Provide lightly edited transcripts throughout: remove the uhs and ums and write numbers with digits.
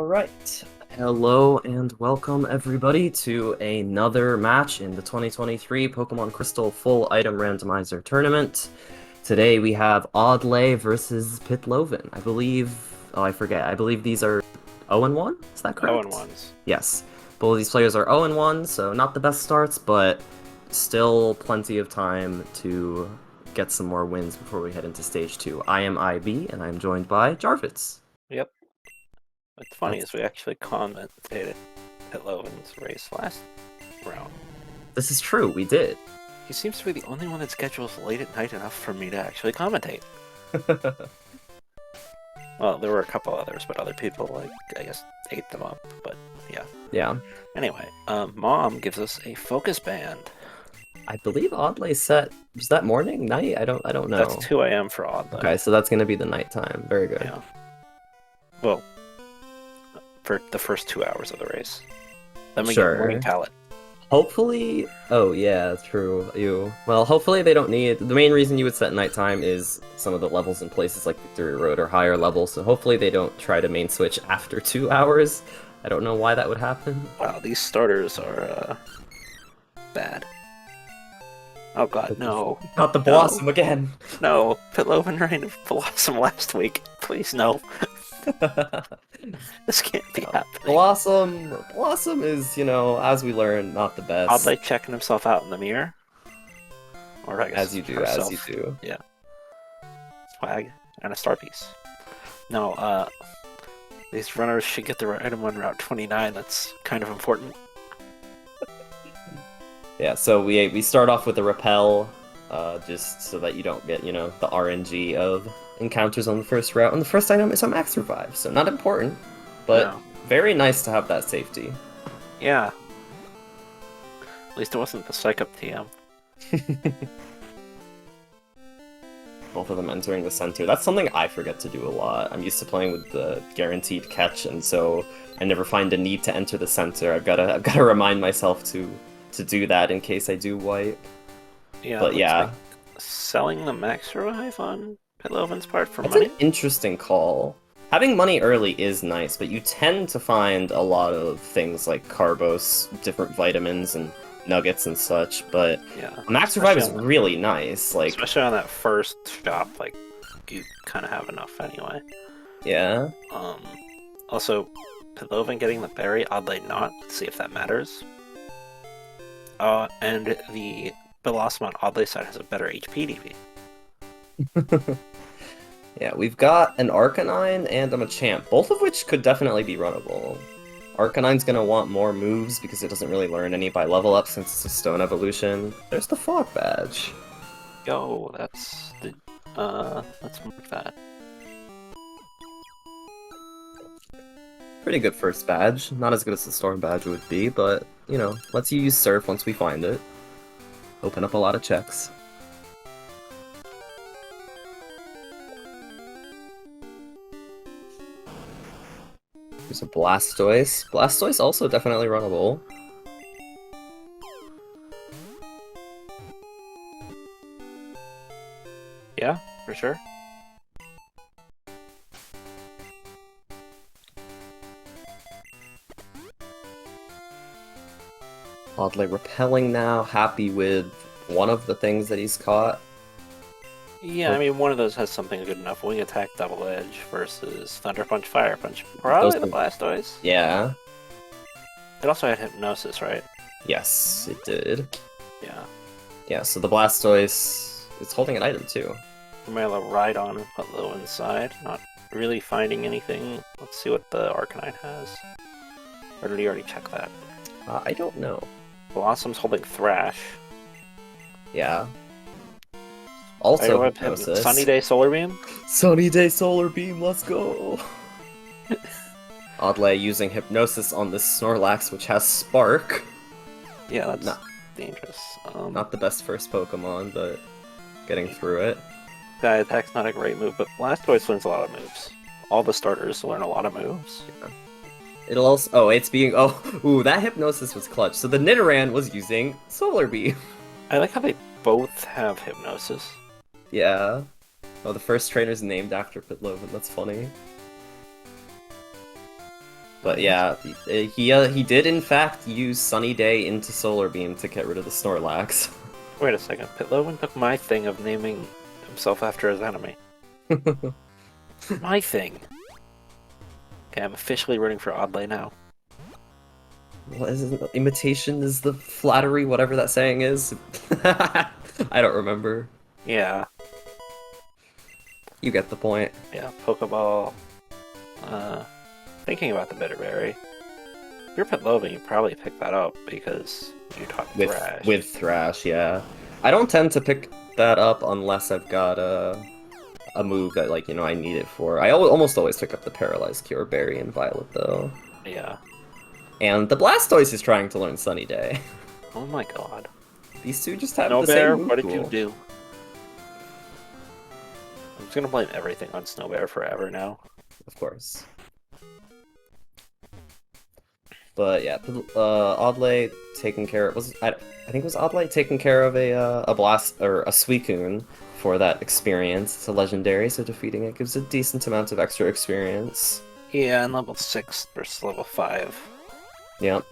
Alright, hello and welcome everybody to another match in the 2023 Pokemon Crystal Full Item Randomizer Tournament. Today we have Oddlay versus Pytlovan. I believe, I forget, I believe these are 0-1? Is that correct? 0-1s. Yes. Both of these players are 0-1, so not the best starts, but still plenty of time to get some more wins before we head into Stage 2. I am IB, and I'm joined by Jarvis. Yep. What's funny is we actually commentated Pytlovan's race last round. This is true, we did. He seems to be the only one that schedules late at night enough for me to actually commentate. Well, there were a couple others, but other people, like, I guess, ate them up, but yeah. Yeah. Anyway, Mom gives us a focus band. I believe Oddlay set, was that morning? Night? I don't know. That's 2 a.m. for Oddlay. Okay, so that's gonna be the nighttime. Very good. Yeah. Well, for the first 2 hours of the race. Then we get morning palette. Hopefully, oh yeah, true. Well, hopefully they don't need, the main reason you would set nighttime is some of the levels in places like Victory Road are higher levels, so hopefully they don't try to main switch after 2 hours. I don't know why that would happen. Wow, these starters are, bad. Oh god, no. Not the Blossom again! No, Pytlovan ran into Blossom last week. Please, no. This can't be happening. Blossom is, as we learned, not the best. Oddlay checking himself out in the mirror. Or I guess as you do. Yeah. Swag and a star piece. No, these runners should get the item on Route 29. That's kind of important. Yeah, so we start off with a repel, just so that you don't get, the RNG of encounters on the first route. And the first item is a max revive, so not important, but very nice to have that safety. Yeah. At least it wasn't the Psych Up TM. Both of them entering the center. That's something I forget to do a lot. I'm used to playing with the guaranteed catch, and so I never find a need to enter the center. I've gotta remind myself to do that in case I do wipe. Yeah, but yeah. Like selling the max revive on Pytlovan's part for That's money? An interesting call. Having money early is nice, but you tend to find a lot of things like Carbos, different vitamins, and nuggets and such, but yeah, max revive is really nice. Like, especially on that first shop, like, you kind of have enough anyway. Yeah. Also, Pytlovan getting the berry, Oddlay not, see if that matters. And the Blossom on Oddlay side has a better HP DP. Yeah, we've got an Arcanine and a Machamp, both of which could definitely be runnable. Arcanine's gonna want more moves because it doesn't really learn any by level up since it's a stone evolution. There's the Fog Badge. Yo, that's the, let's mark that. Pretty good first badge. Not as good as the Storm Badge would be, but, lets you use Surf once we find it. Open up a lot of checks. There's a Blastoise. Blastoise also definitely runnable. Yeah, for sure. Oddly repelling now, happy with one of the things that he's caught. Yeah, I mean, one of those has something good enough. Wing Attack, Double Edge versus Thunder Punch, Fire Punch. Probably the Blastoise. Yeah. It also had Hypnosis, right? Yes, it did. Yeah. Yeah, so the Blastoise is holding an item too. Mela ride on Pytlovan's side, not really finding anything. Let's see what the Arcanine has. Or did he already check that? I don't know. Blossom's holding Thrash. Yeah. Also, Hypnosis. Sunny Day Solar Beam? Sunny Day Solar Beam, let's go! Oddlay using Hypnosis on this Snorlax, which has Spark. Yeah, that's dangerous. Not the best first Pokemon, but getting through it. Sky Attack's not a great move, but Blastoise learns a lot of moves. All the starters learn a lot of moves. Yeah. It'll also... ooh, that Hypnosis was clutch. So the Nidoran was using Solar Beam. I like how they both have Hypnosis. Yeah. Oh, the first trainer's named after Pytlovan. That's funny. But yeah, he did in fact use Sunny Day into Solar Beam to get rid of the Snorlax. Wait a second. Pytlovan took my thing of naming himself after his enemy. My thing. Okay, I'm officially rooting for Oddlay now. What is it? Imitation is the flattery, whatever that saying is. I don't remember. Yeah. You get the point. Yeah, Pokeball. Thinking about the Bitterberry. If you're Pytlovan, you probably pick that up because you taught Thrash. With Thrash, yeah. I don't tend to pick that up unless I've got a move that, like, I need it for. I almost always pick up the Paralyzed Cure Berry and Violet, though. Yeah. And the Blastoise is trying to learn Sunny Day. Oh my god. These two just have Snow the Bear, same move what did pool. you do? I'm just gonna blame everything on Snow Bear forever now. Of course. But yeah, Oddlay taking care of I think it was Oddlay taking care of a blast or a Suicune for that experience. It's a legendary, so defeating it gives a decent amount of extra experience. Yeah, and level 6 versus level 5. Yep.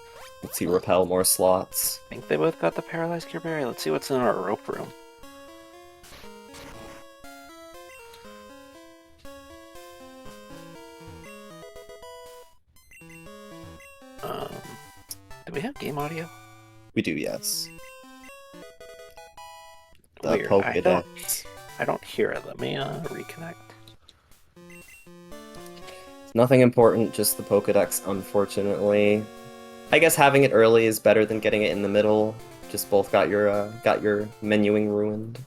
Let's see, repel more slots. I think they both got the Paralyzed Cure Berry. Let's see what's in our rope room. Do we have game audio? We do, yes. The Weird. Pokédex. I don't hear it. Let me reconnect. Nothing important, just the Pokédex, unfortunately. I guess having it early is better than getting it in the middle. Just both got your menuing ruined.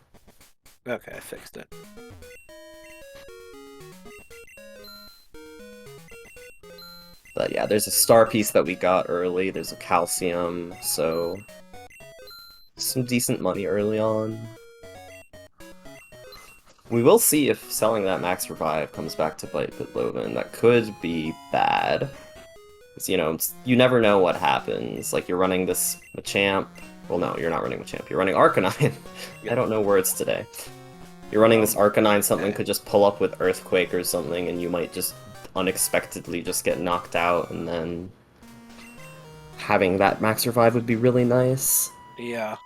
Okay, I fixed it. But yeah, there's a star piece that we got early, there's a calcium, so some decent money early on. We will see if selling that Max Revive comes back to bite Pytlovan. That could be bad. Because, you never know what happens. Like, you're running this Machamp. Well, no, you're not running Machamp. You're running Arcanine. I don't know words today. You're running this Arcanine, something could just pull up with Earthquake or something, and you might just unexpectedly just get knocked out, and then having that Max Revive would be really nice. Yeah.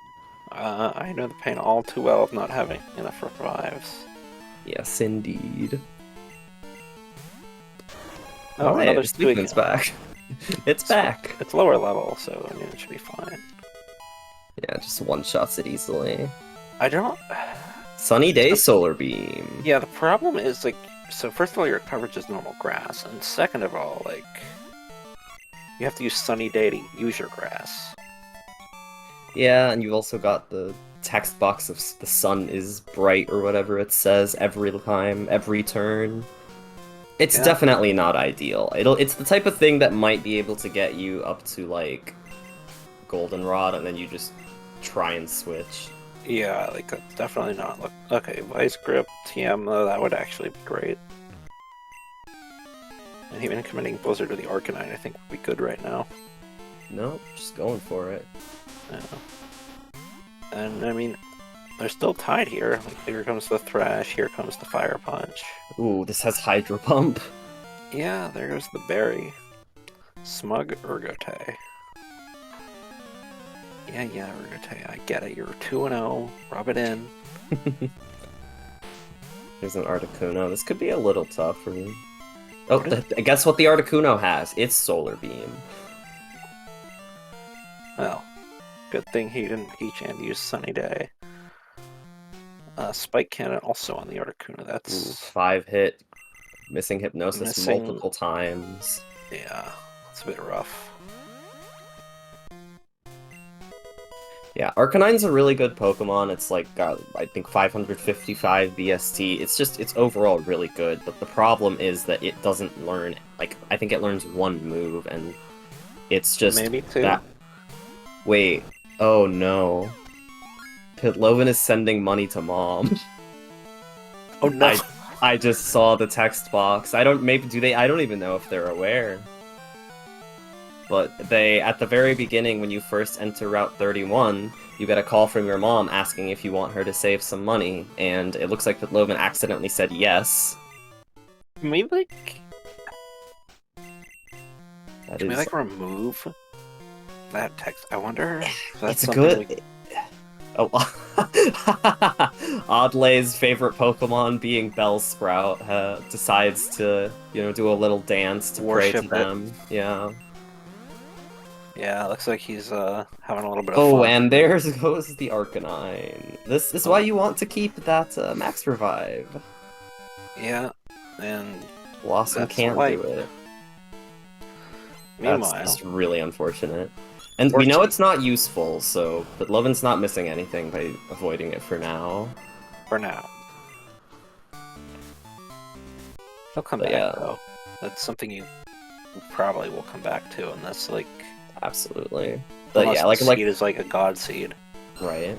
I know the pain all too well of not having enough revives. Yes, indeed. Oh, hey, another Suicune's back. It's back. It's lower level, so I mean it should be fine. Yeah, just one-shots it easily. I don't... Sunny Day Solar Beam. Yeah, the problem is, like, so first of all, your coverage is normal grass, and second of all, like, you have to use Sunny Day to use your grass. Yeah, and you've also got the text box of the sun is bright or whatever it says every time, every turn. It's definitely not ideal. It's the type of thing that might be able to get you up to, like, Goldenrod, and then you just try and switch. Yeah, like, that's definitely not... Okay, Vice Grip, TM, though, that would actually be great. And even committing Blizzard to the Arcanine, I think, would be good right now. Nope, just going for it. Yeah. And, I mean, they're still tied here. Like, here comes the Thrash, here comes the Fire Punch. Ooh, this has Hydro Pump. Yeah, there goes the Berry. Smug Urgote. Yeah, Urgote, I get it. You're 2-0. Rub it in. There's an Articuno. This could be a little tougher. Oh, guess what the Articuno has? It's Solar Beam. Well, good thing he didn't Heat-Chan use Sunny Day. Spike Cannon also on the Articuno. That's... 5-hit. Missing Hypnosis multiple times. Yeah, it's a bit rough. Yeah, Arcanine's a really good Pokemon. It's like got, I think, 555 VST. It's overall really good, but the problem is that it doesn't learn, like, I think it learns one move, and it's just maybe two. that... Wait, oh no. Pytlovan is sending money to Mom. Oh no! I just saw the text box. I don't even know if they're aware. But at the very beginning, when you first enter Route 31, you get a call from your mom asking if you want her to save some money, and it looks like Pytlovan accidentally said yes. Maybe, like... That Can we is, like remove that text? I wonder if that's it's something good. Oh, Oddlay's favorite Pokemon being Bellsprout decides to, do a little dance to pray to Worship it. them. Yeah. Yeah, looks like he's having a little bit of Oh, fun. and there goes the Arcanine. This is why you want to keep that Max Revive. Yeah, and Blossom that's can't wipe. do it. Meanwhile, That's just really unfortunate. And we know it's not useful, so Pytlovan's not missing anything by avoiding it for now. for now. He'll come But back, yeah. though. That's something you probably will come back to, and that's like... Absolutely. But unless yeah, the seed is like a god seed. Right.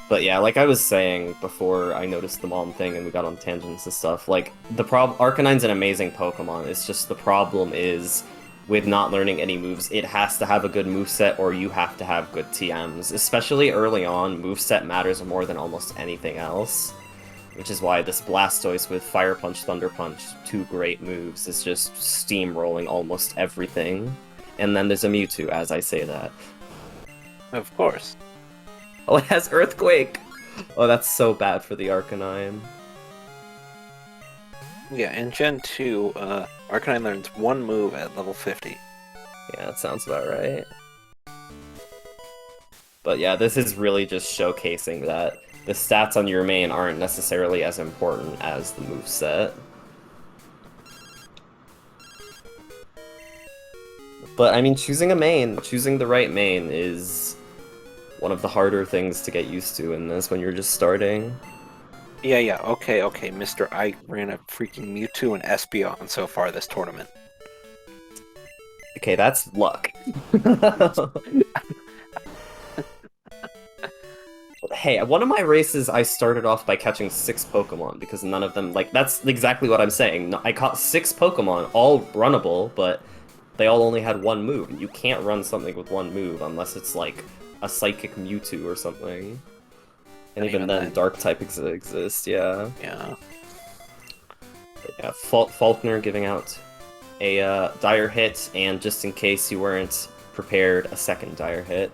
But yeah, like I was saying before I noticed the mom thing and we got on tangents and stuff, like, Arcanine's an amazing Pokemon, it's just the problem is, with not learning any moves, it has to have a good moveset or you have to have good TMs. Especially early on, moveset matters more than almost anything else. Which is why this Blastoise with Fire Punch, Thunder Punch, 2 great moves, is just steamrolling almost everything. And then there's a Mewtwo, as I say that. Of course. Oh, it has Earthquake! Oh, that's so bad for the Arcanine. Yeah, in Gen 2, Arcanine learns 1 move at level 50. Yeah, that sounds about right. But yeah, this is really just showcasing that the stats on your main aren't necessarily as important as the moveset. But I mean, choosing the right main is one of the harder things to get used to in this when you're just starting. Yeah, okay, mister, I ran a freaking Mewtwo and Espeon so far this tournament. Okay, that's luck. Hey, one of my races, I started off by catching 6 Pokemon, because none of them, like, that's exactly what I'm saying. I caught 6 Pokemon, all runnable, but they all only had 1 move. You can't run something with 1 move unless it's, like, a Psychic Mewtwo or something. And even then, Dark-type exists, yeah. Yeah. But yeah, Faulkner giving out a Dire Hit, and just in case you weren't prepared, a second Dire Hit.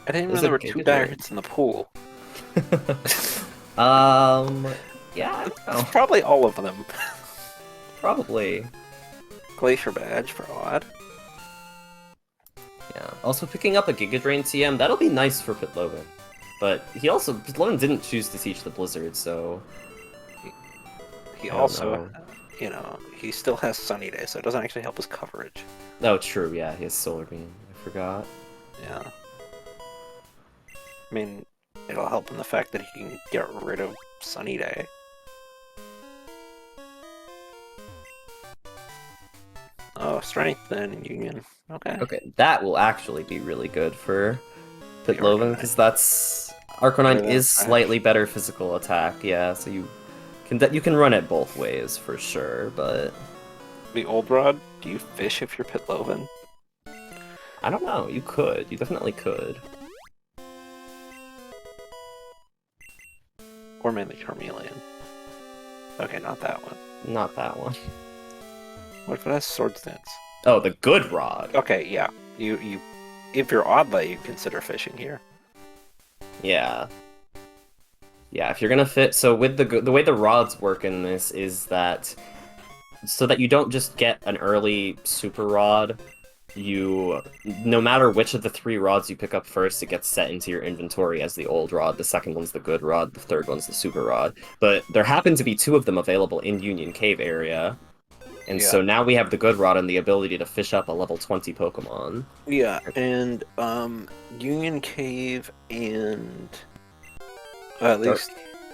I didn't even know there were 2 Dire Hits in the pool. Yeah, I don't know. Probably all of them. Probably. Glacier Badge for Odd. Yeah. Also, picking up a Giga Drain TM, that'll be nice for Pytlovan. But Pytlovan didn't choose to teach the Blizzard, so... He also, he still has Sunny Day, so it doesn't actually help his coverage. Oh, true, yeah, he has Solar Beam. I forgot. Yeah. I mean, it'll help in the fact that he can get rid of Sunny Day. Oh, Strength and Union. Okay. Okay, that will actually be really good for Pytlovan, because that's... Arcanine is slightly better physical attack, yeah, so you can run it both ways, for sure, but... The Old Rod, do you fish if you're Pytlovan? I don't know, you could. You definitely could. Or mainly Charmeleon. Okay, not that one. Not that one. What if it has Sword Stance? Oh, the good rod. Okay, yeah. You if you're oddlay, you consider fishing here. Yeah. Yeah, if you're gonna fit... So with the way the rods work in this is that... So that you don't just get an early super rod, no matter which of the 3 rods you pick up first, it gets set into your inventory as the old rod, the second one's the good rod, the third one's the super rod. But there happen to be 2 of them available in Union Cave area, and so now we have the good rod and the ability to fish up a level 20 Pokemon. Yeah, and Union Cave and at least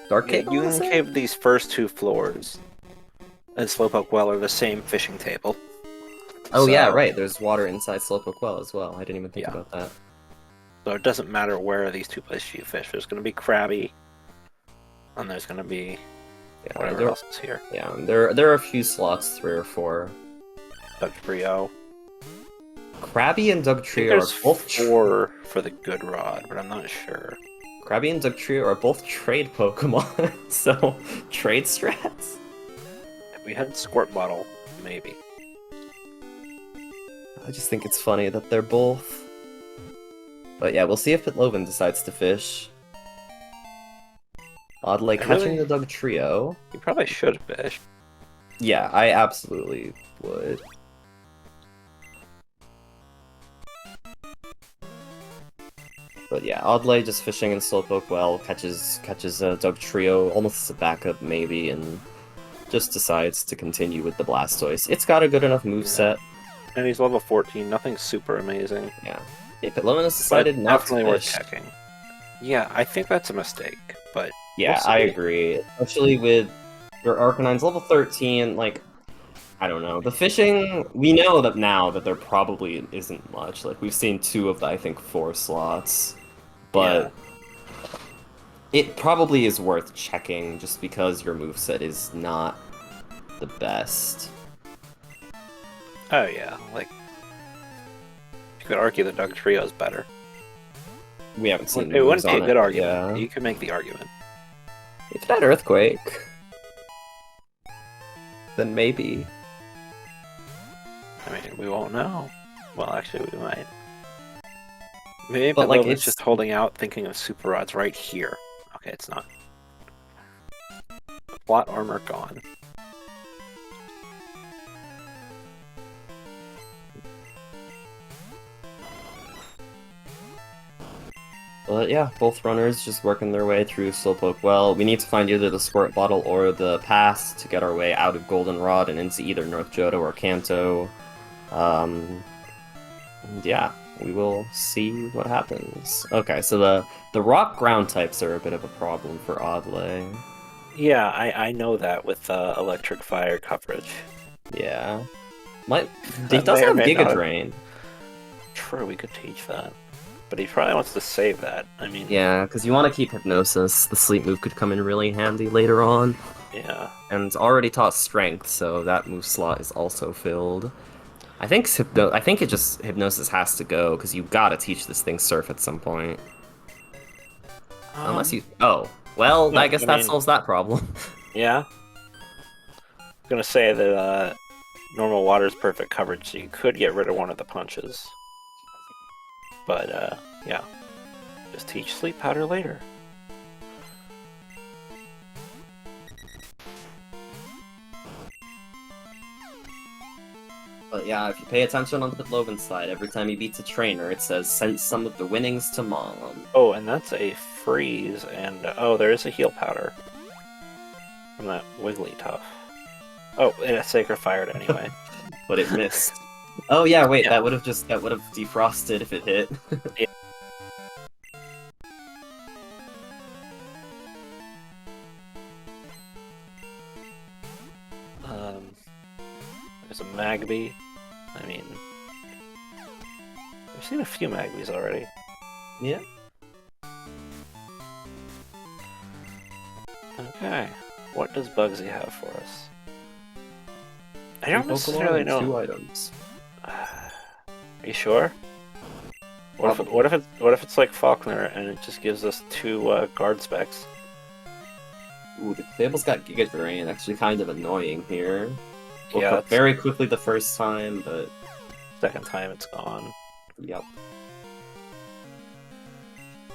Dark Cave. Union Cave. These first 2 floors and Slowpoke Well are the same fishing table. Oh yeah, right. There's water inside Slowpoke Well as well. I didn't even think about that. So it doesn't matter where these 2 places you fish. There's going to be Krabby, and there's going to be whatever else is here. Yeah, there are a few slots, 3 or 4. Dugtrio. Krabby and Dugtrio are both 4 for the good rod, but I'm not sure. Krabby and Dugtrio are both trade Pokemon, so trade strats. We had Squirt Bottle, maybe. I just think it's funny that they're both. But yeah, we'll see if Pytlovan decides to fish. Oddlay catching the Dug Trio. You probably should fish. Yeah, I absolutely would. But yeah, Oddlay just fishing in Slowpoke well, catches a Dug Trio, almost as a backup maybe, and just decides to continue with the Blastoise. It's got a good enough moveset. And he's level 14, nothing super amazing. Yeah. Hey, Pytlovan has decided not to definitely worth fish. checking. Yeah, I think that's a mistake, but... Yeah, I agree. Especially with your Arcanine's level 13, like, I don't know. The fishing, we know that now that there probably isn't much. Like, we've seen 2 of the, I think, 4 slots. But it probably is worth checking just because your moveset is not the best. Oh yeah, like, you could argue the Dug Trio is better. We haven't seen it wouldn't be a good argument. Yeah. You could make the argument. If it had Earthquake, then maybe. I mean, we won't know. Well, actually, we might. Maybe But, like, it's just holding out, thinking of Super Rods right here. Okay, it's not. Plot armor gone. But yeah, both runners just working their way through Slowpoke well. We need to find either the Squirt Bottle or the Pass to get our way out of Goldenrod and into either North Johto or Kanto. And yeah, we will see what happens. Okay, so the rock ground types are a bit of a problem for Oddlay. Yeah, I know that with electric fire coverage. Yeah. He does have Giga Drain. True, we could teach that. But he probably wants to save that. I mean... Yeah, because you want to keep Hypnosis. The Sleep move could come in really handy later on. Yeah. And it's already taught Strength, so that move slot is also filled. I think Hypnosis has to go, because you gotta teach this thing Surf at some point. Unless you... Oh. Well, no, I guess that solves that problem. Yeah. I'm gonna say that normal water is perfect coverage, so you could get rid of one of the punches. But, yeah. Just teach Sleep Powder later. But yeah, if you pay attention on the Pytlovan side, every time he beats a trainer, it says, send some of the winnings to Mom. Oh, and that's a freeze, and oh, there is a heal powder. From that Wigglytuff. Oh, it Sacred Fired anyway. But it missed. Oh yeah, wait, that would have defrosted if it hit. Yeah. There's a Magby. I mean, I've seen a few Magbies already. Yeah. Okay, what does Bugsy have for us? I don't necessarily know. 2 items. Are you sure? What if it's like Faulkner and it just gives us 2 guard specs? Ooh, the Fable's got Giga Drain, actually kind of annoying here. Woke Yeah, up very quickly the first time, but... Second time it's gone. Yep.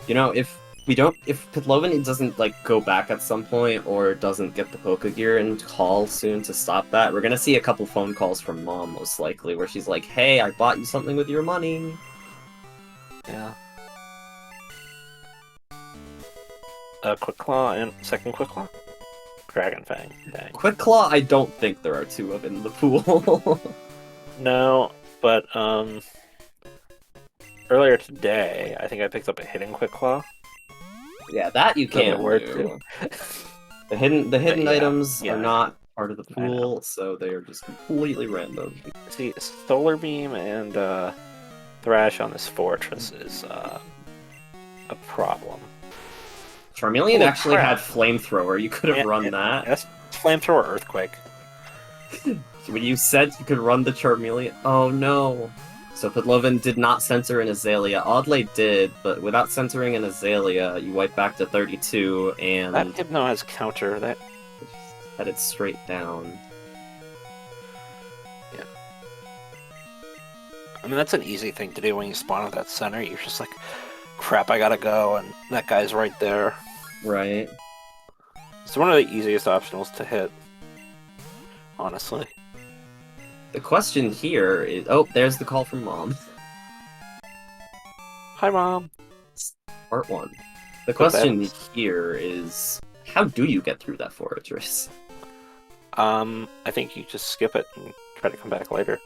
You know, if Pytlovan doesn't, like, go back at some point, or doesn't get the Pokegear and call soon to stop that, we're gonna see a couple phone calls from Mom, most likely, where she's like, hey, I bought you something with your money. Yeah. Quick Claw and second Quick Claw? Dragon Fang. Dang. Quick Claw, I don't think there are 2 of in the pool. No, but, earlier today, I think I picked up a hidden Quick Claw. Yeah, that you can't do. The hidden items are not part of the pool, so they are just completely random. See, Solar Beam and Thrash on this fortress is a problem. Charmeleon actually had Flamethrower. You could have run that. That's Flamethrower Earthquake. When you said you could run the Charmeleon... Oh no. So Pytlovan did not center an Azalea. Oddlay did, but without centering an Azalea, you wipe back to 32, and... That Hypno has counter. That headed straight down. Yeah. I mean, that's an easy thing to do when you spawn at that center. You're just like, crap, I gotta go, and that guy's right there. Right. It's one of the easiest optionals to hit, honestly. The question here is... Oh, there's the call from Mom. Hi, Mom. Part 1. The question here is... How do you get through that fortress? I think you just skip it and try to come back later.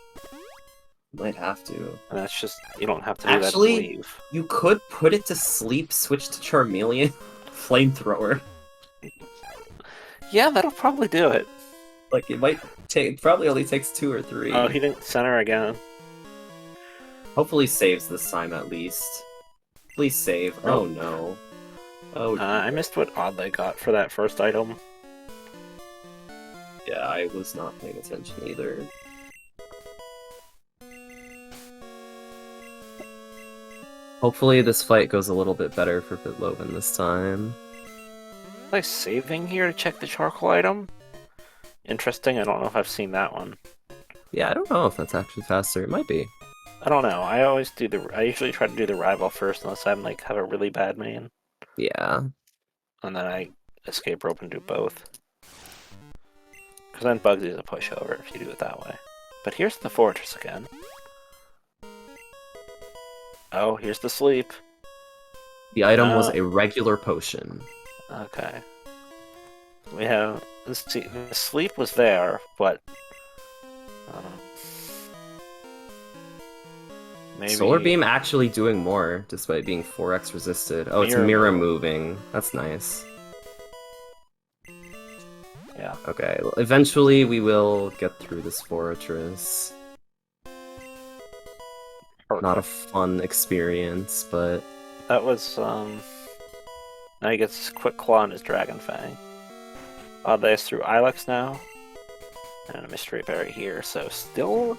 Might have to. And that's just... You don't have to do that to Actually, leave. you could put it to sleep, switch to Charmeleon, Flamethrower. Yeah, that'll probably do it. Like, it might take... It probably only takes 2 or 3. Oh, he didn't center again. Hopefully saves this time at least. Please save. Oh no. Oh, I missed what oddlay got for that first item. yeah, I was not paying attention either. Hopefully this fight goes a little bit better for Pytlovan this time. Was I saving here to check the charcoal item? Interesting, I don't know if I've seen that one. Yeah, I don't know if that's actually faster. It might be. I don't know. I usually try to do the rival first unless I'm like have a really bad main. Yeah. And then I escape rope and do both. Because then Bugsy's a pushover if you do it that way. But here's the fortress again. Oh, here's the sleep. The item was a regular potion. Okay. We have... Let's see, the sleep was there, but... maybe... Solar Beam actually doing more, despite being 4x resisted. Oh, it's mirror moving. That's nice. Yeah. Okay, well, eventually we will get through this fortress. Not a fun experience, but... That was, Now he gets Quick Claw on his Dragon Fang. Oddlay is through Ilex now. And a Mystery Berry here, so still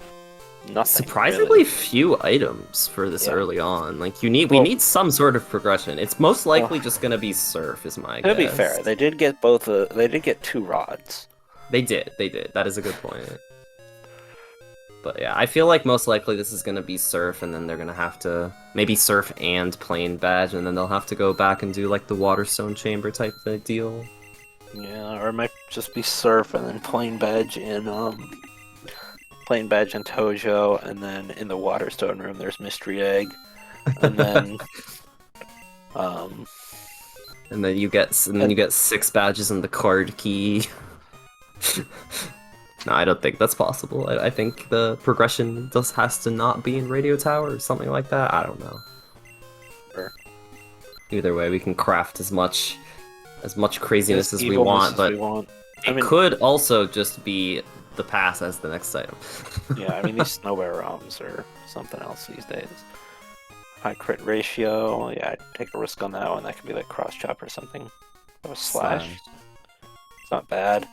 nothing. Surprisingly really. Few items for this early on. Like, we need some sort of progression. It's most likely just gonna be Surf, is my guess. To be fair, they did get they did get 2 rods. They did. That is a good point. But yeah, I feel like most likely this is gonna be Surf, and then they're gonna have to maybe Surf and Plain Badge, and then they'll have to go back and do like the Waterstone Chamber type of deal. Yeah, or it might just be Surf and then Plain Badge in Tojo, and then in the Waterstone room there's Mystery Egg, and then and then you get 6 badges and the card key. No, I don't think that's possible. I think the progression just has to not be in Radio Tower or something like that. I don't know. Sure. Either way, we can craft as much craziness as we want, but it could also just be the pass as the next item. Yeah, I mean, these Snow Bear ROMs are something else these days. High crit ratio, yeah, I'd take a risk on that one. That could be like cross chop or something. That was slash. It's not bad.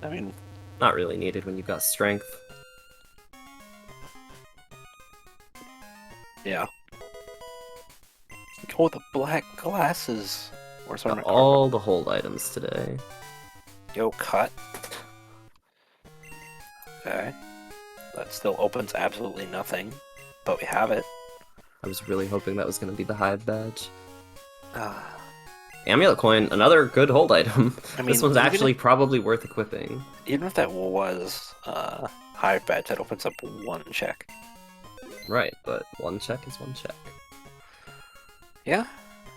I mean, not really needed when you've got strength. Yeah. Oh, the black glasses. Where's our all the hold items today. Yo, cut. Okay. That still opens absolutely nothing, but we have it. I was really hoping that was going to be the Hive badge. Amulet Coin, another good hold item. I mean, this one's actually probably worth equipping. Even if that was Hive badge, that opens up 1 check. Right, but 1 check is 1 check. Yeah.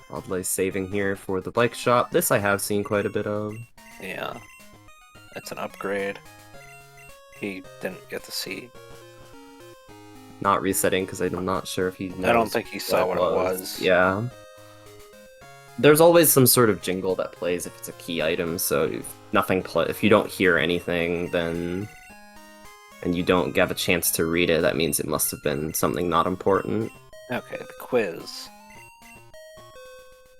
Oddlay saving here for the bike shop. This I have seen quite a bit of. Yeah. That's an upgrade. He didn't get to see. Not resetting because I'm not sure if he knows. I don't think he saw what it was. Yeah. There's always some sort of jingle that plays if it's a key item, so if you don't hear anything, then and you don't have a chance to read it, that means it must have been something not important. Okay, the quiz.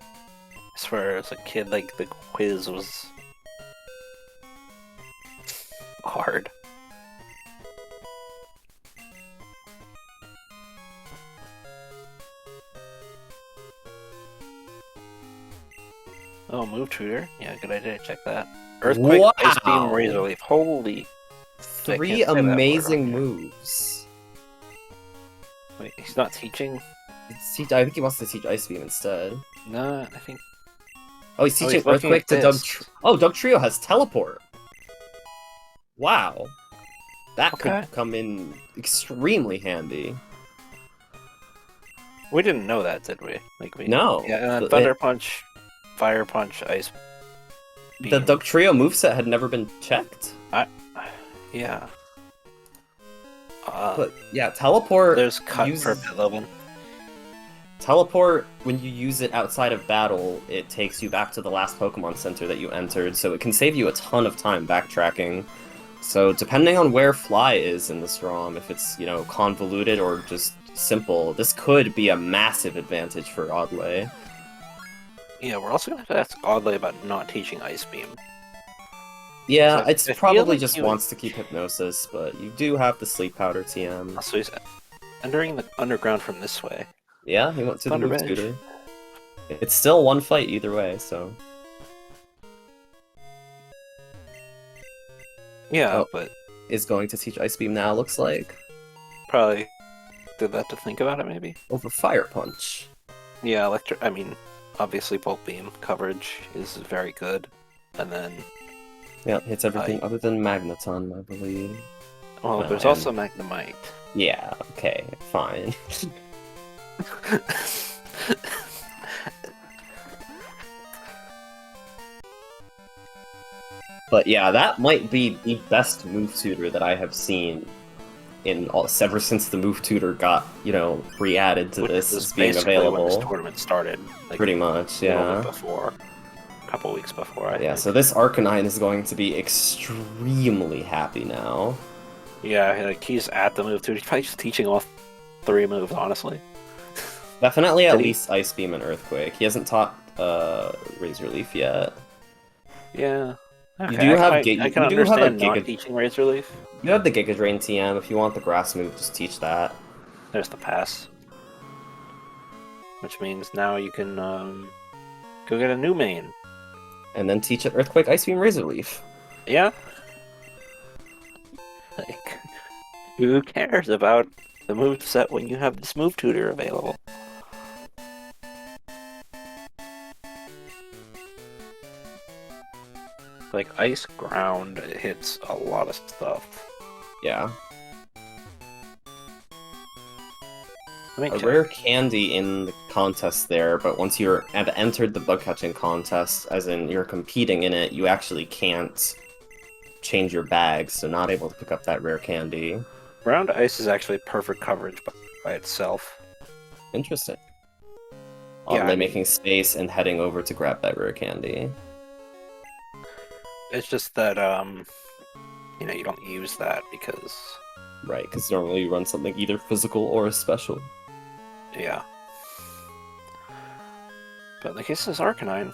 I swear, as a kid, like, the quiz was hard. Oh, move tutor? Yeah, good idea, check that. Earthquake, wow! Ice Beam, Razor Leaf. Holy I three can't say that word on amazing here. moves. Wait, he's not teaching? I think he wants to teach Ice Beam instead. No, I think... Oh, he's Oh, teaching he's looking Earthquake at to this. Doug Trio has Teleport. Wow. That Okay. could come in extremely handy. We didn't know that, did we? Like we... No. Yeah, and then Thunder Punch, Fire Punch, Ice Beam. The Doug Trio moveset had never been checked. Yeah. But yeah, Teleport... There's Cut for Pytlovan. Teleport, when you use it outside of battle, it takes you back to the last Pokemon Center that you entered, so it can save you a ton of time backtracking. So depending on where Fly is in this ROM, if it's, convoluted or just simple, this could be a massive advantage for oddlay. Yeah, we're also going to have to ask oddly about not teaching Ice Beam. Yeah, So it's I feel probably like just he wants to keep Hypnosis, but you do have the Sleep Powder TM. So he's entering the underground from this way. Yeah, he went to the Thunder move Badge. tutor. It's still one fight either way, so... Yeah, Oh. but Is going to teach Ice Beam now, looks like. probably did that to think about it, maybe? Over Fire Punch. Yeah, I mean, obviously Bulk Beam coverage is very good. And then, Yeah, hits everything other than Magneton, I believe. well, Oh, there's and- also Magnemite. Yeah, okay, fine. But yeah, that might be the best move tutor that I have seen ever since the move tutor got, re-added to Which this was as being basically when this available. tournament started. Like, Pretty much, a little yeah. bit before. A couple weeks before, I Yeah, think. so this Arcanine is going to be extremely happy now. Yeah, like he's at the move tutor. He's probably just teaching all 3 moves, honestly. Definitely at Did he- least Ice Beam and Earthquake. He hasn't taught Razor Leaf yet. Yeah. Okay, do have I Giga- can you do have a understand not Giga- teaching Razor Leaf. You have the Giga Drain TM. If you want the Grass move, just teach that. There's the pass. Which means now you can go get a new main. And then teach it Earthquake, Ice Beam, Razor Leaf. Yeah? Like, who cares about the move set when you have this move tutor available? Like, Ice Ground hits a lot of stuff. Yeah. I mean, A rare candy in the contest there, but once you have entered the bug catching contest, as in you're competing in it, you actually can't change your bag, so not able to pick up that rare candy. Ground Ice is actually perfect coverage by itself. Interesting. Yeah, Oddly making space and heading over to grab that rare candy. It's just that, you don't use that because... Right, because normally you run something either physical or a special. Yeah. But in the case of this Arcanine...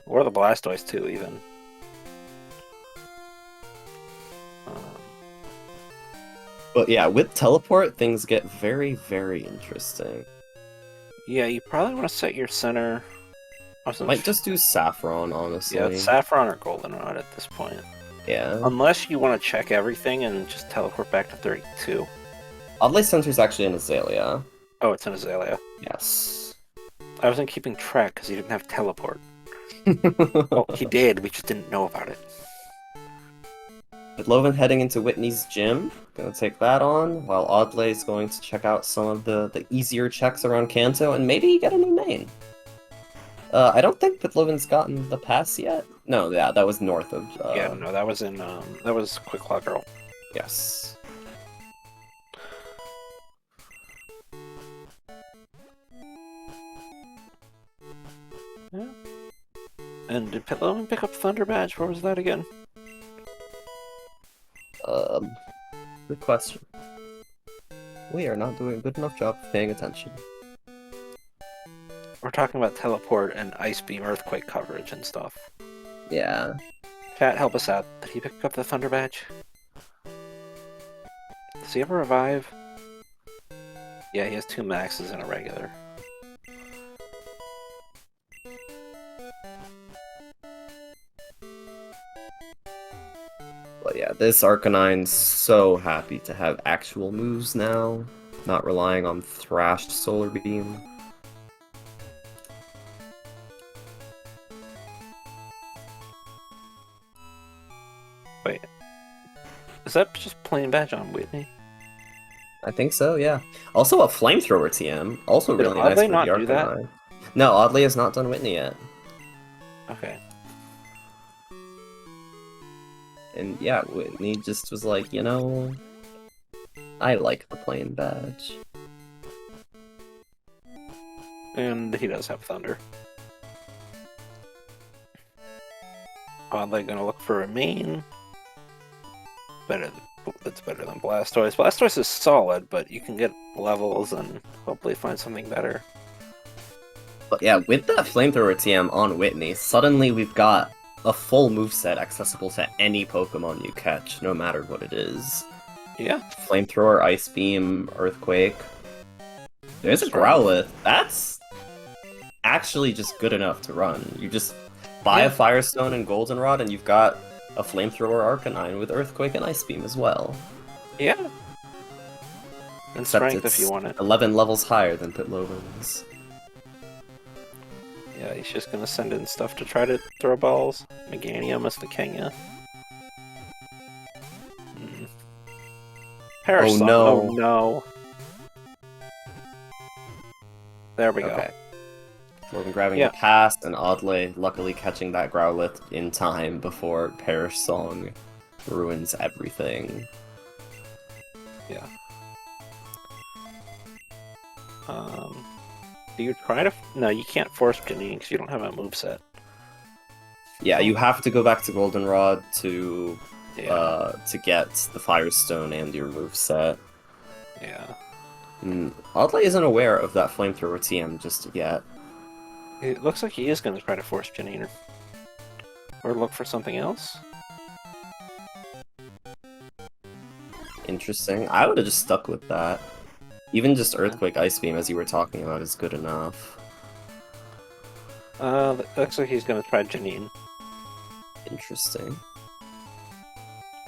Or the Blastoise, too, even. But yeah, with Teleport, things get very, very interesting. Yeah, you probably want to set your center... Might just do Saffron, honestly. Yeah, it's Saffron or Goldenrod at this point. Yeah. Unless you want to check everything and just teleport back to 32. Oddly Center's actually an Azalea. Oh, it's an Azalea. Yes. I wasn't keeping track because he didn't have teleport. Well, he did, we just didn't know about it. Pytlovan heading into Whitney's gym. Gonna take that on, while Oddlay is going to check out some of the easier checks around Kanto and maybe get a new main. I don't think Pytlovan's gotten the pass yet. No, yeah, that was north of... Yeah, no, that was in, that was Quick Claw Girl. Yes. Yeah. And did Pytlovan pick up Thunder Badge? Where was that again? Good question. We are not doing a good enough job of paying attention. We're talking about teleport and Ice Beam Earthquake coverage and stuff. Yeah. Chat, help us out. Did he pick up the Thunder Badge? Does he ever revive? Yeah, he has 2 maxes and a regular. But yeah, this Arcanine's so happy to have actual moves now, not relying on thrashed Solar Beam. Wait. Is that just plain badge on Whitney? I think so, yeah. Also a Flamethrower TM, also Did really nice Oddlay for not the do that? Arcanine. No, Oddly has not done Whitney yet. Okay. And yeah, Whitney just was like, you know, I like the plain badge. And he does have Thunder. Oddly gonna look for a main. It's better than Blastoise. Blastoise is solid, but you can get levels and hopefully find something better. But yeah, with that Flamethrower TM on Whitney, suddenly we've got a full moveset accessible to any Pokemon you catch, no matter what it is. Yeah. Flamethrower, Ice Beam, Earthquake. There's a That's right. Growlithe. That's actually just good enough to run. You just buy Yeah. a Firestone and Goldenrod, and you've got a Flamethrower Arcanine with Earthquake and Ice Beam as well. Yeah. And Except strength if it's you want it. 11 levels higher than Pytlovan's. Yeah, he's just gonna send in stuff to try to throw balls. Meganium is the Kenya. Parasol. Oh, no. Oh no. There we go. Okay. Logan grabbing Yeah. the pass, and Oddlay luckily catching that Growlithe in time before Perish Song ruins everything. Yeah. Do you try to... No, you can't force Janine because you don't have a moveset. Yeah, you have to go back to Goldenrod to Yeah. to get the Firestone and your moveset. Yeah. Oddlay isn't aware of that Flamethrower TM just yet. It looks like he is going to try to force Janine. Or look for something else. Interesting. I would have just stuck with that. Even just Earthquake Ice Beam, as you were talking about, is good enough. Looks like he's going to try Janine. Interesting.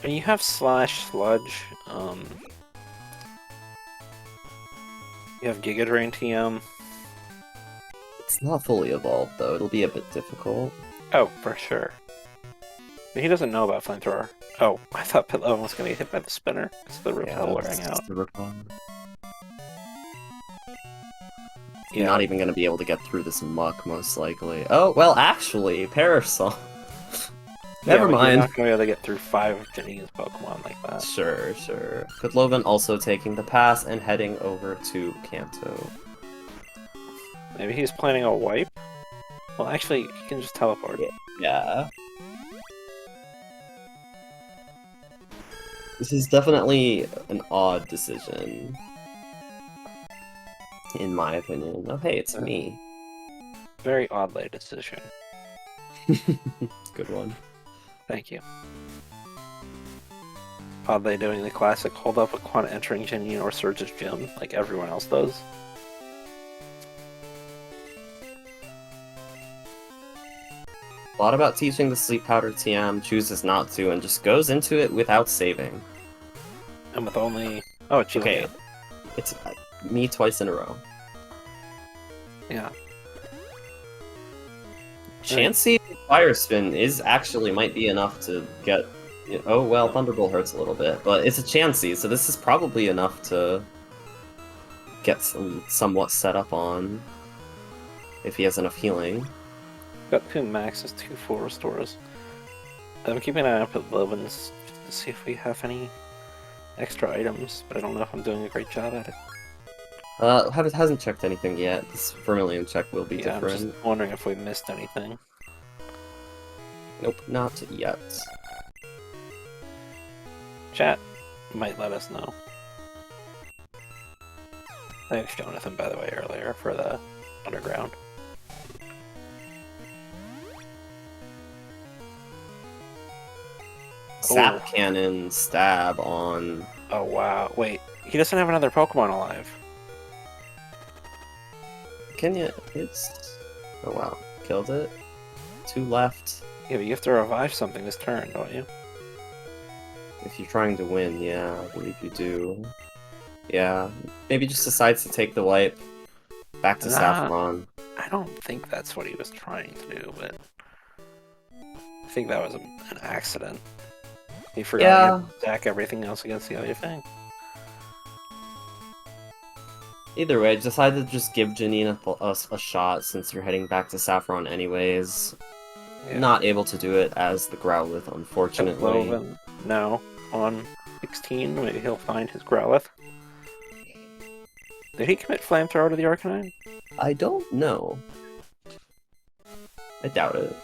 And you have Slash, Sludge, you have Giga Drain TM. It's not fully evolved, though. It'll be a bit difficult. Oh, for sure. But he doesn't know about Flamethrower. Oh, I thought Pytlovan was going to get hit by the spinner. It's the repel wearing out. The repel. Yeah. Not even going to be able to get through this muck, most likely. Oh, well, actually, Parasol. Never but mind. You're not going to be able to get through 5 of Janine's Pokemon like that. Sure. Pytlovan also taking the pass and heading over to Kanto. Maybe he's planning a wipe? Well, actually, he can just teleport. Yeah. This is definitely an odd decision. In my opinion. Oh, hey, it's me. Very oddly decision. Good one. Thank you. Oddly doing the classic hold up upon entering Janine or Surge's gym, like everyone else does. Thought about teaching the Sleep Powder TM, chooses not to, and just goes into it without saving. And with only... Oh, it's Okay. It's me twice in a row. Yeah. Chansey Fire Spin is actually might be enough to get... Oh, well, Thunderbolt hurts a little bit, but it's a Chansey, so this is probably enough to get somewhat set up on if he has enough healing. Got 2 maxes, 2 full restores. I'm keeping an eye out for Pytlovan's just to see if we have any extra items, but I don't know if I'm doing a great job at it. Hasn't checked anything yet. This Vermilion check will be Yeah, different. I'm just wondering if we missed anything. Nope, not yet. Chat might let us know. Thanks, Jonathan, by the way, earlier for the underground. Sap Cannon stab on... Oh wow, wait, he doesn't have another Pokemon alive. Kenya, it's... Oh wow, killed it. 2 left. Yeah, but you have to revive something this turn, don't you? If you're trying to win, yeah, I believe you do. Yeah, maybe just decides to take the wipe back to Saffron. I don't think that's what he was trying to do, but I think that was an accident. He forgot to stack everything else against the other thing. Either way, I decided to just give Janine a shot since you're heading back to Saffron anyways. Yeah. Not able to do it as the Growlithe, unfortunately. Pytlovan now on 16, maybe he'll find his Growlithe. Did he commit Flamethrower to the Arcanine? I don't know. I doubt it.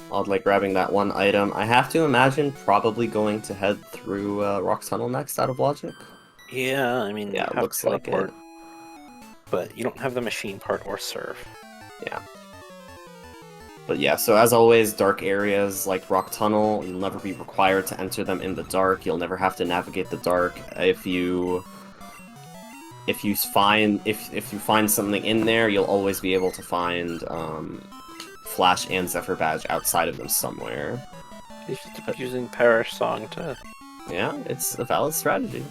Oddlay grabbing that one item. I have to imagine probably going to head through Rock Tunnel next out of logic. Yeah, I mean, yeah, it looks like it. But you don't have the machine part or Surf. Yeah. But yeah, so as always, dark areas like Rock Tunnel, you'll never be required to enter them in the dark. You'll never have to navigate the dark. If you find something in there, you'll always be able to find Flash and Zephyr Badge outside of them somewhere. He's just using Parish Song to... Yeah, it's a valid strategy.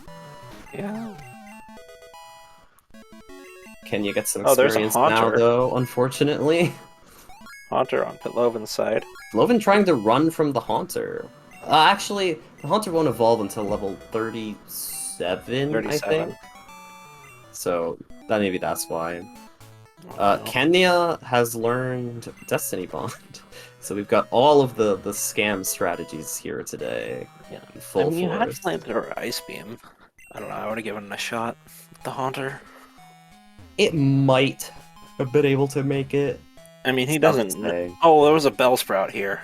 Yeah. Can you get some experience now, though, unfortunately? Haunter on Pytlovan's side. Pytlovan trying to run from the Haunter. Actually, the Haunter won't evolve until level 37, I think. So, maybe that's why. Kenya has learned Destiny Bond. So we've got all of the scam strategies here today. Yeah. Full force. You had Flamethrower Ice Beam. I don't know, I would have given it a shot. The Haunter. It might have been able to make it. I mean, he doesn't... Oh, there was a Bellsprout here.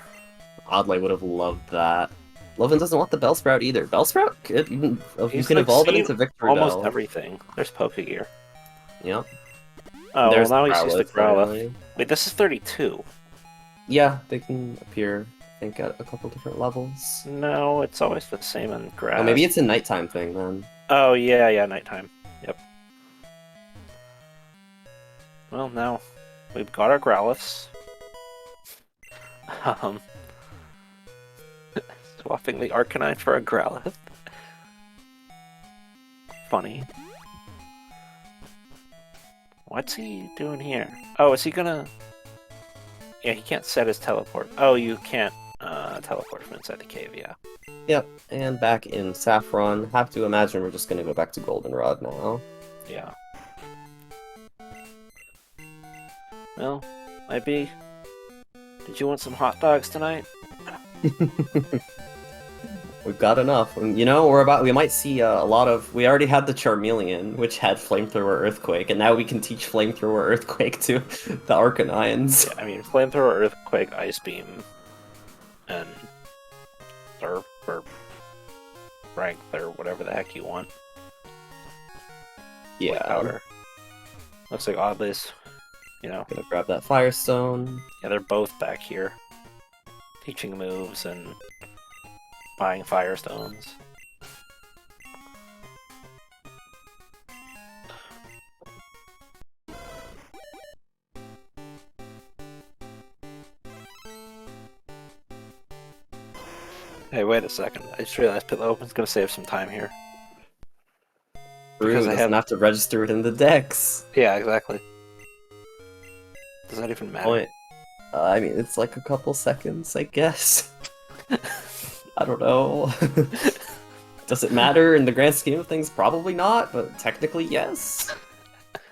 Oddlay would have loved that. Loven doesn't want the Bellsprout either. Bellsprout? You can evolve it into Victory almost Bell. Everything. There's Pokegear. Yep. Oh, well, now he's used the Growlithe. Wait, this is 32. Yeah, they can appear, I think, at a couple different levels. No, it's always the same in grass. Oh, maybe it's a nighttime thing, then. Oh, yeah, nighttime. Yep. Well, now we've got our Growliths. Swapping the Arcanine for a Growlithe. Funny. What's he doing here? Oh, is he gonna... Yeah, he can't set his teleport. Oh, you can't teleport from inside the cave, yeah. Yep, and back in Saffron. Have to imagine we're just gonna go back to Goldenrod now. Yeah. Well, might be. Did you want some hot dogs tonight? We've got enough. You know, we might see a lot of... We already had the Charmeleon, which had Flamethrower Earthquake, and now we can teach Flamethrower Earthquake to the Arcanines. Yeah, I mean, Flamethrower Earthquake, Ice Beam, and Surf, or Strength, or whatever the heck you want. Yeah. Powder. Looks like Oddlay's, you know. Gonna grab that Firestone. Yeah, they're both back here. Teaching moves and buying Firestones. Hey, wait a second. I just realized Pytlovan's gonna save some time here. Because I have to register it in the decks. Yeah, exactly. Does that even matter? I mean, it's like a couple seconds, I guess. I don't know. Does it matter in the grand scheme of things? Probably not, but technically, yes.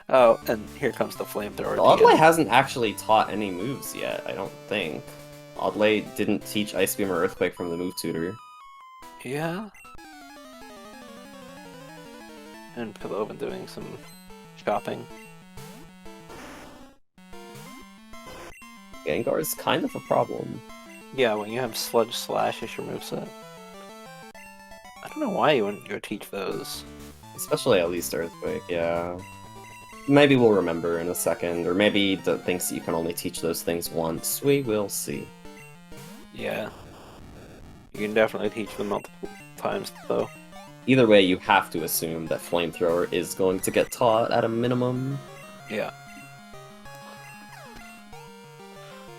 Oh, and here comes the Flamethrower. Oddlay hasn't actually taught any moves yet, I don't think. Oddlay didn't teach Ice Beam or Earthquake from the move tutor. Yeah. And Pytlovan doing some shopping. Gengar is kind of a problem. Yeah, when you have Sludge Slash as your moveset. I don't know why you wouldn't go teach those. Especially at least Earthquake, yeah. Maybe we'll remember in a second, or maybe the thinks that you can only teach those things once. We will see. Yeah. You can definitely teach them multiple times, though. Either way, you have to assume that Flamethrower is going to get taught at a minimum. Yeah.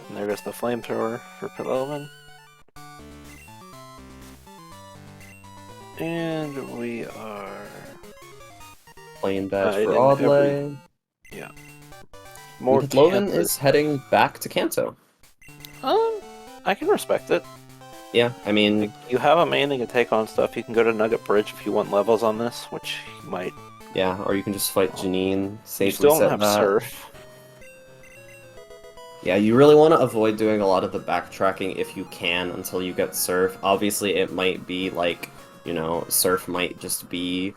And there goes the Flamethrower for Pytlovan. And we are Playing badge for in oddlay. yeah. And More Pytlovan campus. is heading back to Kanto. I can respect it. Yeah, I mean, Like, you have a main that can take on stuff. You can go to Nugget Bridge if you want levels on this, which you might. yeah, or you can just fight Janine, You safely still don't set have that. Surf. Yeah, you really want to avoid doing a lot of the backtracking if you can until you get Surf. Obviously, it might be like, you know, Surf might just be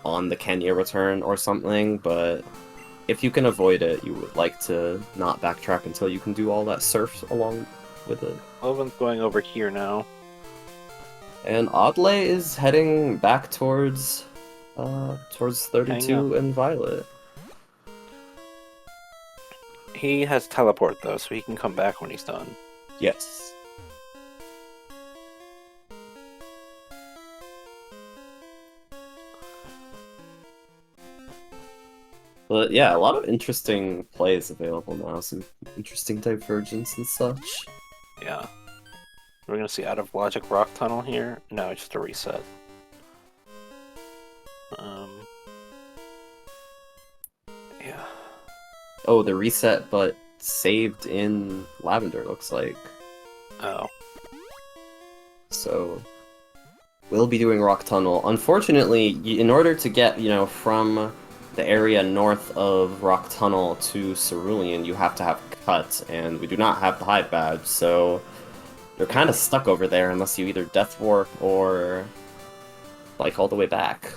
on the Kenya return or something, but if you can avoid it, you would like to not backtrack until you can do all that Surf along with it. Loven's going over here now. And oddlay is heading back towards 32 and Violet. He has teleport though, so he can come back when he's done. Yes. But yeah, a lot of interesting plays available now, some interesting divergence and such. Yeah. We're gonna see out of logic rock tunnel here. No, it's just a reset. Yeah. Oh, the reset, but saved in Lavender, looks like. Oh. So, we'll be doing Rock Tunnel. Unfortunately, in order to get, you know, from the area north of Rock Tunnel to Cerulean, you have to have Cut, and we do not have the Hive Badge, so you're kind of stuck over there unless you either Death Warp or bike all the way back.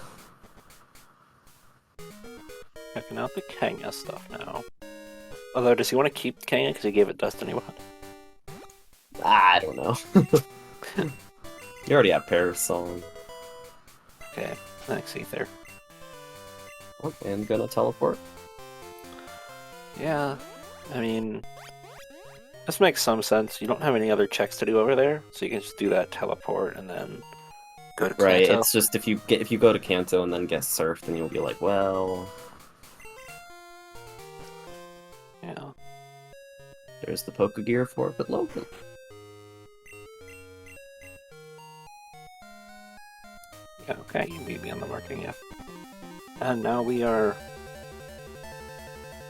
Checking out the Kenya stuff now. Although, does he want to keep Kenya because he gave it Destiny 1? I don't know. You already have Parasol. Okay, thanks, Ether. Oh, and gonna teleport. Yeah, I mean, this makes some sense. You don't have any other checks to do over there, so you can just do that teleport and then go to Kanto. Right, it's just if you go to Kanto and then get surfed, then you'll be like, well, yeah. There's the Pokegear for Pytlovan. Yeah, okay, you beat me on the marking, yeah. And now we are...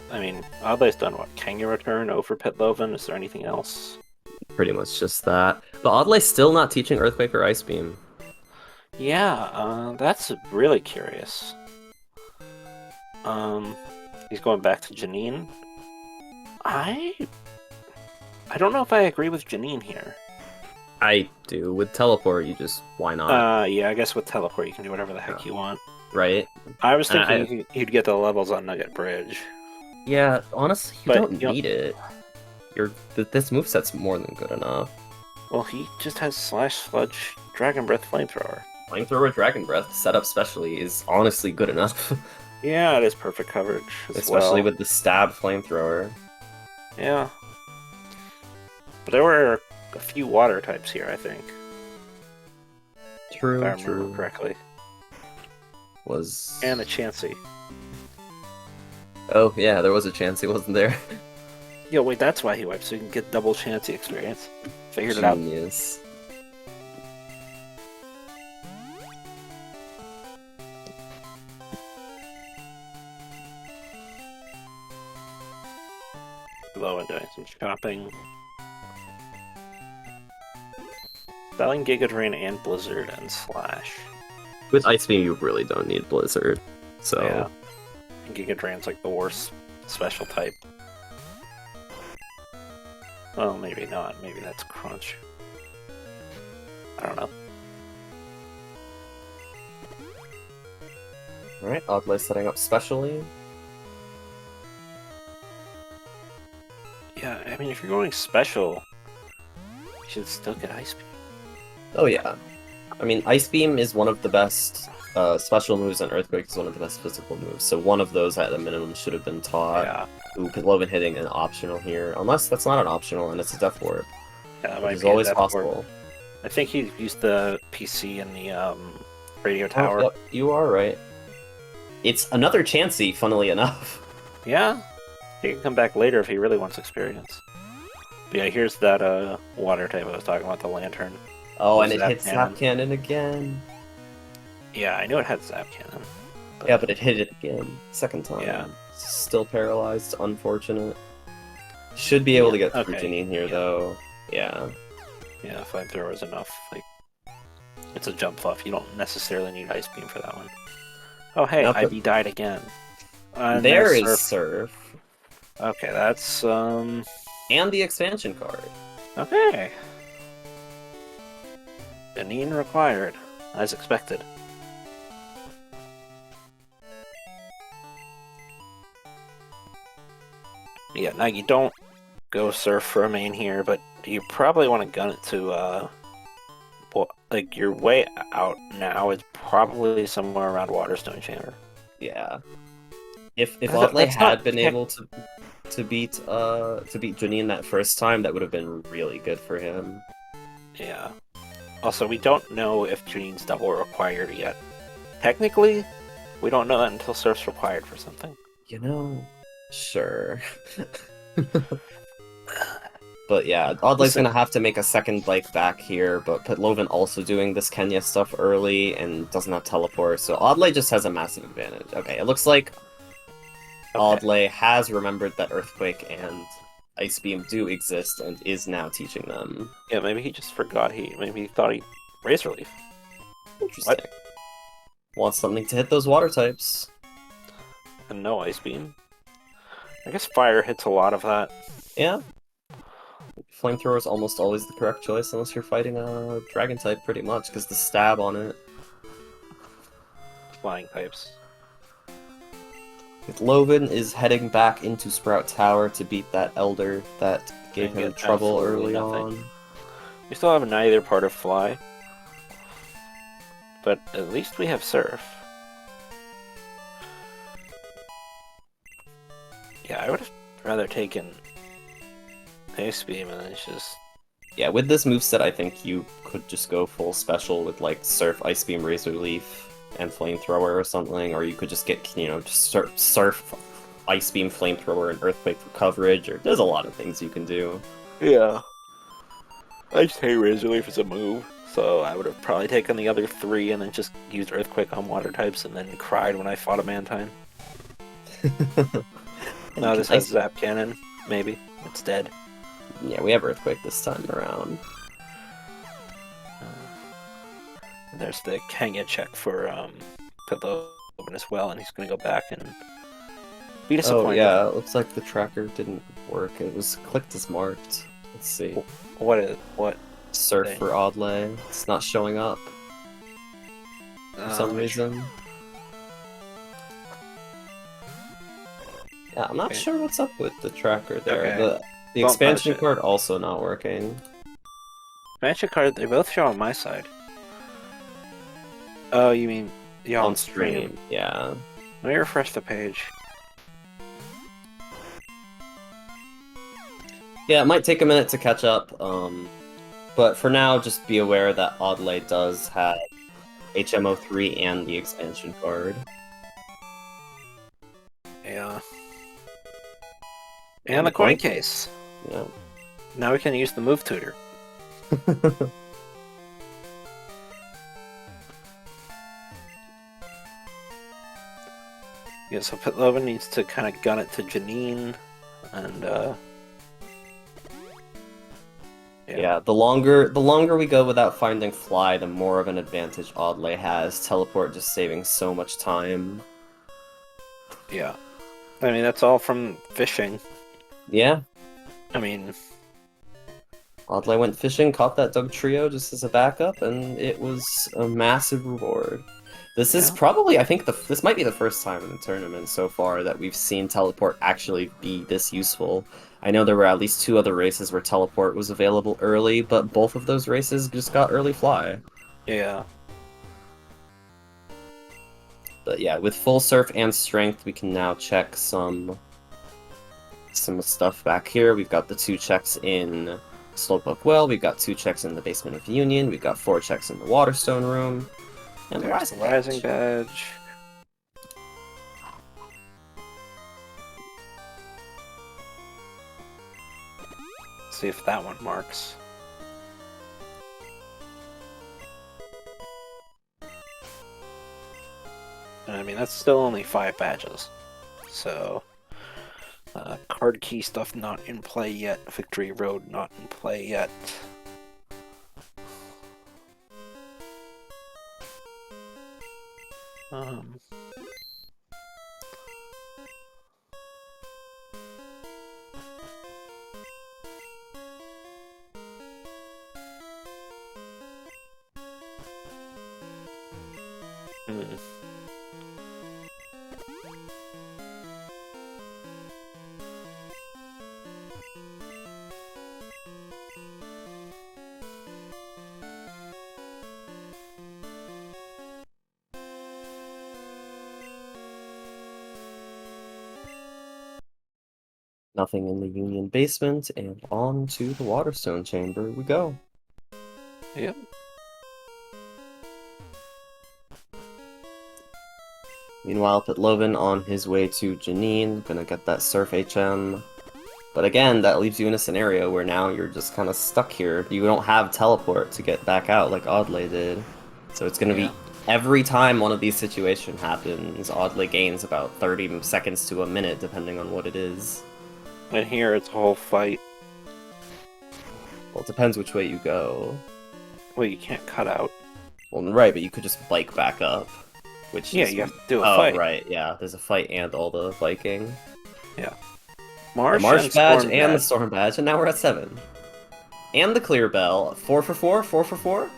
I mean, Oddlay's done what? Kenya return over Pytlovan? Is there anything else? Pretty much just that. But Oddlay's still not teaching Earthquake or Ice Beam. Yeah, that's really curious. He's going back to Janine. I don't know if I agree with Janine here. I do. With Teleport, you just, why not? Yeah, I guess with Teleport you can do whatever the heck you want. Right? I was thinking you'd get the levels on Nugget Bridge. Yeah, honestly, you don't need it. This moveset's more than good enough. Well, he just has Slash, Sludge, Dragon Breath, Flamethrower. Flamethrower, Dragon Breath, set up specially is honestly good enough. Yeah, it is perfect coverage. Especially with the Stab Flamethrower. Yeah. But there were a few water types here, I think. True, if I remember correctly. And a Chansey. Oh, yeah, there was a Chansey, wasn't there? Yeah, wait, that's why he wiped, so you can get double Chansey experience. Figured it out. Genius. Low and doing some shopping. Selling Giga Drain and Blizzard and Slash. With Ice Beam, you really don't need Blizzard, so... Yeah. And Giga Drain's like the worst special type. Well, maybe not. Maybe that's Crunch. I don't know. Alright, Oddlay setting up specially. Yeah, I mean, if you're going special, you should still get Ice Beam. Oh yeah. I mean, Ice Beam is one of the best special moves, and Earthquake is one of the best physical moves, so one of those at the minimum should have been taught. Yeah. Ooh, Pytlovan hitting an optional here, unless that's not an optional and it's a Death Warp. Yeah, that might is be always a Death possible. Warp. I think he used the PC in the radio tower. Oh, yep, you are right. It's another Chansey, funnily enough. Yeah, he can come back later if he really wants experience. But yeah, here's that water type I was talking about, the Lantern. Oh, and it Zap hits Cannon. Zap Cannon again. Yeah, I knew it had Zap Cannon. Yeah, but it hit it again. Second time. Yeah. Still paralyzed. Unfortunate. Should be able to get through okay. Janine here, though. Yeah. Yeah, Flamethrower is enough. Like, it's a jump fluff. You don't necessarily need Ice Beam for that one. Oh, hey, Nope. IB died again. And There there's is Surf. Okay, that's, And the expansion card. Okay. Janine required, as expected. Yeah, now you don't go Surf for a main here, but you probably want to gun it to, well, like, your way out now is probably somewhere around Waterstone Chamber. Yeah. If oddlay had been able to beat Janine that first time, that would have been really good for him. Yeah. Also, we don't know if Janine's double required yet. Technically, we don't know that until Surf's required for something. You know, sure. But yeah, oddlay's gonna have to make a second bike back here, but Pytlovan also doing this Kenya stuff early and doesn't have teleport, so oddlay just has a massive advantage. Okay, it looks like oddlay has remembered that Earthquake and Ice Beam do exist and is now teaching them. Yeah, maybe he just forgot maybe he thought he Razor Leaf. Interesting. What? Wants something to hit those water types. And no Ice Beam. I guess Fire hits a lot of that. Yeah. Flamethrower is almost always the correct choice unless you're fighting a Dragon type pretty much, because the stab on it. Flying types. Pytlovan is heading back into Sprout Tower to beat that Elder that gave him trouble early on. We still have neither part of Fly. But at least we have Surf. Yeah, I would have rather taken Ice Beam and then it's just... Yeah, with this moveset, I think you could just go full special with, like, Surf, Ice Beam, Razor Leaf, and Flamethrower or something, or you could just get, you know, just Surf, Ice Beam, Flamethrower, and Earthquake for coverage, or there's a lot of things you can do. Yeah. I just hate Razor Leaf as a move, so I would have probably taken the other three and then just used Earthquake on water types and then cried when I fought a Mantine. No, this has Zap Cannon, maybe. It's dead. Yeah, we have Earthquake this time around. There's the Kenya check for Pytlovan as well, and he's going to go back and be disappointed. Oh yeah, it looks like the tracker didn't work. It was clicked as marked. Let's see. What? Surf for oddlay. It's not showing up for some reason. Yeah, I'm not sure what's up with the tracker there. Okay. The expansion card also not working. Expansion card, they both show on my side. Oh, you mean on stream? Yeah. Let me refresh the page. Yeah, it might take a minute to catch up, but for now, just be aware that oddlay does have HMO3 and the expansion card. Yeah. And the coin case. Yeah. Now we can use the move tutor. Yeah, so Pytlovan needs to kind of gun it to Janine, and yeah, the longer we go without finding Fly, the more of an advantage oddlay has. Teleport just saving so much time. Yeah. I mean, that's all from fishing. Yeah. I mean... oddlay went fishing, caught that Dug Trio just as a backup, and it was a massive reward. This is probably, I think, this might be the first time in the tournament so far that we've seen Teleport actually be this useful. I know there were at least 2 other races where Teleport was available early, but both of those races just got early Fly. Yeah. But yeah, with full Surf and Strength, we can now check some stuff back here. We've got the 2 checks in Slowpoke Well, we've got 2 checks in the Basement of Union, we've got 4 checks in the Waterstone Room, and the Rising Badge. See if that one marks. And I mean, that's still only 5 badges. So, card key stuff not in play yet. Victory Road not in play yet. Nothing in the Union basement, and on to the Waterstone Chamber we go. Yep. Meanwhile, Pytlovan on his way to Janine, gonna get that Surf HM. But again, that leaves you in a scenario where now you're just kind of stuck here. You don't have teleport to get back out like oddlay did. So it's gonna be every time one of these situations happens, oddlay gains about 30 seconds to a minute, depending on what it is. And here it's a whole fight. Well, it depends which way you go. Well, you can't cut out. Well, right, but you could just bike back up. Which yeah, is... you have to do a fight. Oh, right, yeah. There's a fight and all the biking. Yeah. The Marsh badge and badge. the Storm badge, and now we're at 7. And the Clear Bell. 4 for 4, 4 for 4.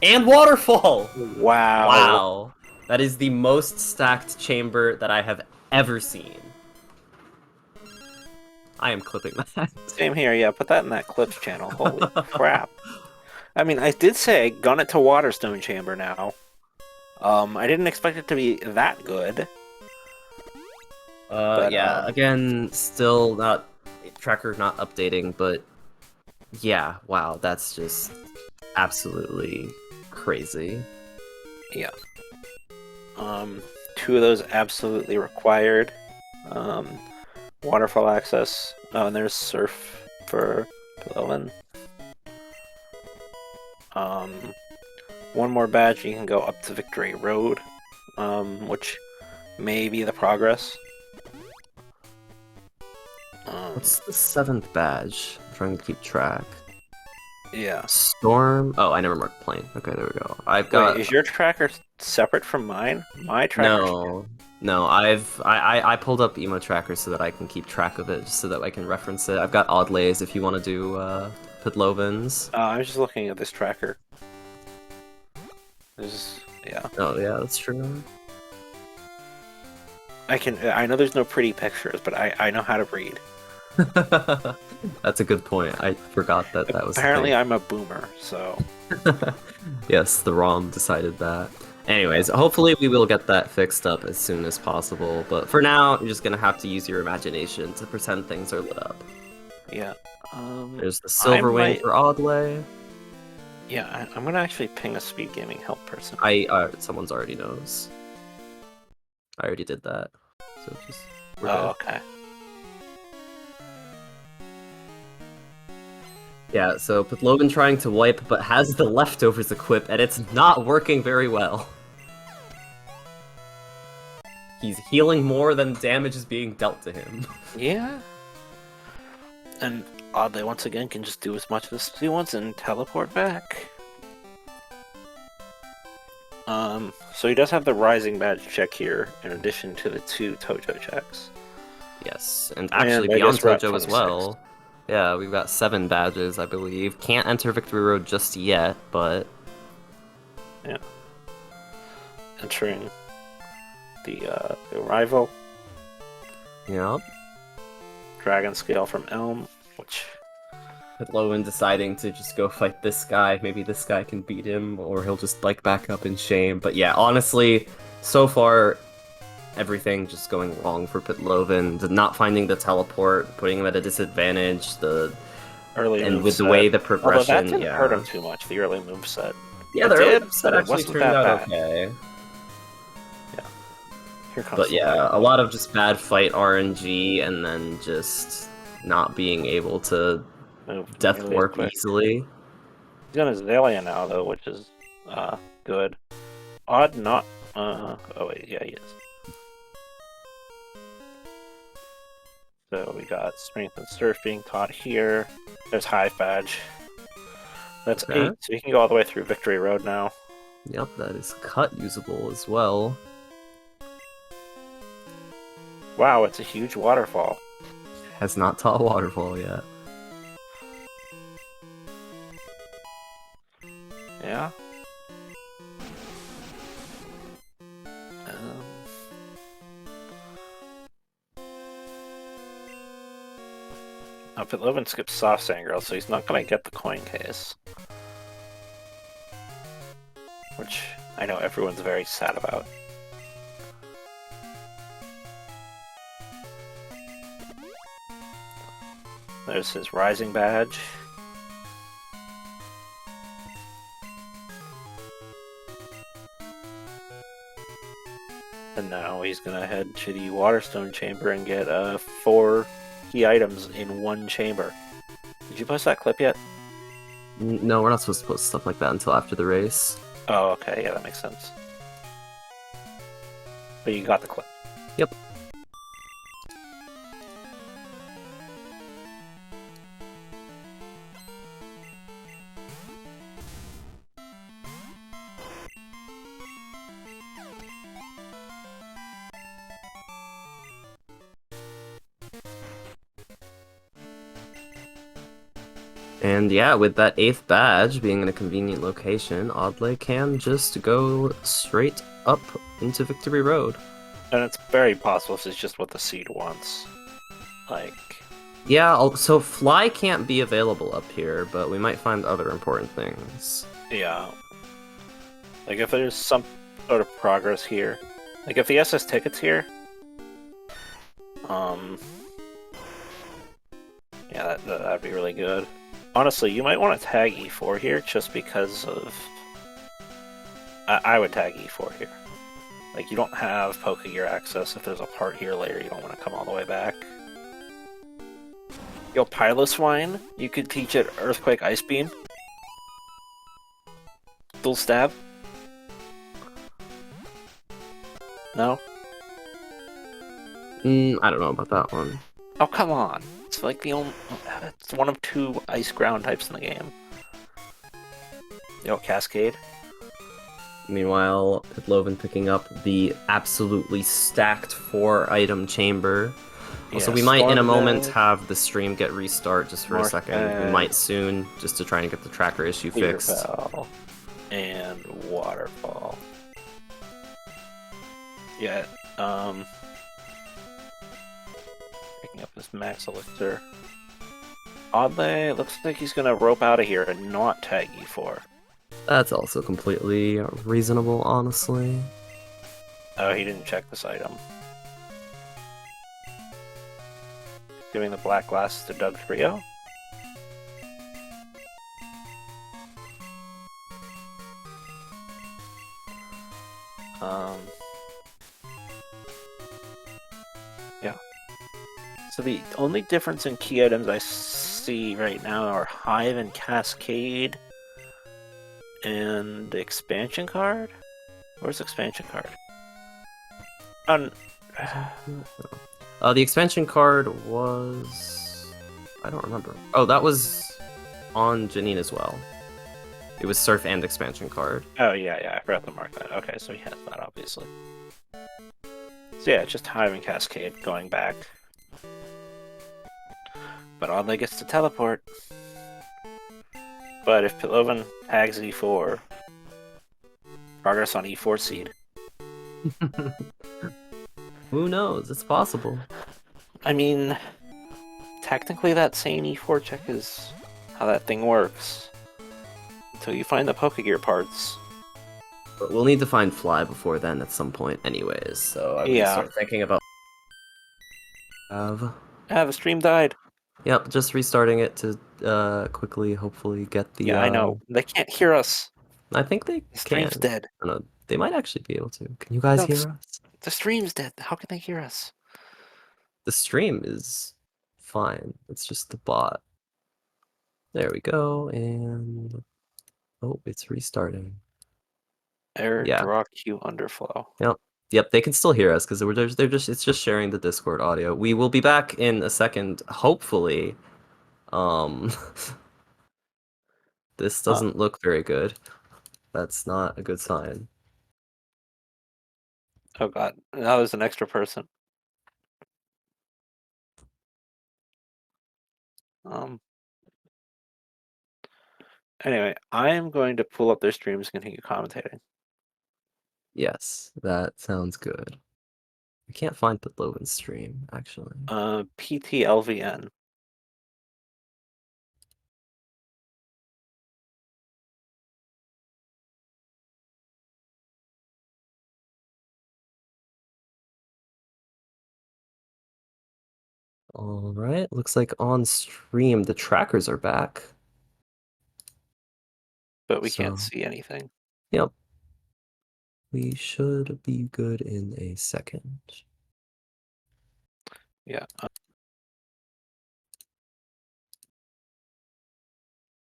And Waterfall! Wow. Wow. That is the most stacked chamber that I have ever seen. I am clipping that. Same here, yeah. Put that in that clips channel. Holy crap. I mean, I did say gun it to Waterstone Chamber now. I didn't expect it to be that good. But, yeah, again, still not... Tracker not updating, but... Yeah, wow, that's just... absolutely crazy. Yeah. 2 of those absolutely required. Waterfall access. Oh, and there's Surf for Pytlovan. One more badge, you can go up to Victory Road, which may be the progress. What's the 7th badge? I'm trying to keep track. Yeah. Storm? Oh, I never marked plane. Okay, there we go. I've got... Wait, is your tracker separate from mine? My tracker... No, I pulled up emo tracker so that I can keep track of it, just so that I can reference it. I've got oddlays if you want to do Pytlovans. I'm just looking at this tracker. Yeah. Oh yeah, that's true. I know there's no pretty pictures, but I know how to read. That's a good point. I forgot that was apparently I'm a boomer, so... Yes, the ROM decided that. Anyways, hopefully we will get that fixed up as soon as possible, but for now, you're just gonna have to use your imagination to pretend things are lit up. Yeah. There's the Silver Wing for oddlay. Yeah, I'm gonna actually ping a SpeedGaming help person. Someone's already knows. I already did that, so just... okay. Yeah, so Pytlovan trying to wipe, but has the leftovers equipped, and it's not working very well. He's healing more than damage is being dealt to him. Yeah. And oddly, once again, can just do as much as he wants and teleport back. So he does have the Rising Badge check here, in addition to the 2 Tojo checks. Yes, and actually beyond Tojo as well. Yeah, we've got 7 badges, I believe. Can't enter Victory Road just yet, but... Yeah. Entering the Arrival. Yeah. Dragon Scale from Elm, which... Pytlovan deciding to just go fight this guy. Maybe this guy can beat him, or he'll just bike back up in shame. But yeah, honestly, so far... everything just going wrong for Pytlovan, not finding the teleport, putting him at a disadvantage, and with the way the progression, although that didn't hurt him too much, the early moveset. Yeah, the early moveset actually turned out okay. Yeah. Here comes but yeah, a lot of just bad fight RNG, and then just not being able to death work easily. He's on Azalea now, though, which is good. Odd not Oh wait, yeah, he is. So we got strength and surf being taught here. There's Hive Badge. That's Okay. 8, so you can go all the way through Victory Road now. Yep, that is cut usable as well. Wow, it's a huge waterfall. Has not taught waterfall yet. Yeah. Um, Pytlovan skips Soft Sand Girl, so he's not gonna get the coin case. Which I know everyone's very sad about. There's his Rising Badge. And now he's gonna head to the Waterstone Chamber and get 4 key items in one chamber. Did you post that clip yet? No, we're not supposed to post stuff like that until after the race. Oh, okay, yeah, that makes sense. But you got the clip. Yep. And yeah, with that 8th badge being in a convenient location, Oddlay can just go straight up into Victory Road. And it's very possible this is just what the seed wants. Like, Yeah, so Fly can't be available up here, but we might find other important things. yeah. Like, if there's some sort of progress here. Like, if the SS ticket's here, yeah, that'd be really good. Honestly, you might want to tag E4 here just because of... I would tag E4 here. Like, you don't have Pokegear access. If there's a part here later, you don't want to come all the way back. Yo, Piloswine, you could teach it Earthquake Ice Beam. Dual Stab. No? I don't know about that one. Oh, come on. It's like the only... It's one of 2 Ice Ground types in the game. Yo, Cascade. Meanwhile, Pytlovan picking up the absolutely stacked 4-item chamber. Also, Yeah, we might in a Storm moment Bag, have the stream get restart just for a Mark second. We Bag, might soon, just to try and get the tracker issue fixed. Bell, and Waterfall. Yeah, picking up this Max Elixir. Oddly, looks like he's gonna rope out of here and not tag E4. That's also completely reasonable, honestly. Oh, he didn't check this item. Giving the black glasses to Doug Trio. Yeah. So the only difference in key items I see right now are Hive and Cascade and the expansion card? Where's expansion card? The expansion card was... I don't remember. Oh, that was on Janine as well. It was Surf and expansion card. Oh, yeah, I forgot to mark that. Okay, so he has that, obviously. So yeah, just Hive and Cascade going back. But Oddly gets to teleport. But if Pytlovan tags E4, progress on E4 seed. Who knows? It's possible. I mean, technically that same E4 check is how that thing works. Until you find the Pokegear parts. But we'll need to find Fly before then at some point anyways, so I would start thinking about... The stream died. Yep, just restarting it to quickly, hopefully get the... Yeah, I know. They can't hear us. I think they The can. stream's dead. I don't know. They might actually be able to. Can you guys No, hear us? The stream's dead. How can they hear us? The stream is fine. It's just the bot. There we go, and... Oh, it's restarting. Error Yeah. draw queue underflow. Yep, they can still hear us because it's just sharing the Discord audio. We will be back in a second, hopefully. Um, this doesn't look very good. That's not a good sign. Oh god, now there's an extra person. Anyway, I am going to pull up their streams and continue commentating. Yes, that sounds good. I can't find Pytlovan's stream, actually. PTLVN. All right, looks like on stream the trackers are back. But we So, can't see anything. Yep. We should be good in a second. Yeah.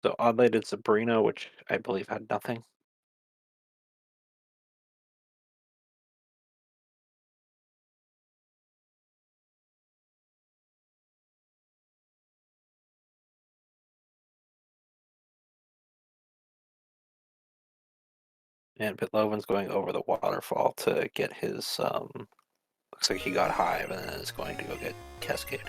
So oddlay did Sabrina, which I believe had nothing. And Pytlovan's going over the waterfall to get his, looks like he got Hive and then is going to go get Cascade.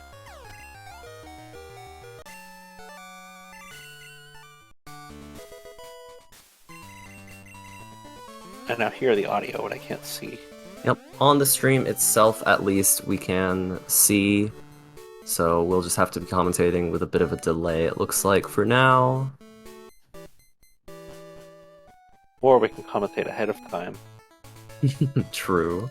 I now hear the audio, but I can't see. Yep, on the stream itself, at least, we can see. So we'll just have to be commentating with a bit of a delay, it looks like, for now. Or we can commentate ahead of time. True.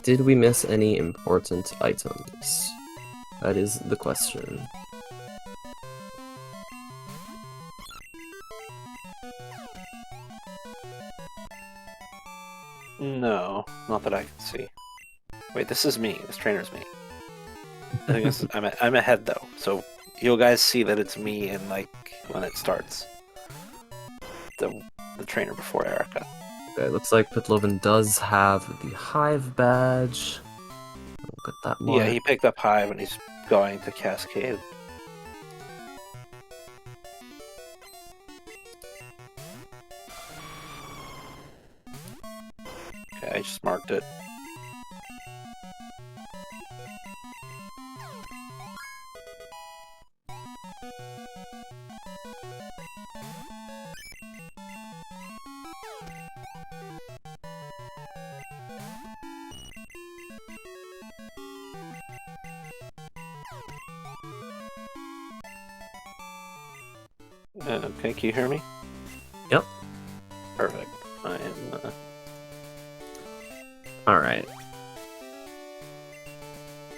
Did we miss any important items? That is the question. No, not that I can see. Wait, this is me. This trainer's me. I think this is, I'm ahead though, so you'll guys see that it's me in like when it starts. The trainer before Erica. Okay, looks like Pytlovan does have the Hive badge. Look at that mark. Yeah, he picked up Hive and he's going to Cascade. Okay, I just marked it. Okay, can you hear me? Yep. Perfect. I am. Alright.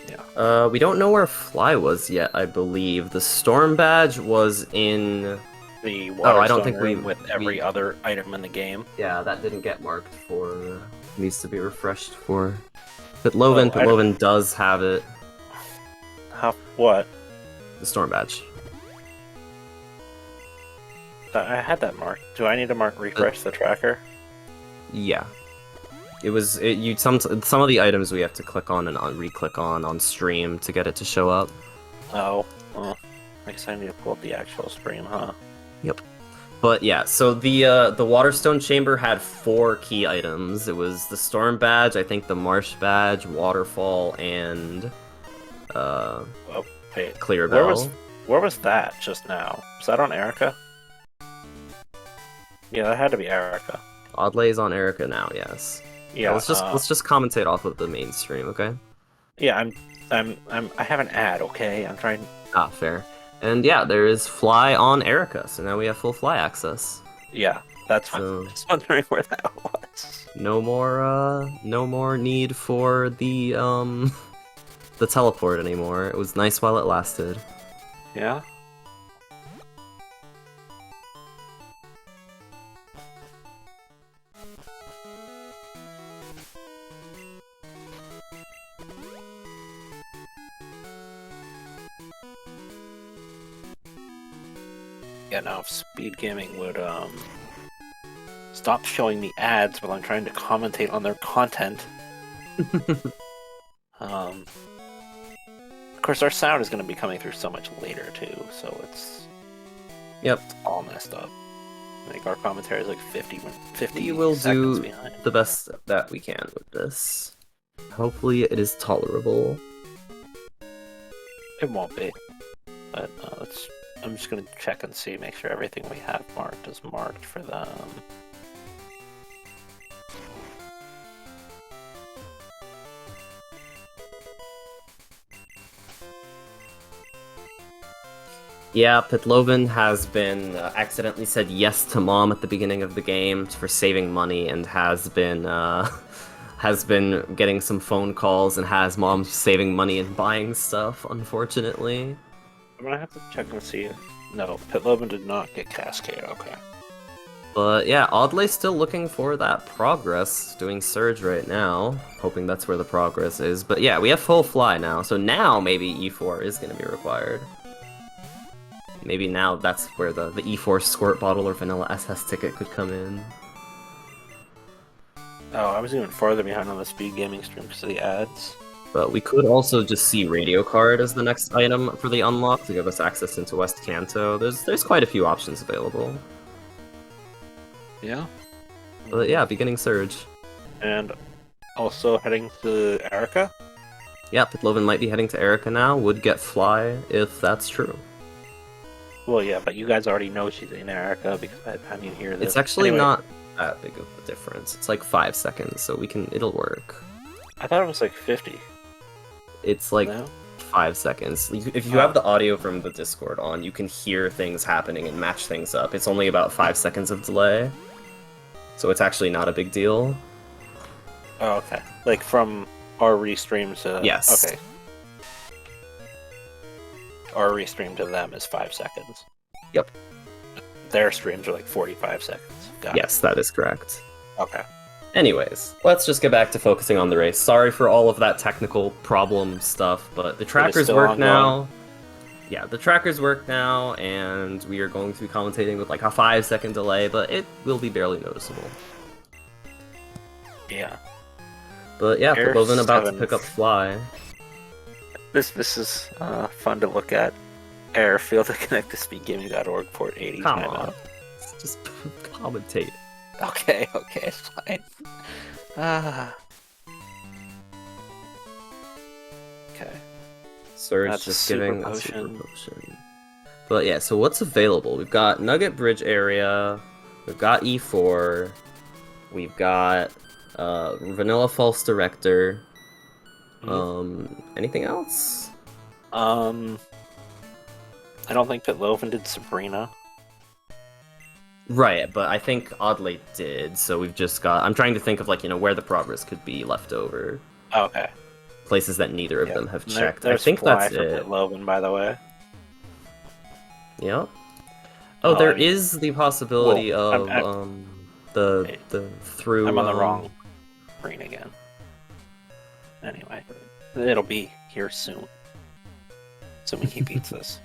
Yeah. We don't know where Fly was yet, I believe. The Storm badge was in... The water I don't think room with every we... other item in the game. Yeah, that didn't get marked for... Needs to be refreshed for... Pytlovan. Pytlovan does have it. What? The Storm badge. I had that marked. Do I need to refresh the tracker? Yeah. It was some of the items we have to click on and re-click on stream to get it to show up. Oh, well, I guess I need to pull up the actual stream, huh? Yep. But yeah, so the Waterstone Chamber had 4 key items. It was the Storm badge, I think the Marsh badge, Waterfall, and wait, Clear Bell. Where was that just now? Was that on Erica? Yeah, that had to be Erica. Oddlay is on Erica now, yes. Yeah, Yeah, let's just commentate off of the main stream, okay? yeah. I have an ad. Okay, I'm trying. Ah, fair. And yeah, there is fly on Erica, so now we have full fly access. Yeah, that's fine. So Just wondering where that was. no more need for the the teleport anymore. It was nice while it lasted. Yeah. Yeah, now if SpeedGaming would stop showing me ads while I'm trying to commentate on their content. Of course, our sound is going to be coming through so much later too, so it's all messed up. Like our commentary is like 50 We will seconds do behind. the best that we can with this. Hopefully it is tolerable. It won't be, but I'm just going to check and see, make sure everything we have marked is marked for them. Yeah, Pytlovan has been accidentally said yes to mom at the beginning of the game for saving money, and has been getting some phone calls and has mom saving money and buying stuff. Unfortunately, I'm gonna have to check and see if... No, Pytlovan did not get Cascade, okay. but yeah, Oddlay's still looking for that progress, doing Surge right now, hoping that's where the progress is. But yeah, we have full fly now, so now maybe E4 is going to be required. Maybe now that's where the E4 Squirt Bottle or Vanilla SS ticket could come in. Oh, I was even farther behind on the SpeedGaming stream because of the ads. But we could also just see Radio Card as the next item for the unlock to give us access into West Kanto. There's quite a few options available. Yeah. But yeah, beginning Surge. And also heading to Erica? Yeah, Pytlovan might be heading to Erica now, would get Fly if that's true. Well, yeah, but you guys already know she's in Erica because by the time you hear this... It's actually Anyway, not that big of a difference. It's like 5 seconds, so it'll work. I thought it was like 50. It's like No? 5 seconds. If you have the audio from the Discord on, you can hear things happening and match things up. It's only about 5 seconds of delay, so it's actually not a big deal. Oh, okay. Like from our restream to... Yes. Okay. Our restream to them is 5 seconds. Yep. Their streams are like 45 seconds. Got Yes, that is correct. it. Okay. Anyways, let's just get back to focusing on the race. Sorry for all of that technical problem stuff, but the trackers still work ongoing? now. Yeah, the trackers work now, and we are going to be commentating with like a 5-second delay, but it will be barely noticeable. Yeah. But yeah, Air Pytlovan about to 7. pick up Fly. This is fun to look at. Air failed to connect to speedgaming.org port 80 Come timeout. on. Just commentate. Okay, it's fine. Okay. Surge That's a just super giving a potion. super potion. But yeah, so what's available? We've got Nugget Bridge area, we've got E4, we've got Vanilla False Director. Anything else? I don't think Pytlovan did Sabrina. Right, but I think oddlay did, so we've just got... I'm trying to think of, like, where the progress could be left over. Okay. Places that neither of them have checked. I There's think Fly that's for it. Pytlovan, by the way. Yep. Oh, There is the possibility of the through. I'm on the wrong screen again. Anyway, it'll be here soon. Assuming he beats this.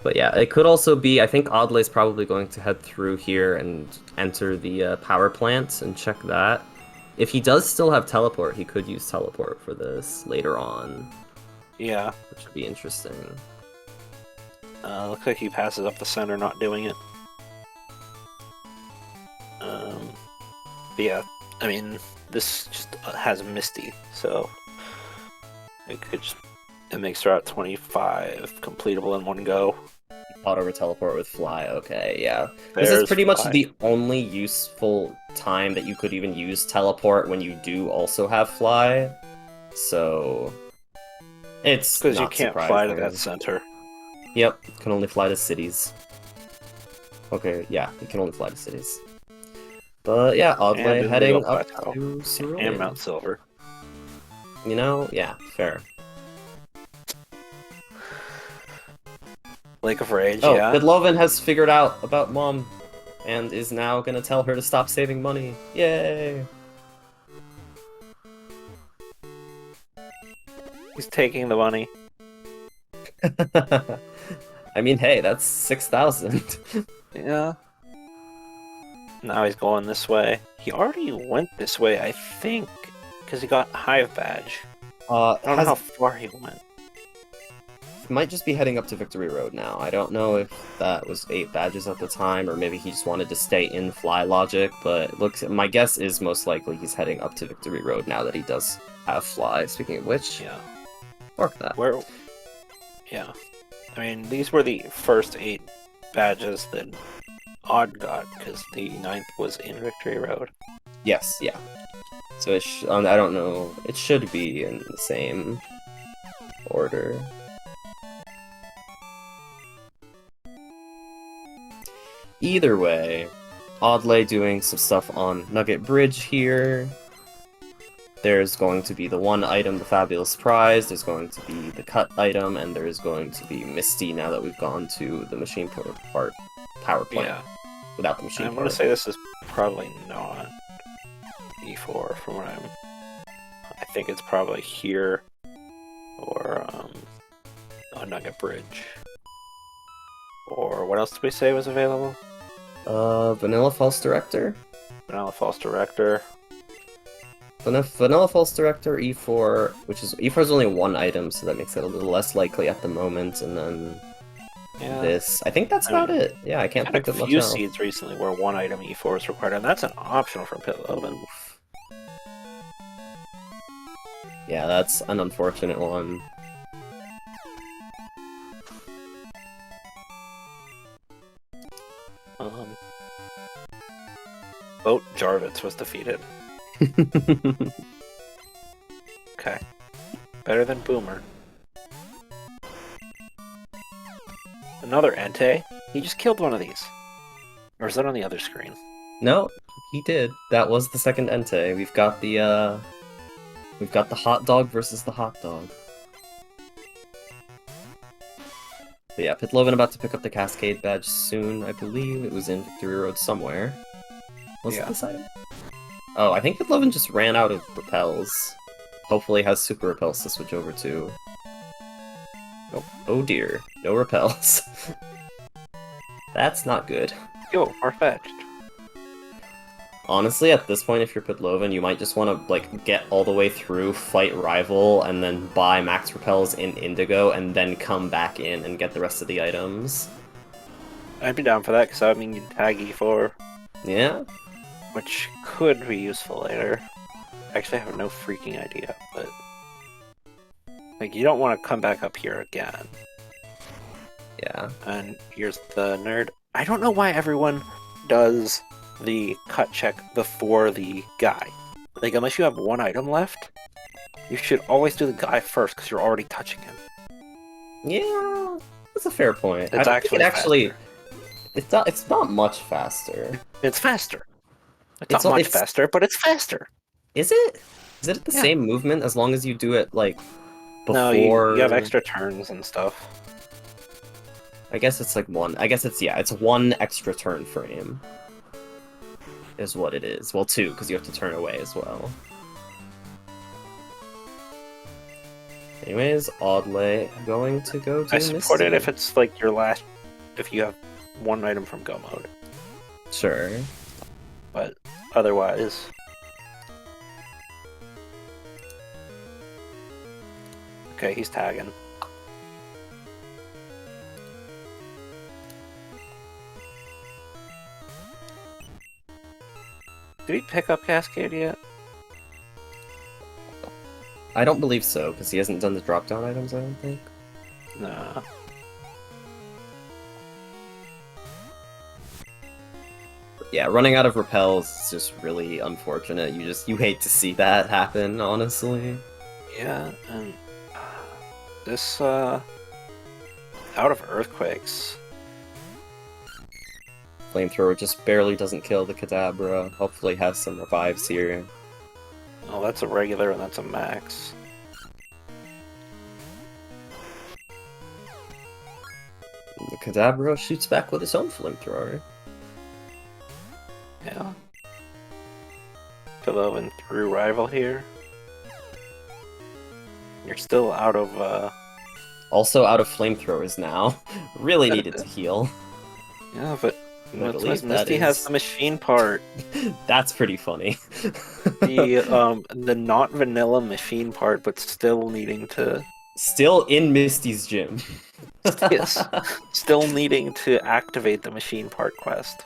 But yeah, it could also be. I think Oddlay's probably going to head through here and enter the power plant and check that. If he does still have teleport, he could use teleport for this later on. Yeah. Which would be interesting. Looks like he passes up the center, not doing it. But yeah, I mean, this just has Misty, so it makes her at 25 completable in one go. caught over teleport with fly. Okay, yeah. This is There's pretty much fly. the only useful time that you could even use teleport when you do also have fly. So it's Because you not can't fly to surprising. that center. Yep, can only fly to cities. Okay, yeah, you can only fly to cities. But yeah, And oddlay Indigo heading up Plateau. to And Cerulean. Mount Silver. You know, yeah, fair. Lake of Rage, Oh, yeah. Pytlovan has figured out about Mom and is now gonna tell her to stop saving money. Yay! He's taking the money. I mean, hey, that's 6,000. Yeah. Now he's going this way. He already went this way, I think, because he got Hive Badge. I don't know how far he went. Might just be heading up to Victory Road now. I don't know if that was 8 badges at the time, or maybe he just wanted to stay in fly logic, but my guess is most likely he's heading up to Victory Road now that he does have fly. Speaking of which, Yeah. mark that. Where? Yeah. I mean, these were the first 8 badges that Odd got, because the 9th was in Victory Road. Yes, yeah. So I don't know. It should be in the same order. Either way, oddlay doing some stuff on Nugget Bridge here. There's going to be the one item, the Fabulous Prize, there's going to be the cut item, and there's going to be Misty now that we've gone to the machine power plant. Yeah. Without the machine I'm going to say this is probably not E4 from what I think it's probably here or on Nugget Bridge. Or what else did we say was available? Vanilla False Director? Vanilla False Director. Vanilla False Director, E4, which is E4 is only one item, so that makes it a little less likely at the moment, and then this. I think that's about it. Yeah, I can't think of much else. A few seeds recently where one item E4 is required, and that's an optional from Pytlovan. Yeah, that's an unfortunate one. Boat Jarvitz was defeated. Okay. Better than Boomer. Another Entei? He just killed one of these. Or is that on the other screen? No, he did. That was the second Entei. We've got the hot dog versus the hot dog. But yeah, Pytlovan about to pick up the Cascade badge soon, I believe. It was in Victory Road somewhere. Was it this item? Oh, I think Pytlovan just ran out of repels. Hopefully has super repels to switch over to. Oh dear, no repels. That's not good. Yo, far-fetched. Honestly, at this point, if you're Pytlovan, you might just want to like get all the way through, fight Rival, and then buy max repels in Indigo, and then come back in and get the rest of the items. I'd be down for that, because that would mean you'd tag E4. Yeah? Which could be useful later. Actually, I have no freaking idea, but... Like, you don't want to come back up here again. Yeah. And here's the nerd. I don't know why everyone does the cut check before the guy. Like, unless you have one item left, you should always do the guy first, because you're already touching him. Yeah, that's a fair point. It's actually it's not much faster. It's faster. It's not much faster, but it's faster. Is it? Is it the same movement as long as you do it, like, before... No, you have extra turns and stuff. I guess it's like one... I guess it's, it's one extra turn frame. Is what it is. Well, 2, because you have to turn away as well. Anyways, oddlay going to go to I support it if it's, like, your last... If you have one item from Go Mode. Sure. But otherwise... Okay, he's tagging. Did he pick up Cascade yet? I don't believe so, because he hasn't done the drop-down items, I don't think. Nah. Yeah, running out of repels is just really unfortunate. You hate to see that happen, honestly. Yeah, and this out of earthquakes. Flamethrower just barely doesn't kill the Kadabra. Hopefully has some revives here. Oh, that's a regular and that's a max. The Kadabra shoots back with its own Flamethrower. Yeah. Pytlovan through rival here. You're still out of Also out of Flamethrowers now. Really needed to heal. Yeah, but I believe Misty has the machine part. That's pretty funny. The not vanilla machine part, but still needing to Still in Misty's gym. yes, still needing to activate the machine part quest.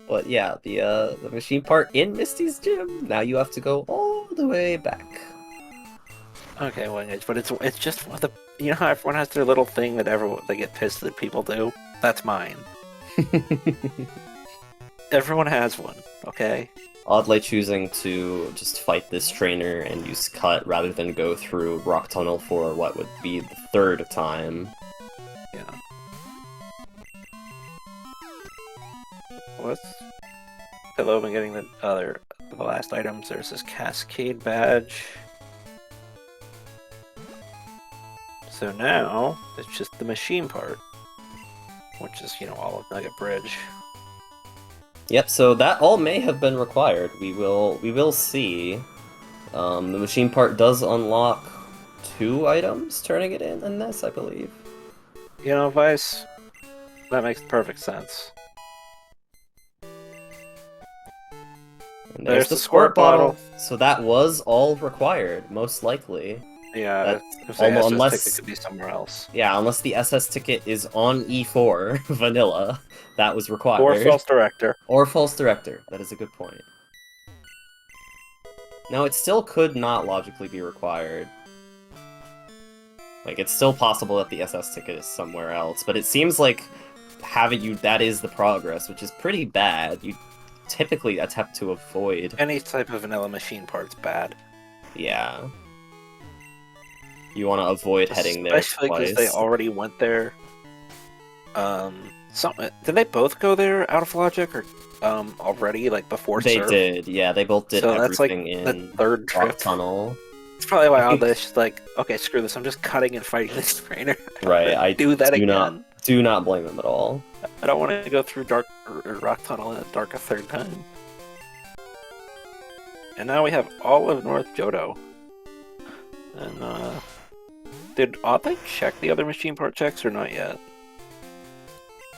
But yeah, the machine part in Misty's gym. Now you have to go all the way back. Okay, Wingage, but it's just one of the how everyone has their little thing that they get pissed that people do. That's mine. Everyone has one, okay? Oddly choosing to just fight this trainer and use cut rather than go through Rock Tunnel for what would be the third time. Yeah. What's Pytlovan getting the last items? There's this Cascade badge. So now it's just the machine part, which is all of Nugget Bridge. Yep, so that all may have been required. We will see. The machine part does unlock 2 items, turning it in this, I believe. Vice, that makes perfect sense. And there's the squirt bottle. So that was all required, most likely. Yeah, unless ticket could be somewhere else. Yeah, unless the SS ticket is on E4 vanilla, that was required. Or false director. Or false director. That is a good point. Now, it still could not logically be required. Like, it's still possible that the SS ticket is somewhere else, but it seems like that is the progress, which is pretty bad. You typically attempt to avoid any type of vanilla machine part's bad. Yeah. You want to avoid heading there twice. Especially because they already went there. Did they both go there out of logic, or already, like, before They Surf? did, yeah. They both did so everything that's like in the third Rock trip. Tunnel. It's probably why Oddlay's just like, okay, screw this. I'm just cutting and fighting this trainer. Right, I do that again. Do not blame him at all. I don't want to go through Rock Tunnel in the dark a third time. And now we have all of North Johto. And, did Oddlay check the other machine part checks or not yet?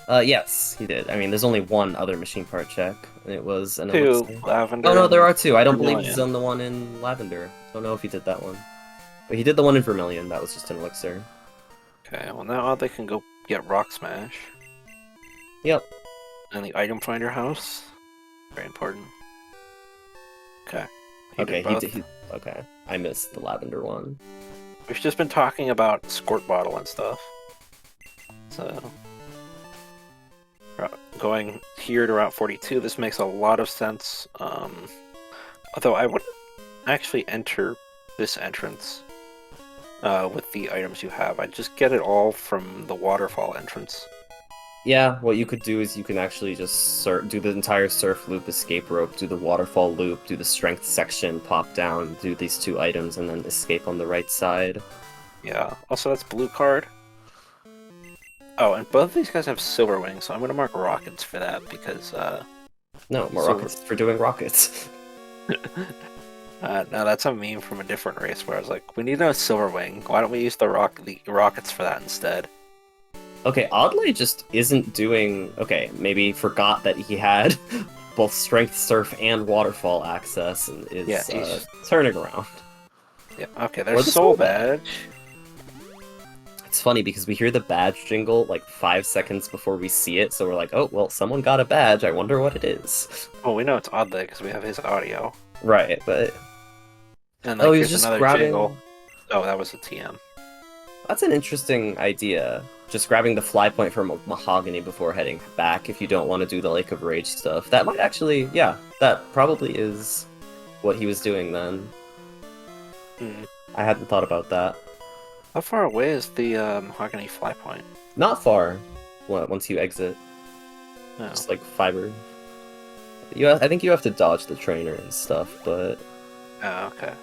Yes, he did. I mean, there's only one other machine part check, and it was an 2, elixir. Lavender. Oh no, there are 2. I don't Vermilion. believe he's done the one in Lavender. Don't know if he did that one. But he did the one in Vermilion, that was just an elixir. Okay, well now Oddlay can go get Rock Smash. Yep. And the item finder house. Very important. Okay. Okay, okay. I missed the Lavender one. We've just been talking about Squirt Bottle and stuff. So, going here to Route 42, this makes a lot of sense. Although I would actually enter this entrance with the items you have. I'd just get it all from the waterfall entrance. Yeah, what you could do is you can actually just do the entire surf loop, escape rope, do the waterfall loop, do the strength section, pop down, do these 2 items, and then escape on the right side. Yeah, also that's blue card. Oh, and both of these guys have silver wings, so I'm going to mark rockets for that, because, No, more rockets for doing rockets. No, that's a meme from a different race where I was like, we need a silver wing. Why don't we use the rockets for that instead? Okay, Oddlay just isn't doing... Okay, maybe forgot that he had both Strength, Surf, and Waterfall access, and is turning around. Yeah, okay, there's Soul Badge. It's funny because we hear the badge jingle like 5 seconds before we see it, so we're like, oh, well, someone got a badge, I wonder what it is. Well, we know it's Oddlay because we have his audio. Right, but... And he's just grabbing... jingle. Oh, that was a TM. That's an interesting idea. Just grabbing the fly point from Mahogany before heading back if you don't want to do the Lake of Rage stuff. That might actually, yeah, that probably is what he was doing then. Hmm. I hadn't thought about that. How far away is the Mahogany fly point? Not far. Once you exit, No. just like fiber. I think you have to dodge the trainer and stuff, but Oh, okay.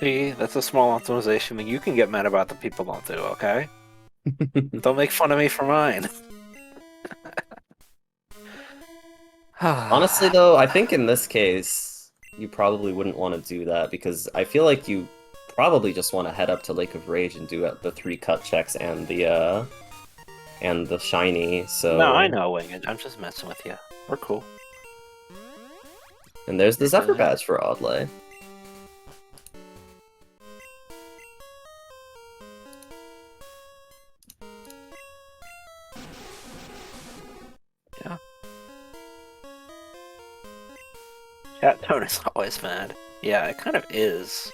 See, that's a small optimization that you can get mad about the people don't do, okay? Don't make fun of me for mine. honestly, though, I think in this case, you probably wouldn't want to do that because I feel like you probably just want to head up to Lake of Rage and do the 3 cut checks and the shiny. So No, I know, Wing It. I'm just messing with you. We're cool. and there's the Zephyr badge for Oddlay. Yeah. Chat tone is always mad. Yeah, it kind of is.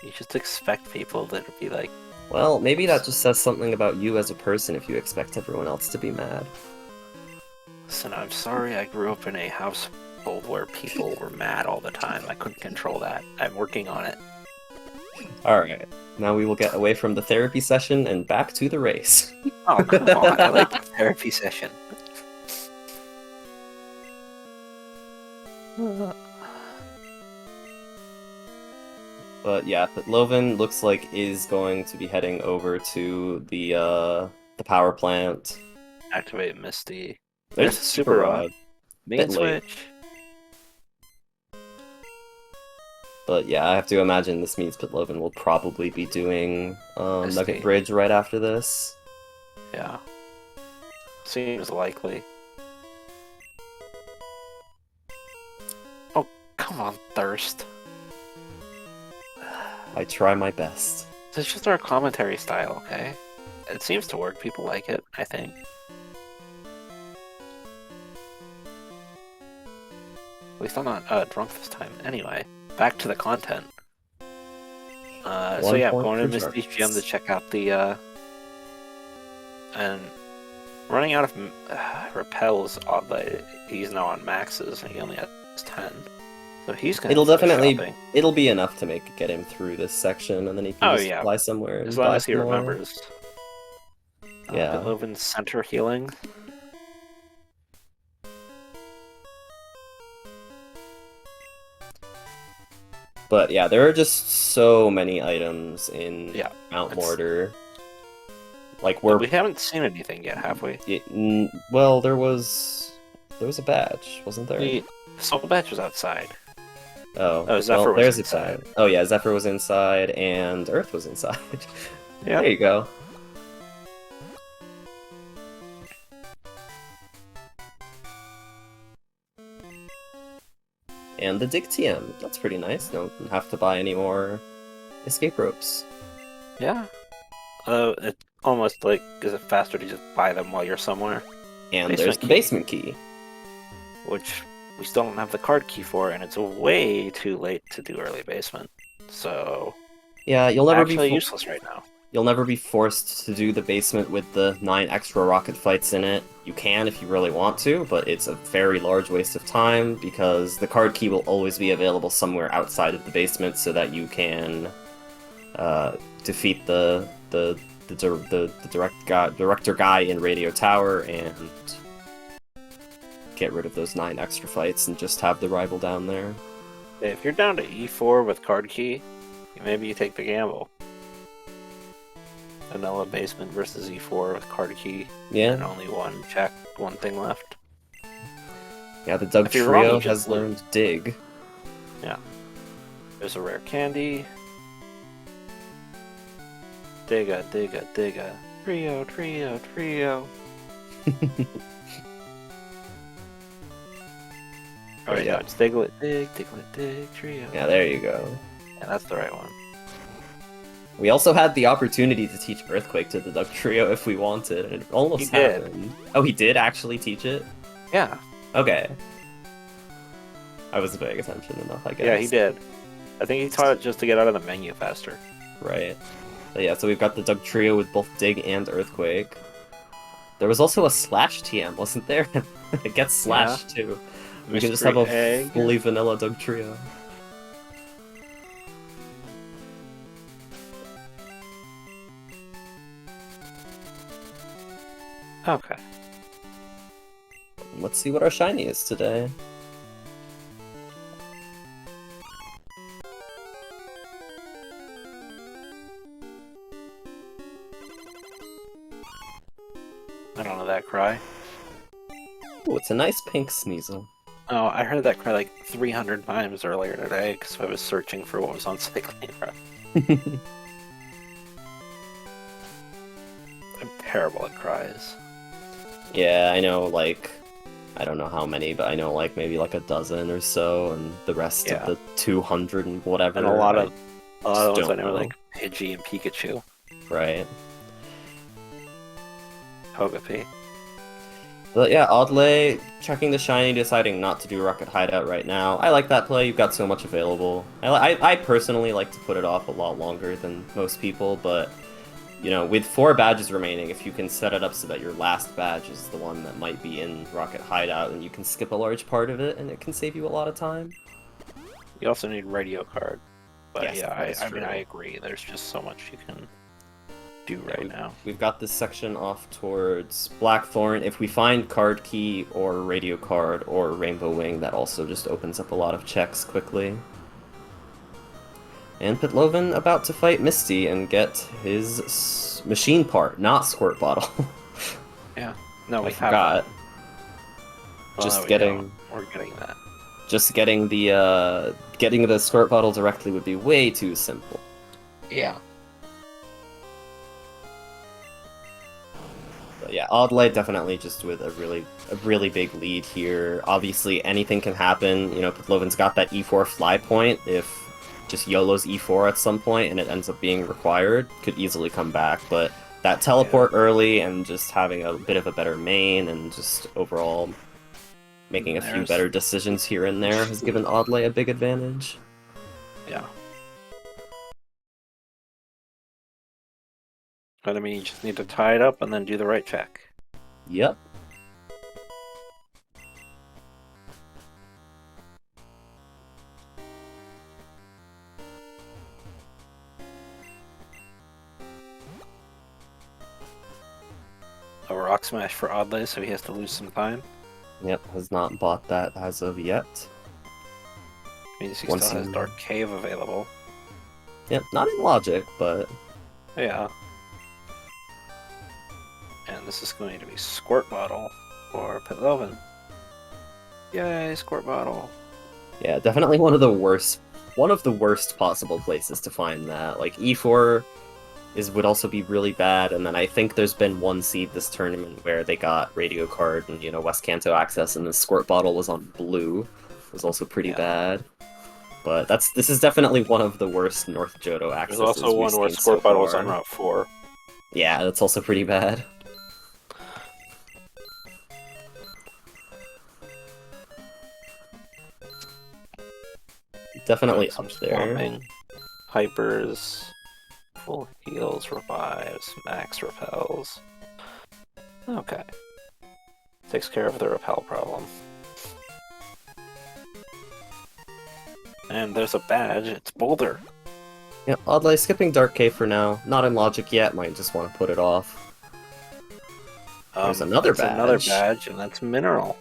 You just expect people to be like, Well, maybe that just says something about you as a person if you expect everyone else to be mad. listen, I'm sorry I grew up in a household where people were mad all the time. I couldn't control that. I'm working on it. Alright, now we will get away from the therapy session and back to the race. Oh, come on. I like the therapy session. But yeah, Pytlovan looks like is going to be heading over to the power plant. Activate Misty. There's Super Rod. Main Bit late. switch. But yeah, I have to imagine this means Pytlovan will probably be doing Misty. Nugget Bridge right after this. Yeah. Seems likely. Oh, come on, Thirst. I try my best. It's just our commentary style, okay? It seems to work. People like it, I think. At least I'm not drunk this time. Anyway, back to the content. So yeah, I'm going to Misty's gym to check out the and running out of repels oddly. He's now on maxes and he only has 10. So he's gonna it'll be enough to get him through this section, and then he can just fly somewhere and as long buy as he some more. remembers. Yeah. Pytlovan's center healing. But yeah, there are just so many items in Mount Mortar. Like we haven't seen anything yet, have we? Well, there was a badge, wasn't there? The soul badge was outside. Oh, Zephyr was there's inside. Oh yeah, Zephyr was inside and Earth was inside. Yeah. There you go. And the Dig TM. That's pretty nice. Don't have to buy any more escape ropes. Yeah. It's almost like, is it faster to just buy them while you're somewhere? And there's the basement key. Which we still don't have the card key for, and it's way too late to do early basement. So yeah, you'll never be useless right now. You'll never be forced to do the basement with the 9 extra rocket fights in it. You can if you really want to, but it's a very large waste of time because the card key will always be available somewhere outside of the basement so that you can defeat the director guy in Radio Tower and get rid of those 9 extra fights and just have the rival down there. If you're down to E4 with card key, maybe you take the gamble. Vanilla basement versus E4 with card key. Yeah. And only one thing left. Yeah, the Doug Trio has learned Dig. Yeah. There's a rare candy. Digga. Trio. Alright, no, it's Diglett, Dig, Trio. Yeah, there you go. Yeah, that's the right one. We also had the opportunity to teach Earthquake to the Duck Trio if we wanted, and it almost happened. Oh, he did actually teach it? Yeah. Okay. I wasn't paying attention enough, I guess. Yeah, he did. I think he taught it just to get out of the menu faster. Right. But yeah, so we've got the Doug Trio with both Dig and Earthquake. There was also a Slash TM, wasn't there? It gets Slash too. We can just have a Egg. fully vanilla Doug Trio. Okay. Let's see what our shiny is today. I don't know that cry. Ooh, it's a nice pink Sneasel. Oh, I heard that cry like 300 times earlier today because I was searching for what was on Cycling Rock. I'm terrible at cries. Yeah, I know, like, I don't know how many, but I know, like, maybe like a dozen or so, and the rest of the 200 and whatever. And a lot of ones I know, know. like Pidgey and Pikachu. Right. Togepi. But yeah, oddlay, checking the shiny, deciding not to do Rocket Hideout right now. I like that play, you've got so much available. I personally like to put it off a lot longer than most people, but, you know, with 4 badges remaining, if you can set it up so that your last badge is the one that might be in Rocket Hideout, then you can skip a large part of it, and it can save you a lot of time. You also need Radio Card. But yes, yeah, I mean, I agree. There's just so much you can do right now. We've got this section off towards Blackthorn. If we find Card Key or Radio Card or Rainbow Wing, that also just opens up a lot of checks quickly. And Pytlovan about to fight Misty and get his machine part, not Squirt Bottle. Yeah. No, we I forgot. Just getting... We're getting that. Just getting the Squirt Bottle directly would be way too simple. Yeah. But yeah, oddlay definitely just with a really big lead here. Obviously, anything can happen. You know, Pytlovan's got that E4 fly point. If just YOLO's E4 at some point and it ends up being required, could easily come back. But that teleport early and just having a bit of a better main and just overall making a few better decisions here and there has given oddlay a big advantage. Yeah. But I mean, you just need to tie it up and then do the right check. Yep. A Rock Smash for oddlay, so he has to lose some time. Yep, has not bought that as of yet. Means he still has Dark Cave available. Yep, not in logic, but... Yeah. And this is going to be Squirt Bottle for Pytlovan. Yay, Squirt Bottle. Yeah, definitely one of the worst possible places to find that. Like, E4 would also be really bad, and then I think there's been one seed this tournament where they got Radio Card and, you know, West Kanto access, and the Squirt Bottle was on blue. It was also pretty bad. But this is definitely one of the worst North Johto accesses. There's also one where Squirt Bottle was on Route 4. Yeah, that's also pretty bad. Definitely up there. Hypers, full heals, revives, max repels. Okay. Takes care of the repel problem. And there's a badge, it's Boulder. Yeah, oddlay skipping Dark Cave for now. Not in logic yet, might just want to put it off. There's another badge. And that's Mineral.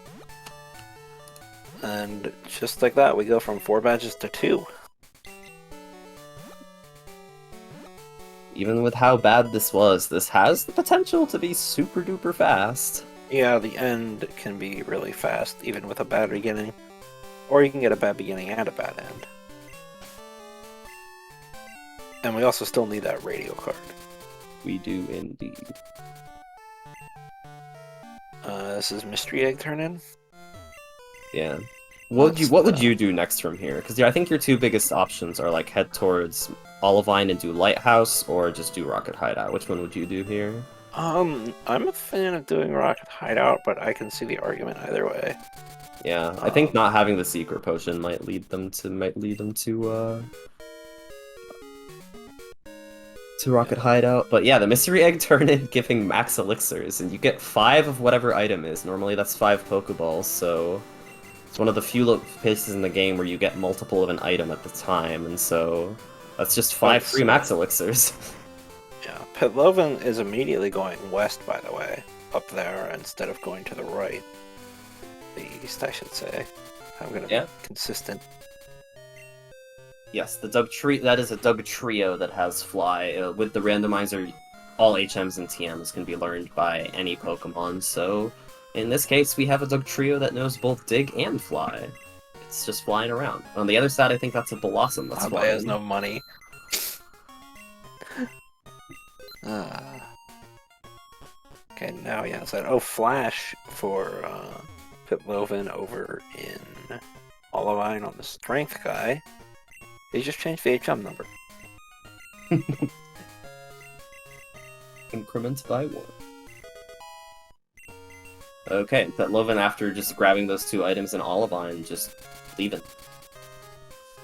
And just like that, we go from 4 badges to 2. Even with how bad this was, this has the potential to be super duper fast. Yeah, the end can be really fast, even with a bad beginning. Or you can get a bad beginning and a bad end. And we also still need that Radio Card. We do indeed. This is Mystery Egg turn in? Yeah. What would you do next from here? Because I think your 2 biggest options are like head towards Olivine and do Lighthouse, or just do Rocket Hideout. Which one would you do here? I'm a fan of doing Rocket Hideout, but I can see the argument either way. Yeah, I think not having the Secret Potion might lead them to to Rocket Hideout. But yeah, the Mystery Egg turn-in giving max elixirs, and you get 5 of whatever item is. Normally that's 5 Pokeballs, so it's one of the few places in the game where you get multiple of an item at the time, and so that's just 5 free max elixirs. Yeah, Pytlovan is immediately going west, by the way, up there, instead of going to the right. The east, I should say. I'm gonna be consistent. Yes, the that is a Doug Trio that has Fly. With the randomizer, all HMs and TMs can be learned by any Pokemon, so in this case we have a Doug Trio that knows both Dig and Fly. It's just flying around. On the other side, I think that's a Blossom that's flying. Has no money. Okay, now yeah, so Flash for Pytlovan over in Olivine on the Strength guy. They just changed the HM number. Increments by 1. Okay, Pytlovan, after just grabbing those 2 items in Olivine, just leaving.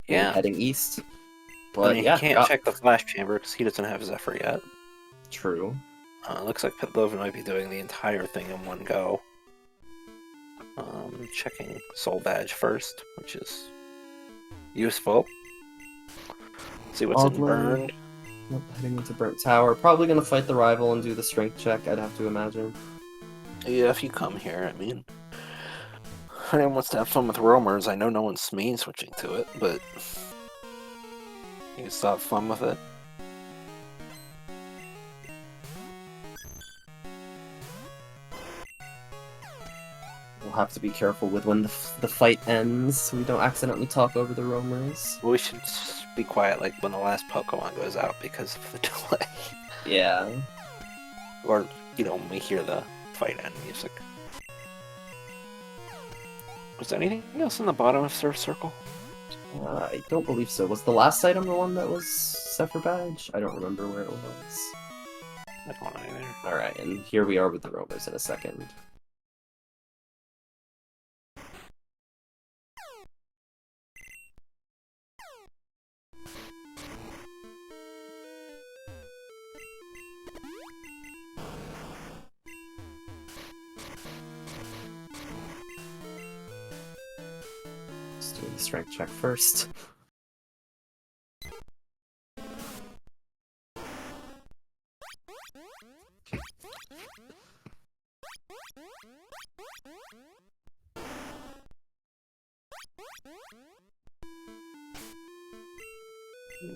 Yeah. And heading east. But I mean, he can't check the Flash Chamber because he doesn't have Zephyr yet. True. Looks like Pytlovan might be doing the entire thing in one go. Checking Soul Badge first, which is useful. See what's in Burn. Nope, heading into Burnt Tower. Probably gonna fight the rival and do the strength check, I'd have to imagine. Yeah, if you come here, I mean... Anyone wants to have fun with roamers, I know no one's main switching to it, but... You can still have fun with it. We'll have to be careful with when the fight ends, so we don't accidentally talk over the roamers. We should be quiet like when the last Pokemon goes out because of the delay. Yeah. Or, you know, when we hear the fight end music. Was there anything else in the bottom of Surf Circle? I don't believe so. Was the last item the one that was Zephyr Badge? I don't remember where it was. I don't know either. Alright, and here we are with the roamers in a second. Doing the strength check first.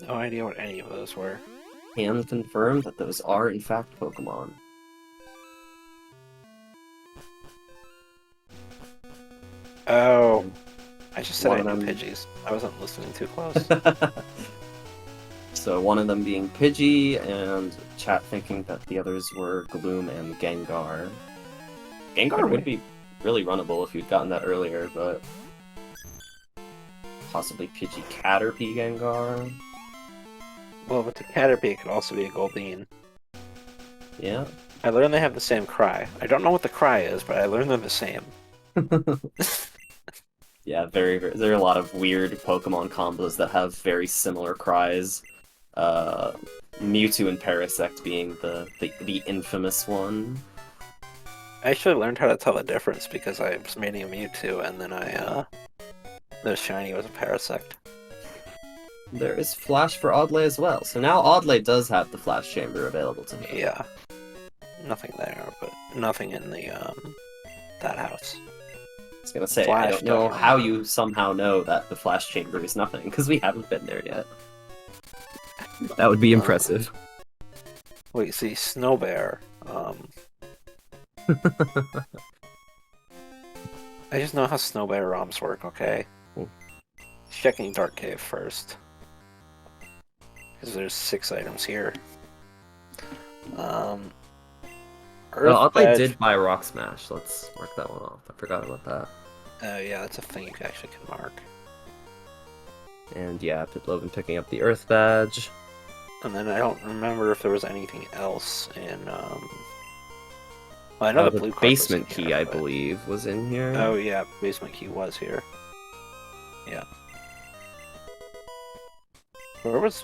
No idea what any of those were. Can confirm that those are in fact Pokemon. Oh. I just said I knew Pidgeys. I wasn't listening too close. So one of them being Pidgey, and chat thinking that the others were Gloom and Gengar. Gengar would be really runnable if you'd gotten that earlier, but... Possibly Pidgey Caterpie Gengar? Well, but the Caterpie could also be a Goldeen. Yeah. I learned they have the same cry. I don't know what the cry is, but I learned they're the same. Yeah, there are a lot of weird Pokemon combos that have very similar cries. Mewtwo and Parasect being the infamous one. I actually learned how to tell the difference because I was mating a Mewtwo and then the shiny was a Parasect. There is Flash for Oddlay as well, so now Oddlay does have the Flash Chamber available to him. Yeah. Nothing there, but nothing in the, that house. I was gonna say, I don't know how you somehow know that the Flash Chamber is nothing, because we haven't been there yet. That would be impressive. Wait, see, Snowbear, I just know how Snowbear ROMs work, okay? Checking Dark Cave first. Because there's 6 items here. Oddlay did buy Rock Smash. Let's mark that one off. I forgot about that. Oh yeah, that's a thing you actually can mark. And yeah, Pytlovan picking up the Earth Badge. And then I don't remember if there was anything else in, well, I know the blue card basement key, here, I believe, was in here. Oh yeah, basement key was here. Yeah. Where was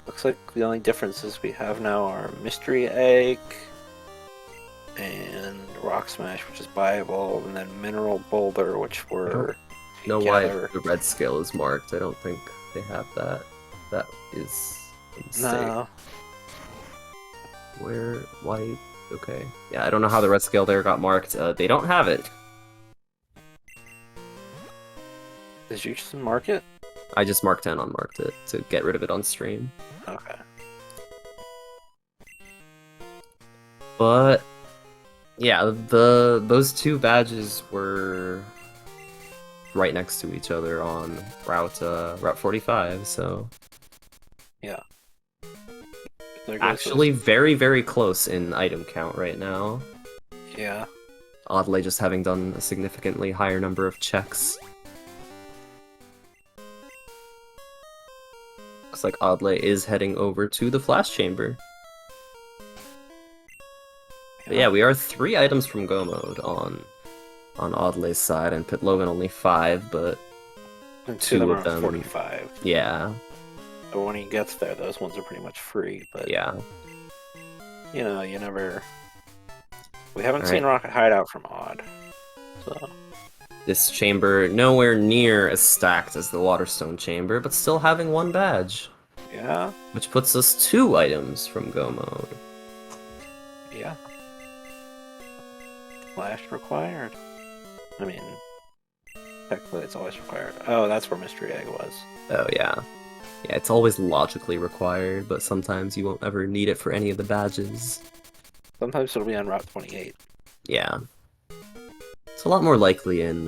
looks like the only differences we have now are Mystery Egg and Rock Smash, which is buyable, and then Mineral Boulder, which were know why together. the red scale is marked. I don't think they have that. That is insane. No. Where? Why? Okay. Yeah, I don't know how the red scale there got marked. They don't have it. Did you just mark it? I just marked and unmarked it to get rid of it on stream. Okay. But yeah, those two badges were right next to each other on Route 45, so Yeah. actually very, very close in item count right now. Yeah. Oddlay just having done a significantly higher number of checks. Looks like Oddlay is heading over to the flash chamber. But yeah, we are 3 items from Go mode on Oddlay's side, and Pytlovan only 5, but And two of of them them- are 45. yeah, But when he gets there, those ones are pretty much free. But yeah. you know, you never. We haven't All seen right. Rocket Hideout from Odd, so This chamber nowhere near as stacked as the Waterstone chamber, but still having 1 badge, yeah, which puts us 2 items from Go mode. yeah. Flash required. I mean, technically it's always required. Oh, that's where Mystery Egg was. Oh yeah. Yeah, it's always logically required, but sometimes you won't ever need it for any of the badges. Sometimes it'll be on Route 28. Yeah. It's a lot more likely in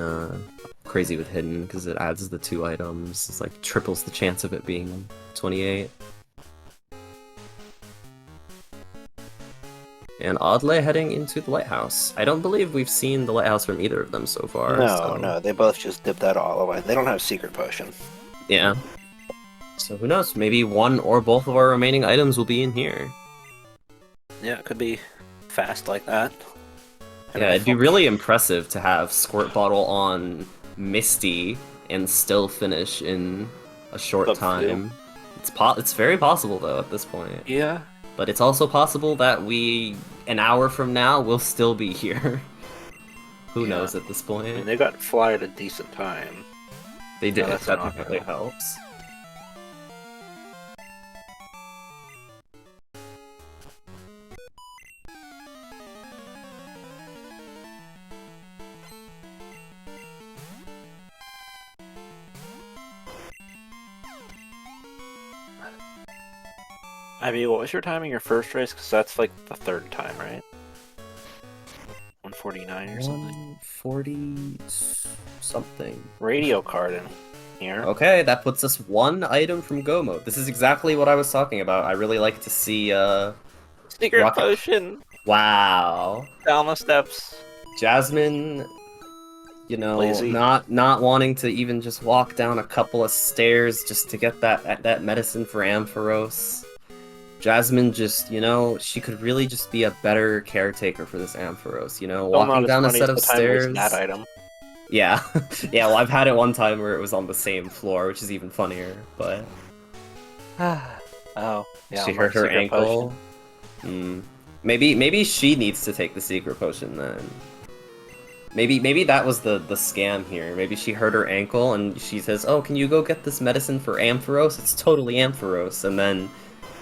Crazy with Hidden, because it adds the 2 items. It's like triples the chance of it being 28. And Oddlay heading into the lighthouse. I don't believe we've seen the lighthouse from either of them so far. No, so... no, they both just dipped that all away. They don't have Secret Potion. Yeah. So who knows? Maybe one or both of our remaining items will be in here. Yeah, it could be fast like that. Yeah, it'd be really impressive to have Squirt Bottle on Misty and still finish in a short time. It's very possible though at this point. Yeah. But it's also possible that an hour from now, will still be here. Who knows at this point? I mean, they got Fly at a decent time. They did. that's That not definitely bad. helps. Ivy, what was your time in your first race? Because that's like the 3rd time, right? 149 or something. 140 something. Radio card in here. Okay, that puts us 1 item from Go mode. This is exactly what I was talking about. I really like to see, Secret Rocket- Potion! wow. Down the steps. Jasmine, you know, Lazy. not wanting to even just walk down a couple of stairs just to get that medicine for Ampharos. Jasmine just, you know, she could really just be a better caretaker for this Ampharos, you know, Still not walking as down a funny set as of the time we stairs. used that item. Yeah, yeah. Well, I've had it one time where it was on the same floor, which is even funnier. But Oh, yeah. she my hurt her Secret ankle. Potion. Maybe she needs to take the secret potion then. Maybe that was the scam here. Maybe she hurt her ankle and she says, "Oh, can you go get this medicine for Ampharos? It's totally Ampharos." And then,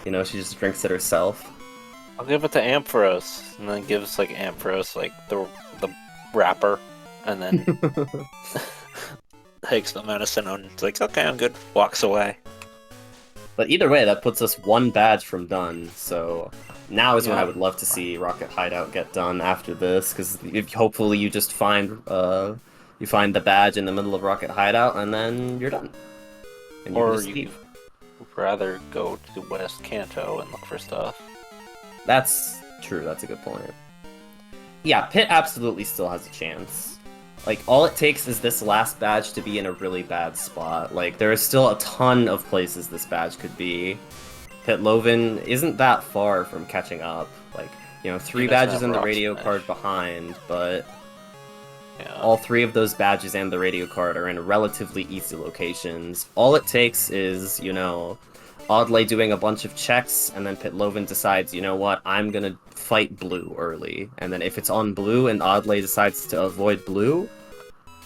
you know, she just drinks it herself. I'll give it to Ampharos, and then gives like Ampharos like the wrapper, and then takes the medicine and it's like, okay, I'm good. Walks away. But either way, that puts us 1 badge from done. So now is when Yeah. I would love to see Rocket Hideout get done after this, because hopefully you just find the badge in the middle of Rocket Hideout and then you're done. And Or just you leave. rather go to West Kanto and look for stuff. That's true. That's a good point. Yeah, Pit absolutely still has a chance. Like, all it takes is this last badge to be in a really bad spot. Like, there is still a ton of places this badge could be. Pytlovan isn't that far from catching up. Like, you know, 3 He doesn't badges have in the Rock radio Smash. card behind, but Yeah. All three of those badges and the radio card are in relatively easy locations. All it takes is, oddlay doing a bunch of checks, and then Pytlovan decides, you know what, I'm gonna fight blue early. And then if it's on blue and oddlay decides to avoid blue,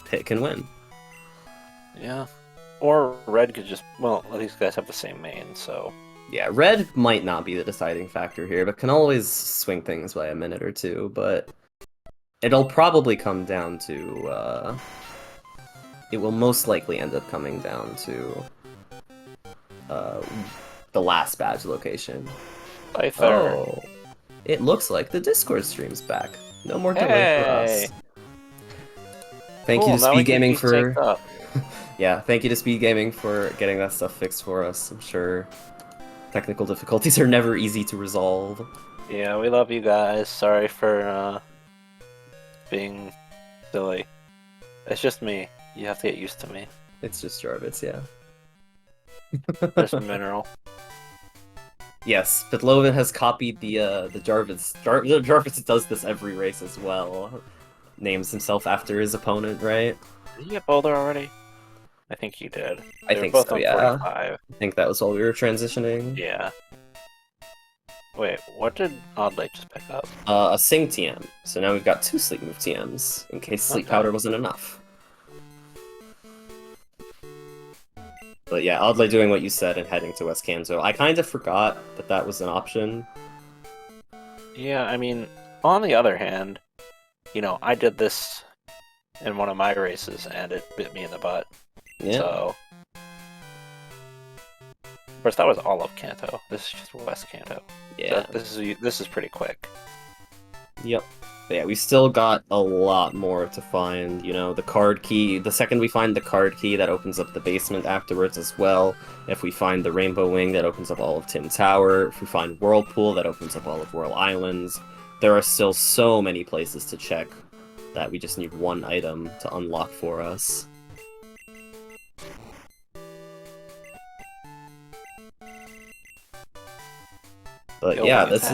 Pit can win. Yeah. Or red could just, well, these guys have the same main, so... Yeah, red might not be the deciding factor here, but can always swing things by a minute or two, but it'll probably come down to, it will most likely end up coming down to, the last badge location. Oh, it looks like the Discord stream's back. No more delay for us. Thank you to SpeedGaming for... Yeah, thank you to SpeedGaming for getting that stuff fixed for us. I'm sure technical difficulties are never easy to resolve. Yeah, we love you guys. Sorry for being silly. It's just me. You have to get used to me. It's just Jarvis, yeah. There's mineral. Yes, Pytlovan has copied the Jarvis. Jarvis does this every race as well. Names himself after his opponent, right? Did he get Boulder already? I think he did. I think so, yeah. I think that was while we were transitioning. Yeah. Wait, what did oddlay just pick up? A Sing TM. So now we've got 2 Sleep Move TMs, in case Sleep Powder wasn't enough. But yeah, oddlay doing what you said and heading to West Kanto. I kind of forgot that that was an option. Yeah, I mean, on the other hand, I did this in one of my races and it bit me in the butt. Yeah. So, of course, that was all of Kanto. This is just West Kanto. Yeah. So this is pretty quick. Yep. But yeah, we still got a lot more to find. The card key. The second we find the card key, that opens up the basement afterwards as well. If we find the Rainbow Wing, that opens up all of Tim Tower. If we find Whirlpool, that opens up all of Whirl Islands. There are still so many places to check that we just need one item to unlock for us. But yeah, this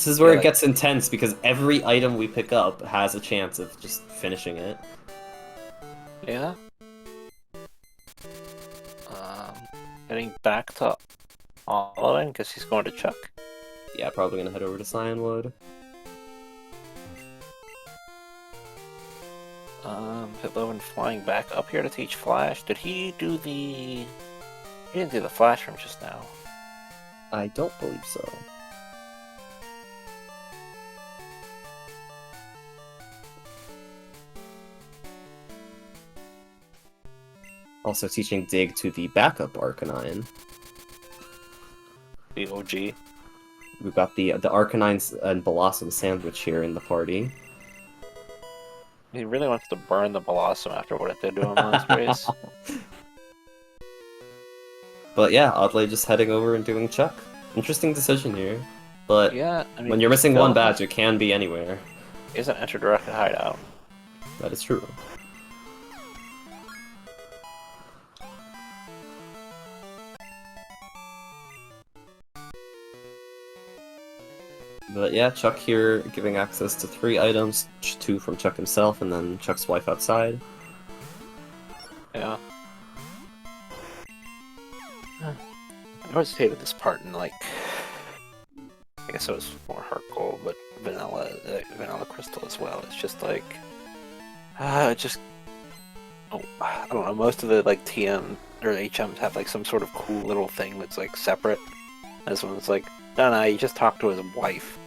is where it gets intense, because every item we pick up has a chance of just finishing it. Yeah. Heading back to Olive because he's going to Chuck. Yeah, probably gonna head over to Cyanwood. Pytlovan flying back up here to teach Flash. Did he do the... He didn't do the Flash room just now. I don't believe so. Also teaching Dig to the backup Arcanine. The OG. We've got the Arcanine and Blossom sandwich here in the party. He really wants to burn the Blossom after what it did to him last race. But yeah, oddly just heading over and doing Chuck. Interesting decision here. But yeah, I mean, when you're missing one badge, it can be anywhere. He isn't enter direct hideout. That is true. But yeah, Chuck here giving access to 3 items, 2 from Chuck himself, and then Chuck's wife outside. Yeah. I always hated this part in, I guess it was more Heart Gold, but Vanilla Crystal as well. It's just I don't know, most of the, TM or HMs have, some sort of cool little thing that's, separate. This one's no, you just talk to his wife.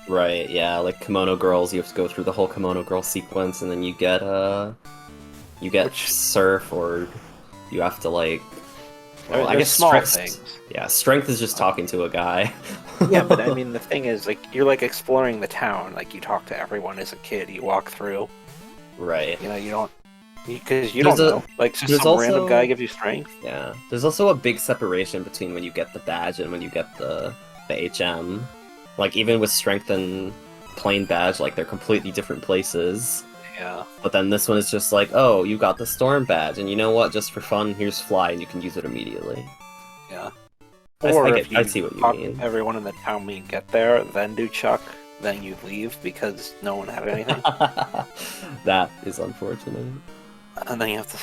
Right, yeah, Kimono Girls, you have to go through the whole Kimono Girl sequence, and then you get Surf, or you have to, I guess small things. Yeah, Strength is just talking to a guy. Yeah, but I mean, the thing is, you're, exploring the town. You talk to everyone as a kid, you walk through. Right. You don't... Because you don't know. Just some random guy gives you Strength. Yeah. There's also a big separation between when you get the badge and when you get the HM. Even with Strength and plain badge, they're completely different places. Yeah. But then this one is just oh, you got the Storm badge, and you know what? Just for fun, here's Fly, and you can use it immediately. Yeah. I see what you mean. Everyone in the town when you get there, then do Chuck. then you leave because no one had anything. That is unfortunate. And then you have to...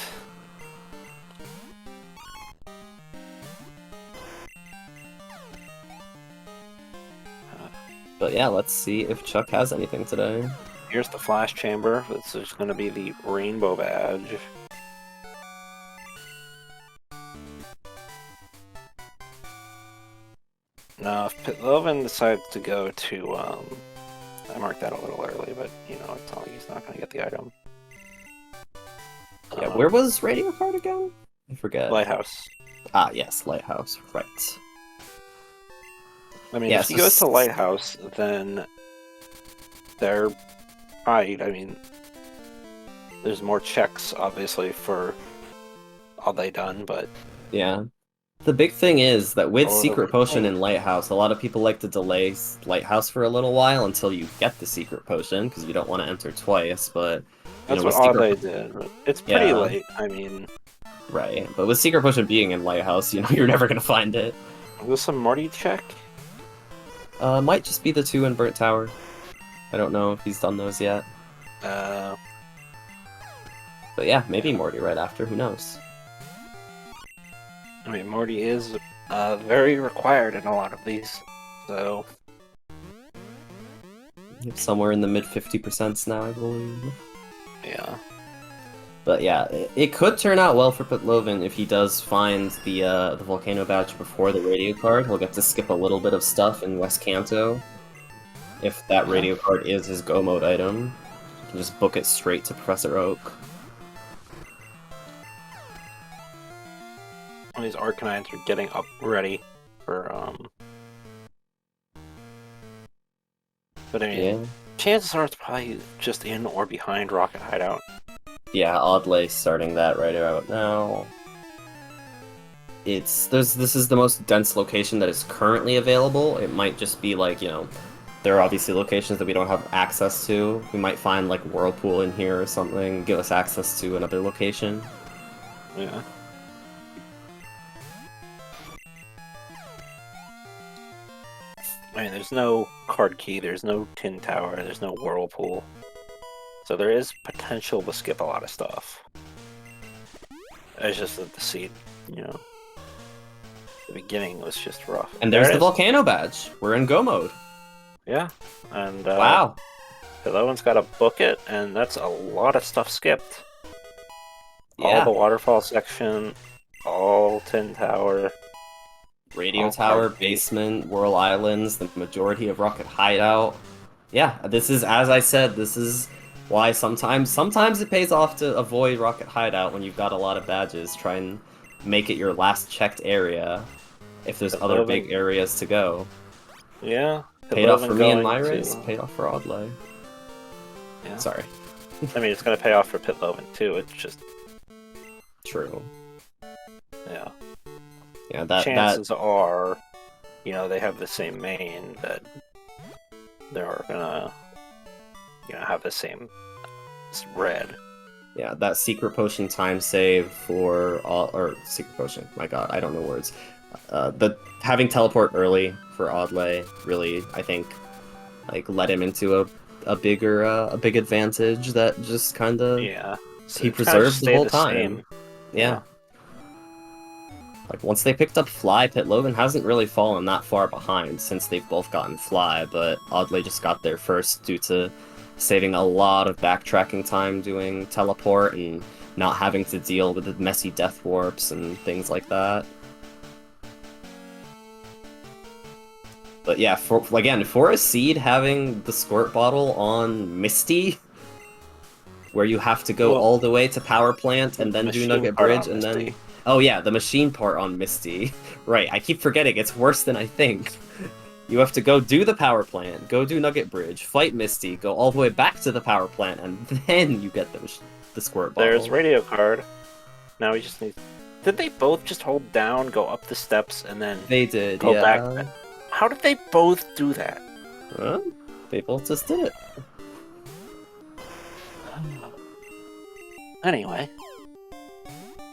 But yeah, let's see if Chuck has anything today. Here's the flash chamber. This is going to be the rainbow badge. Now, if Pytlovan decides to go to, I marked that a little early, but, you know, it's not like he's not going to get the item. Yeah, where was Radio Card again? I forget. Lighthouse. Ah, yes, Lighthouse, right. I mean, Yeah, if he goes to Lighthouse, then they're right. I mean, there's more checks, obviously, for all they done, but... Yeah. The big thing is that with Oh, Secret the Potion thing. and Lighthouse, a lot of people like to delay Lighthouse for a little while until you get the Secret Potion, because you don't want to enter twice, but... That's with what Secret oddlay did. It's pretty Yeah. late, I mean... Right, but with Secret Potion being in Lighthouse, you know, you're never gonna find it. Was some Morty check? Might just be the 2 in Burnt Tower. I don't know if he's done those yet. But yeah, maybe Morty right after, who knows? I mean, Morty is very required in a lot of these, so... Somewhere in the mid 50% now, I believe. Yeah. But yeah, it could turn out well for Pytlovan if he does find the Volcano Badge before the radio card. He'll get to skip a little bit of stuff in West Kanto. If that radio card is his Go Mode item, he can just book it straight to Professor Oak. All these Arcanites are getting up ready for, But I mean, Yeah. chances are it's probably just in or behind Rocket Hideout. Yeah, Oddlay starting that right about now. This is the most dense location that is currently available. It might just be like, you know, there are obviously locations that we don't have access to. We might find like Whirlpool in here or something, give us access to another location. Yeah. I mean, there's no card key, there's no tin tower, there's no whirlpool. So there is potential to skip a lot of stuff. It's just that the seed, you know, the beginning was just rough. And there's There the it is. Volcano Badge. We're in Go Mode. Yeah, and Wow. Pytlovan's got to book it, and that's a lot of stuff skipped. Yeah. All the waterfall section, all tin tower. Radio All Tower, card key. Basement, Whirl Islands, the majority of Rocket Hideout. Yeah, this is, as I said, this is why sometimes it pays off to avoid Rocket Hideout when you've got a lot of badges. Try and make it your last checked area if there's other big areas to go. Yeah. Paid off for me in going my to- race, paid off for Oddlay. Yeah. Sorry. I mean, it's going to pay off for Pytlovan too. It's just, True. yeah. Yeah, that Chances are, you know, they have the same main that they're gonna, you know, have the same red. yeah, that Secret Potion time save for all, or Secret Potion, my god, I don't know words. The having teleport early for Oddlay really, I think, like led him into a big advantage that just kind of Yeah. So he it's kinda preserved just the stayed whole the time. same. Yeah. Like once they picked up Fly, Pytlovan hasn't really fallen that far behind since they've both gotten Fly, but Oddlay just got there first due to saving a lot of backtracking time doing teleport and not having to deal with the messy death warps and things like that. But yeah, for a seed having the squirt bottle on Misty, where you have to go all the way to Power Plant and then do Machine Nugget part Bridge on and Misty. then... Oh yeah, the machine part on Misty. Right, I keep forgetting, it's worse than I think. You have to go do the Power Plant, go do Nugget Bridge, fight Misty, go all the way back to the Power Plant, and then you get the squirt bottle. There's radio card. Now we just need. Did they both just hold down, go up the steps, and then They did, go yeah. back? How did they both do that? Well, they both just did it. Anyway,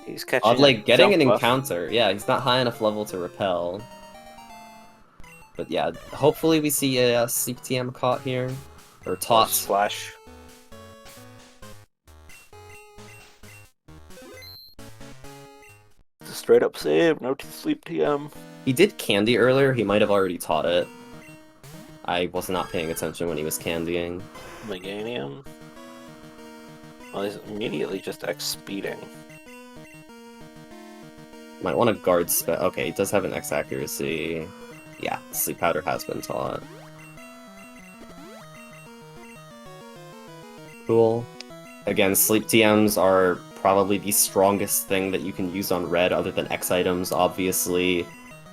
he's catching. Oddly, getting an jump buff. encounter. Yeah, he's not high enough level to repel. But yeah, hopefully we see a Sleep TM caught here. Or Or taught. Splash. It's a straight up save, no sleep TM. He did candy earlier, he might have already taught it. I was not paying attention when he was candying. Meganium. Well, he's immediately just X-speeding. Might want to guard spell. Okay, he does have an X accuracy. Yeah, Sleep Powder has been taught. Cool. Again, Sleep TMs are probably the strongest thing that you can use on red other than X items, obviously.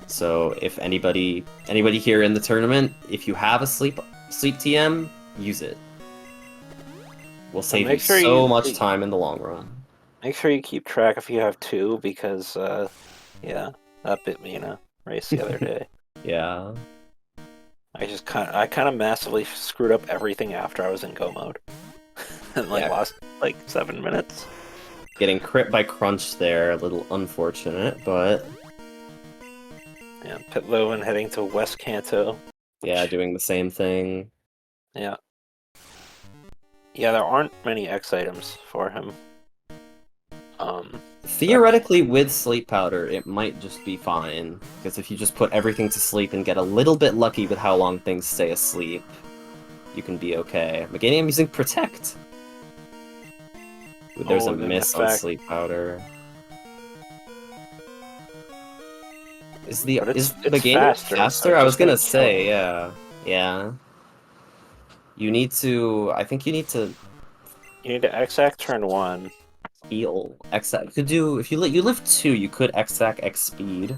So if anybody here in the tournament, if you have a sleep TM, use it. Will save you make sure so you- much time in the long run. Make sure you keep track if you have two, because, yeah, that bit me in a race the other day. Yeah. I kind of massively screwed up everything after I was in go mode. And, Yeah. lost, 7 minutes. Getting crit by Crunch there, a little unfortunate, but Yeah, Pytlovan heading to West Kanto. yeah, doing the same thing. Yeah. Yeah, there aren't many X items for him. Theoretically, with Sleep Powder, it might just be fine, because if you just put everything to sleep and get a little bit lucky with how long things stay asleep, you can be okay. Meganium using Protect. Ooh, there's a then miss on effect. Sleep Powder. Is the But is it's Meganium faster, so faster? it's I was just gonna gonna say, kill yeah. Yeah. You need to... I think you need to You need to X-Act turn 1. heal. You could do... If you live 2, you could X-Sac X-Speed.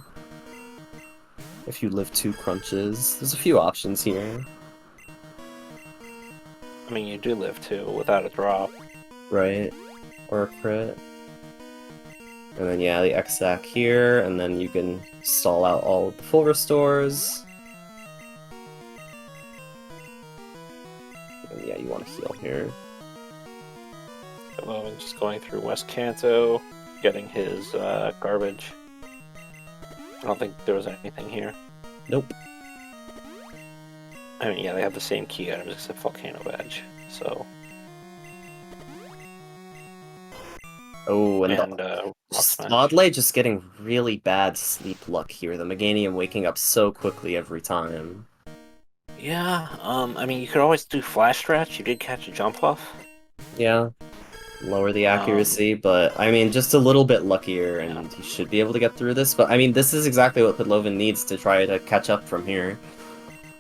If you live 2 crunches. There's a few options here. I mean, you do live 2 without a drop. Right. Or a crit. And then, yeah, the X-Sac here, and then you can stall out all of the full restores. And yeah, you want to heal here. Pytlovan just going through West Kanto, getting his garbage. I don't think there was anything here. Nope. I mean, yeah, they have the same key items except Volcano Badge, so... Oh, and Rock Smash. oddlay just getting really bad sleep luck here. The Meganium waking up so quickly every time. Yeah, I mean, you could always do Flash Stretch. You did catch a jump off. Yeah. Lower the accuracy, but I mean, just a little bit luckier, and he should be able to get through this. But I mean, this is exactly what Pytlovan needs to try to catch up from here.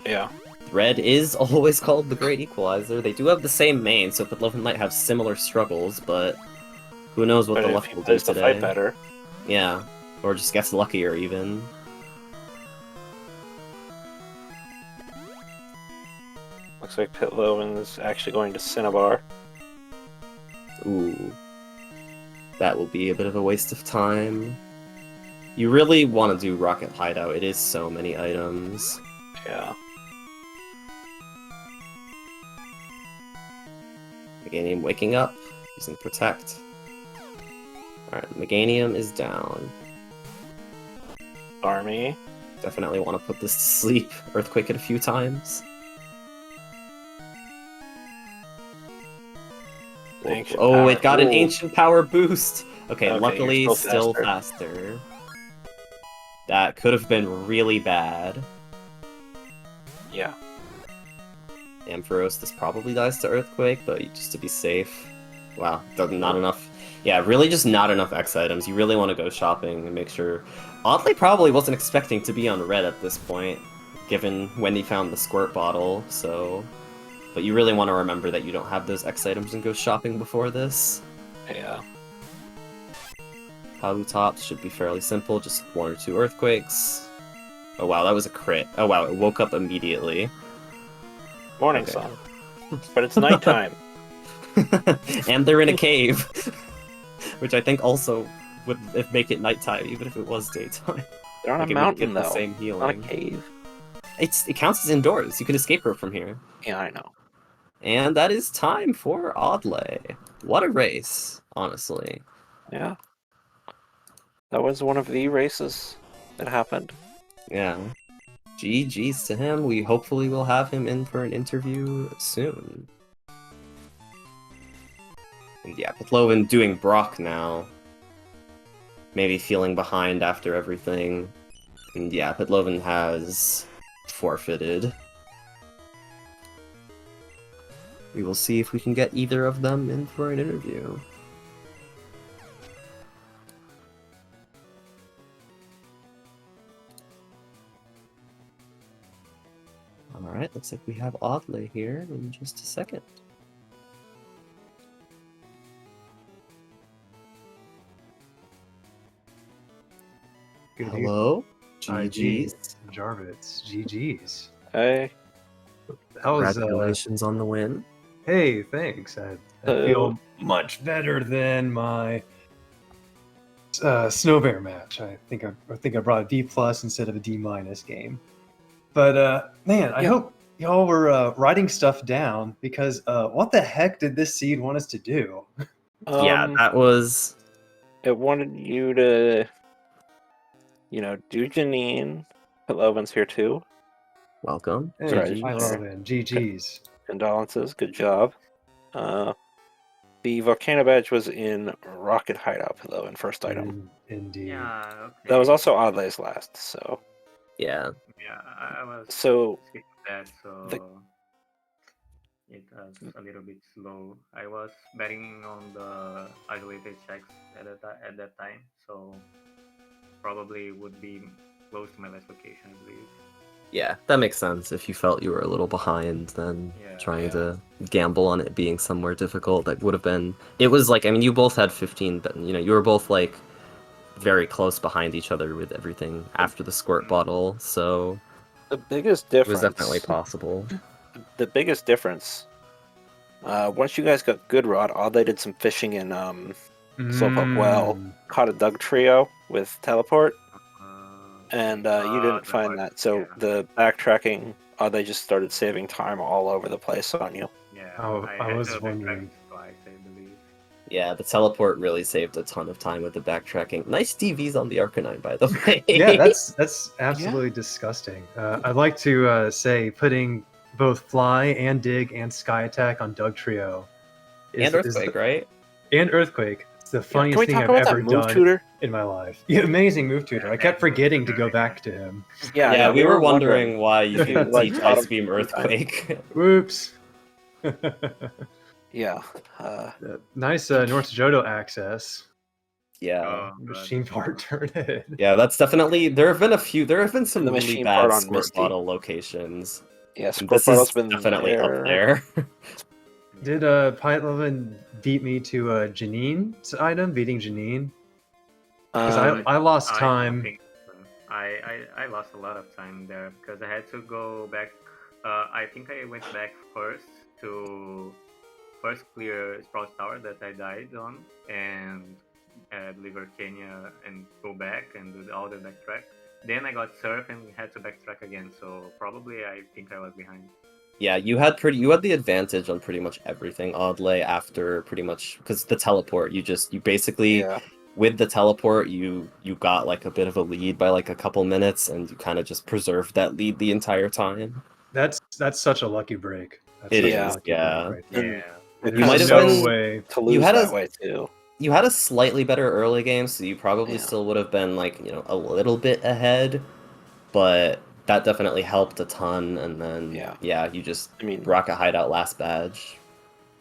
Yeah. Red is always called the Great Equalizer. They do have the same main, so Pytlovan might have similar struggles, but who knows what But the if luck he will do plays the today. fight better. Yeah, or just gets luckier even. Looks like Pytlovan is actually going to Cinnabar. Ooh. That will be a bit of a waste of time. You really want to do Rocket Hideout. It is so many items. Yeah. Meganium waking up, using Protect. Alright, Meganium is down. Army. Definitely want to put this to sleep. Earthquake it a few times. Ancient Oh, power. it got an Ooh. Ancient Power boost! Okay, Okay, luckily you're still still faster. That could have been really bad. Yeah. Ampharos, this probably dies to Earthquake, but just to be safe. Wow, not enough. Yeah, really just not enough X items. You really want to go shopping and make sure... Oddly, probably wasn't expecting to be on red at this point, given when he found the squirt bottle, so... But you really want to remember that you don't have those X items and go shopping before this. Yeah. Palu tops should be fairly simple, just 1 or 2 Earthquakes. Oh wow, that was a crit. Oh wow, it woke up immediately. Morning Okay. sun. But it's nighttime. And they're in a cave. Which I think also would make it nighttime, even if it was daytime. They're on Like, a it would mountain, get though. the same Not a healing. cave. It counts as indoors. You can escape rope from here. Yeah, I know. And that is time for Oddlay. What a race, honestly. Yeah. That was one of the races that happened. Yeah. GG's to him. We hopefully will have him in for an interview soon. And yeah, Pytlovan doing Brock now. Maybe feeling behind after everything. And yeah, Pytlovan has forfeited. We will see if we can get either of them in for an interview. Alright, looks like we have oddlay here in just a second. Hello? GG's. Jarvis, GG's. Hey. That was, Congratulations on the win. hey, thanks. I feel much better than my Snow Bear match. I think I brought a D plus instead of a D minus game. But man, I hope y'all were writing stuff down because what the heck did this seed want us to do? Yeah, that was... It wanted you to, do Janine. Pytlovan's here too. Welcome. Hey, GG's. Pytlovan, GG's. Condolences, good job. The Volcano Badge was in Rocket Hideout, Pytlovan, first item. Indeed. Yeah, okay. That was also Oddlay's last, so... Yeah. Yeah, I was So... skipping that, so it was a little bit slow. I was betting on the isolated checks at that time, so probably would be close to my last location, I believe. Yeah, that makes sense. If you felt you were a little behind, then trying to gamble on it being somewhere difficult, that would have been... It was like, I mean, you both had 15, but, you were both, like, very close behind each other with everything after the squirt bottle, so... The biggest It difference... was definitely possible. The biggest difference... once you guys got Good Rod, Oddlay did some fishing in Slope Up Well, caught a Doug Trio with Teleport, and you didn't find that. So the backtracking, they just started saving time all over the place on you. Yeah, I had was to backtrack wondering. twice, I believe. Yeah, the teleport really saved a ton of time with the backtracking. Nice DVs on the Arcanine, by the way. Yeah, that's absolutely disgusting. I'd like to say putting both Fly and Dig and Sky Attack on Doug Trio. And Earthquake, right? And Earthquake. It's the funniest Can we thing talk I've about ever that move done tutor? in my life. Yeah, amazing move tutor. I kept forgetting to go back to him. Yeah, we were wondering why you if you, didn't like, teach taught Ice him- Beam Earthquake. Whoops. Yeah. Nice North Johto access. Yeah. Oh, Machine part turn it. Yeah, that's definitely... There have been some The really machine bad part on squirt Misty. bottle locations. Yeah, Squirt This Bottle's is been definitely up there. Did Pytlovan beat me to Janine's item, beating Janine? Because I lost I time. think so. I lost a lot of time there because I had to go back. I think I went back first to clear Sprout Tower that I died on and deliver Kenya and go back and do all the backtrack. Then I got surf and had to backtrack again. So probably I think I was behind. Yeah, you had the advantage on pretty much everything, Oddlay, after pretty much... Because the teleport, you basically... Yeah. With the teleport, you got like a bit of a lead by like a couple minutes, and you kind of just preserved that lead the entire time. That's such a lucky break. That's It such a is, lucky yeah. break right there. Yeah. It You might was have no been- way. to lose had that a- way too. You had a slightly better early game, so you probably Yeah. still would have been like, a little bit ahead, but that definitely helped a ton, and then, you just Rocket Hideout last badge.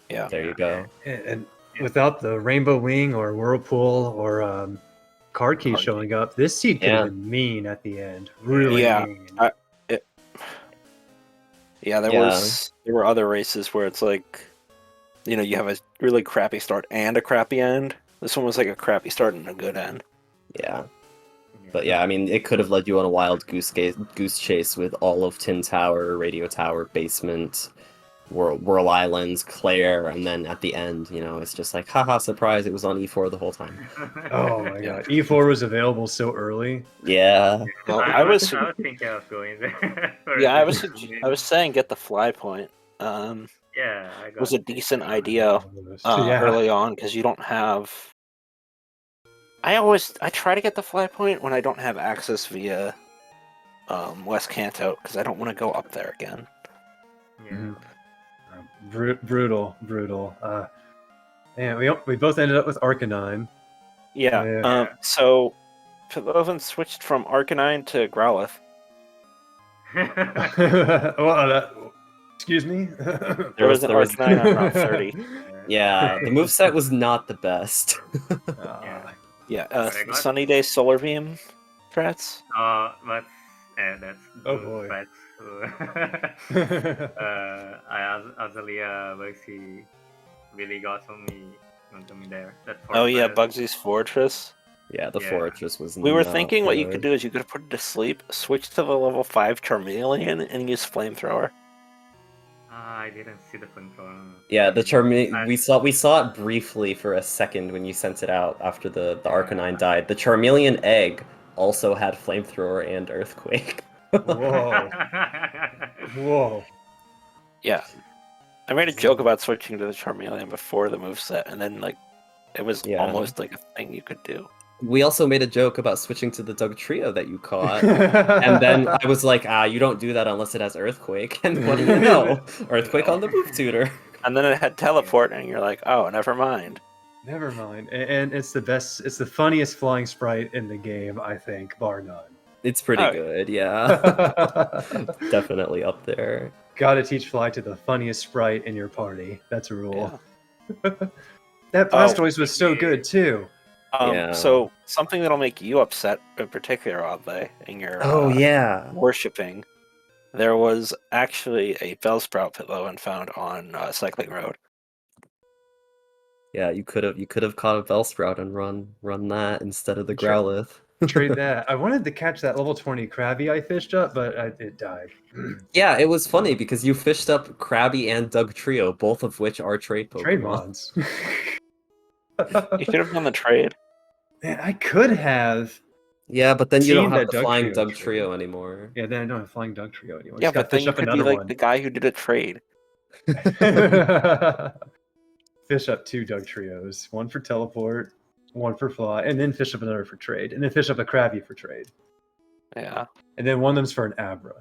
Yeah. There you go. And without the Rainbow Wing or Whirlpool or Card Key showing up, this seed could have been mean at the end. Really mean. There were other races where it's like, you have a really crappy start and a crappy end. This one was like a crappy start and a good end. Yeah. But yeah, I mean, it could have led you on a wild goose chase with all of Tin Tower, Radio Tower, Basement, Whirl Islands, Claire, and then at the end, it's just like, haha, surprise, it was on E4 the whole time. Oh my god, E4 was available so early. Yeah. Well, I was thinking I was going there. Yeah, I was saying get the fly point. Yeah, I got was a decent idea early on because you don't have. I try to get the fly point when I don't have access via West Kanto because I don't want to go up there again. Yeah. Mhm. Brutal. And we both ended up with Arcanine. Yeah. Yeah. So Pytlovan switched from Arcanine to Growlithe. Excuse me. There was an there was Arcanine on Route 30. yeah, the moveset was not the best. Ah, Yeah. But I got- Sunny Day Solar Beam threats. But that's Oh, good boy. threats. Azalea Mercy really got on me there. That Oh yeah, fortress. Bugsy's Fortress. Yeah, the Yeah. fortress was. We were not thinking what you good. could do is you could put it to sleep, switch to the level 5 Charmeleon, and use Flamethrower. I didn't see the flamethrower. Yeah, the I- we saw it briefly for a second when you sent it out after the Arcanine died. The Charmeleon egg also had flamethrower and earthquake. Whoa. Whoa. Yeah. I made a joke about switching to the Charmeleon before the moveset, and then it was Yeah. almost like a thing you could do. We also made a joke about switching to the Doug Trio that you caught. And then I was like, you don't do that unless it has Earthquake. And what do you know? Earthquake on the Move Tutor. And then it had Teleport, and you're like, oh, never mind. Never mind. And it's the best. It's the funniest flying sprite in the game, I think, bar none. It's pretty Oh. good, yeah. Definitely up there. Gotta teach fly to the funniest sprite in your party. That's a rule. Yeah. That Blastoise was so good too. Yeah. So, something that'll make you upset, in particular, oddly, in your Yeah. worshipping, there was actually a Bellsprout Pytlovan found on Cycling Road. Yeah, you could have caught a Bellsprout and run that instead of the Sure. Growlithe. Trade that. I wanted to catch that level 20 Krabby I fished up, but it died. Yeah, it was funny because you fished up Krabby and Doug Trio, both of which are trade Pokemon. Trade mons. You should have done the trade. Man, I could have. Yeah, but then you don't Seen have that the Doug flying Trio Doug trade. Trio anymore. Yeah, then I don't have Flying Doug Trio anymore. Yeah, Just gotta but then fish you up could be another like one. the guy who did a trade. Fish up 2 Doug Trios, one for teleport, one for fly, and then fish up another for trade, and then fish up a Krabby for trade, Yeah. and then one of them's for an Abra.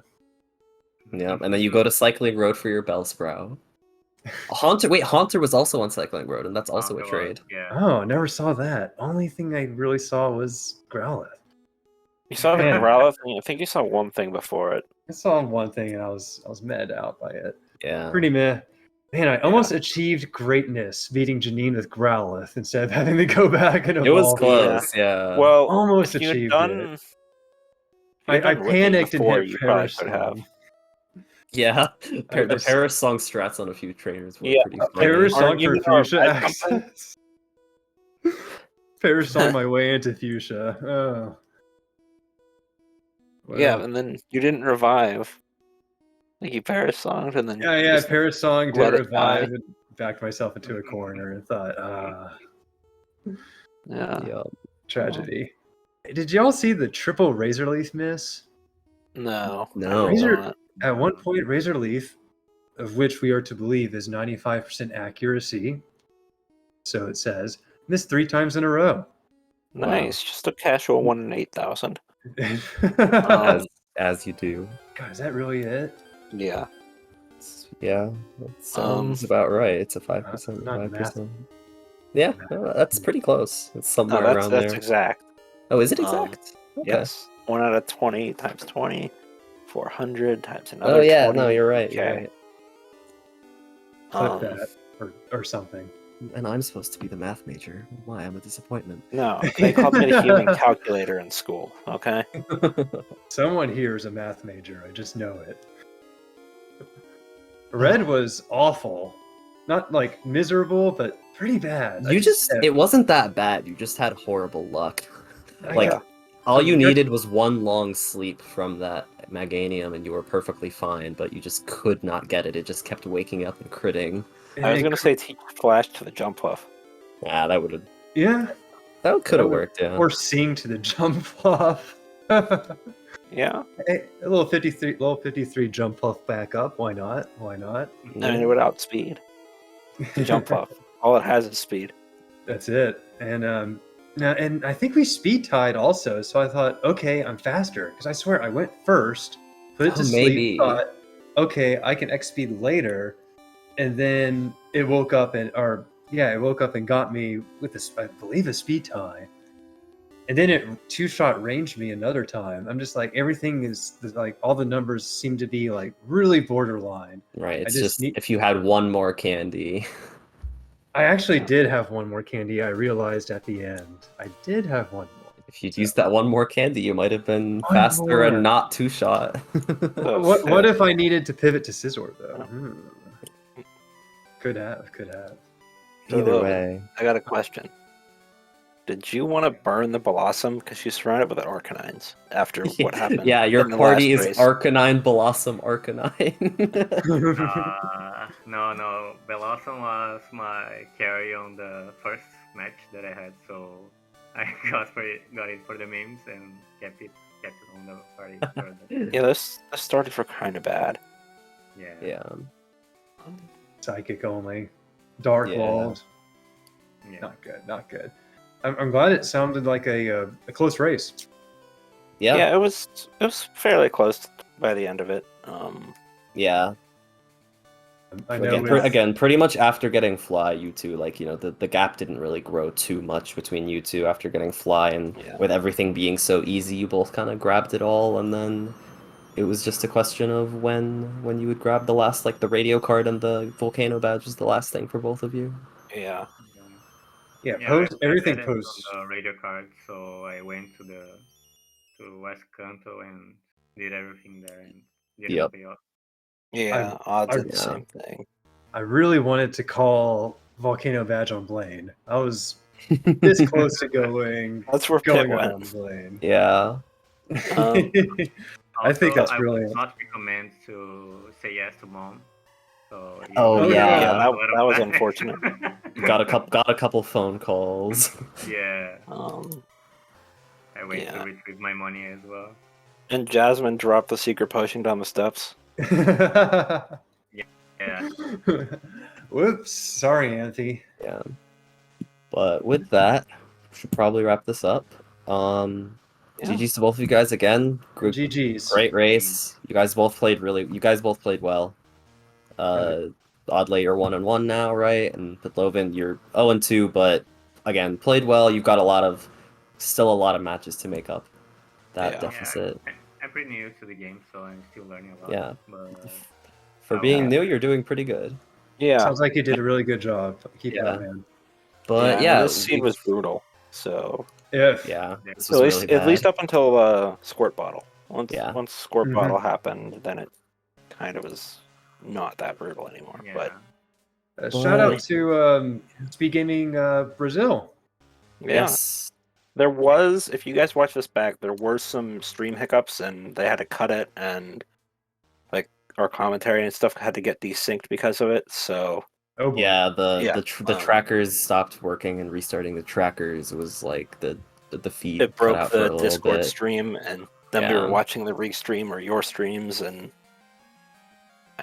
Yeah, and then you go to Cycling Road for your Bellsprout. Haunter was also on Cycling Road, and that's also a trade. Yeah. Oh, never saw that. Only thing I really saw was Growlithe. You saw the Man. Growlithe, and I think you saw one thing before it. I saw one thing and I was mad out by it. Yeah. Pretty meh. Man, I almost achieved greatness beating Janine with Growlithe instead of having to go back and evolve. It was close, yeah. Well, Almost if you had achieved done, it. if you had I done Whitney panicked and before, hit you probably Perish could have. Song. Yeah, I the was- Paris song strats on a few trainers were Yeah, pretty funny. Perish Song Aren't for you gonna Fuchsia ride something? access. Perish Song my way into Fuchsia. Oh. Yeah, Well. and then you didn't revive. Like you Paris songed, and then Yeah, just Paris Song did let it revive die. and backed myself into a corner and thought, yeah. Yeah. tragedy. Did y'all see the triple Razor Leaf miss? No, No. I did Razor- not. At one point, Razor Leaf, of which we are to believe is 95% accuracy, so it says, missed 3 times in a row. Nice, just a casual 1 in 8,000. As you do. God, is that really it? Yeah. Yeah, that sounds about right. It's a 5%. not 5%. Yeah, that's pretty close. It's somewhere No, around that's there. exact. Oh, is it um, exact? Okay. Yes. 1 out of 20 times 20, 400 times another. Oh yeah, 20. no, you're right. You're Okay. right. Clip Um, that or something. And I'm supposed to be the math major. Why? I'm a disappointment. No, they called me the human calculator in school. Okay. Someone here is a math major. I just know it. Red was awful. Not like miserable, but pretty bad. it wasn't that bad. You just had horrible luck. Like, Yeah. all you needed was one long sleep from that Meganium and you were perfectly fine, but you just could not get it. It just kept waking up and critting. I was gonna say teach Flash to the jump off. Ah, that would have yeah, could have would- worked, yeah. or sing to the jump off. Yeah. Hey, a little 53 jump off back up. Why not? Why not? I mean, it would outspeed the jump off. All it has is speed. That's it. And Now, and I think we speed tied also. So I thought, okay, I'm faster because I swear I went first, put it Oh, to sleep, maybe. thought, okay, I can X speed later, and then it woke up and it woke up and got me with this, I believe, a speed tie. And then it two-shot ranged me another time. I'm just like, everything is like, all the numbers seem to be like really borderline. Right, it's just just need- if you had one more candy. I actually did have one more candy. I realized at the end, I did have one more. If you'd So- used that one more candy, you might have been One faster more. and not two-shot. Oh, What if fair. I needed to pivot to Scizor though? Oh. Could have. Either Pytlovan, way. I got a question. Did you want to burn the Blossom because she's surrounded with Arcanines after what happened? Yeah, your in the party last is race? Arcanine, Blossom, Arcanine. No. Blossom was my carry on the first match that I had, so I got it for the memes and kept it on the party. For the, Yeah, this started for kind of bad. yeah. Yeah. Psychic only. Dark Yeah. walled. Yeah. Not good. I'm glad it sounded like a close race. Yeah. Yeah, it was fairly close by the end of it. Yeah. I know Again, pretty much after getting Fly, you two, like, the gap didn't really grow too much between you two after getting Fly, and Yeah. with everything being so easy, you both kind of grabbed it all, and then it was just a question of when you would grab the last, like, the radio card and the Volcano badge was the last thing for both of you. Yeah. Yeah, I everything had it post. on the radio card, so I went to West Canto and did everything there and didn't Yep. pay off. Yeah, odds did the yeah. same thing. I really wanted to call Volcano Badge on Blaine. I was this close to going That's where Pit going went. on Blaine. Yeah. I think that's I brilliant. would not recommend to say yes to mom. So Oh, you yeah. Yeah, a lot of that was time. unfortunate. Got a couple phone calls. Yeah, I went Yeah. to retrieve my money as well. And Jasmine dropped the secret potion down the steps. Yeah, Whoops. Sorry, Auntie. Yeah. But with that, we should probably wrap this up. Yeah. GG's to both of you guys again. GG's. Great race. You guys both played well. Oddlay, you're 1-1 now, right? And Pytlovan, you're 0-2, but again, played well. You've got still a lot of matches to make up that Yeah. deficit. I'm pretty new to the game, so I'm still learning a lot. Yeah. But For Oh, being yeah. new, you're doing pretty good. Yeah. Sounds like you did a really good job. Keep it Yeah. up, man. But yeah, this seed was brutal. So If yeah, this at was least really at least bad. up until Squirt Bottle. Once Yeah. once Squirt Mhm. Bottle happened, then it kind of was not that brutal anymore. yeah. But shout out to Speed Gaming Brazil. yeah, Yes. there was. If you guys watch this back, there were some stream hiccups, and they had to cut it, and like our commentary and stuff had to get desynced because of it. So Oh boy. Yeah, the Yeah. trackers stopped working, and restarting the trackers was like the feed it cut broke out for the a little Discord bit. stream, and then we Yeah. were watching the re-stream or your streams and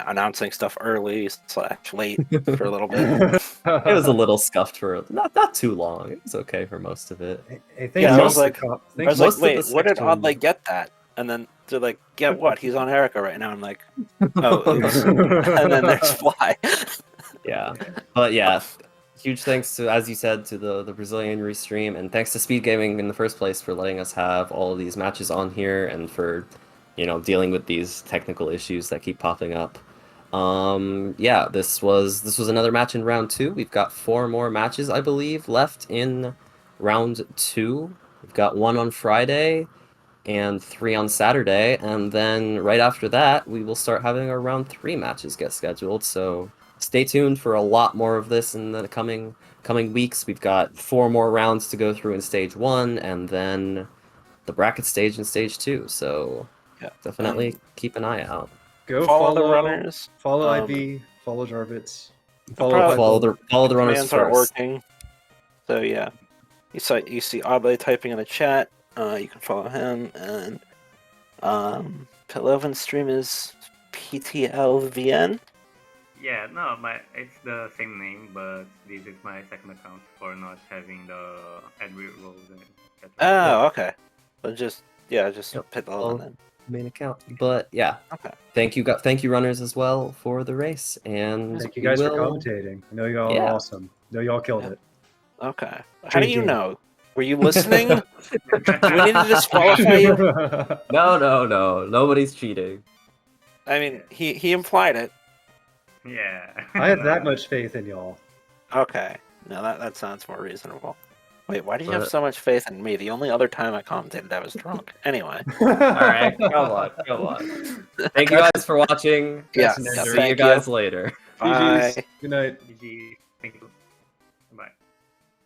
announcing stuff early / late for a little bit. It was a little scuffed for not too long. It was okay for most of it. Hey, thanks Yeah, I for was the like- comp- I thanks was most like, of wait, the where did section- Oddlay get that? And then they're like, get what? He's on Erica right now. I'm like, oh, oops. for- And then there's Fly. Yeah, but yeah, huge thanks to, as you said, to the Brazilian restream, and thanks to Speed Gaming in the first place for letting us have all of these matches on here, and for dealing with these technical issues that keep popping up. Yeah, this was another match in round 2. We've got 4 more matches, I believe, left in round 2. We've got 1 on Friday and 3 on Saturday, and then right after that we will start having our round 3 matches get scheduled. So stay tuned for a lot more of this in the coming weeks. We've got 4 more rounds to go through in stage 1, and then the bracket stage in stage 2. So Yeah. definitely keep an eye out. Go Follow the runners. Follow Um, IB. Follow Jarvitz. probably- Follow the runners Commands aren't first. working. So yeah, you see Oddlay typing in the chat. You can follow him, and Pytlovan's stream is PTLVN. Yeah, no, it's the same name, but this is my second account for not having the ad rolls and etc. Oh, okay. But just Yep. Pytlovan Well, then. main account. But yeah, Okay. thank you runners as well for the race, and Thank you we guys for will- commentating. I know y'all Yeah. are awesome. I know y'all killed Yeah. it. Okay. How do you JD. know? Were you listening? Do we need to disqualify you? No, nobody's cheating. I mean, he implied it. Yeah. I have No, that no. much faith in y'all. Okay. No, that sounds more reasonable. Wait, why did you have But- so much faith in me? The only other time I commentated, I was drunk. Anyway. All right, come on. Thank you guys for watching. Yeah, That's See yeah, you thank guys later. Bye. Good night. GG.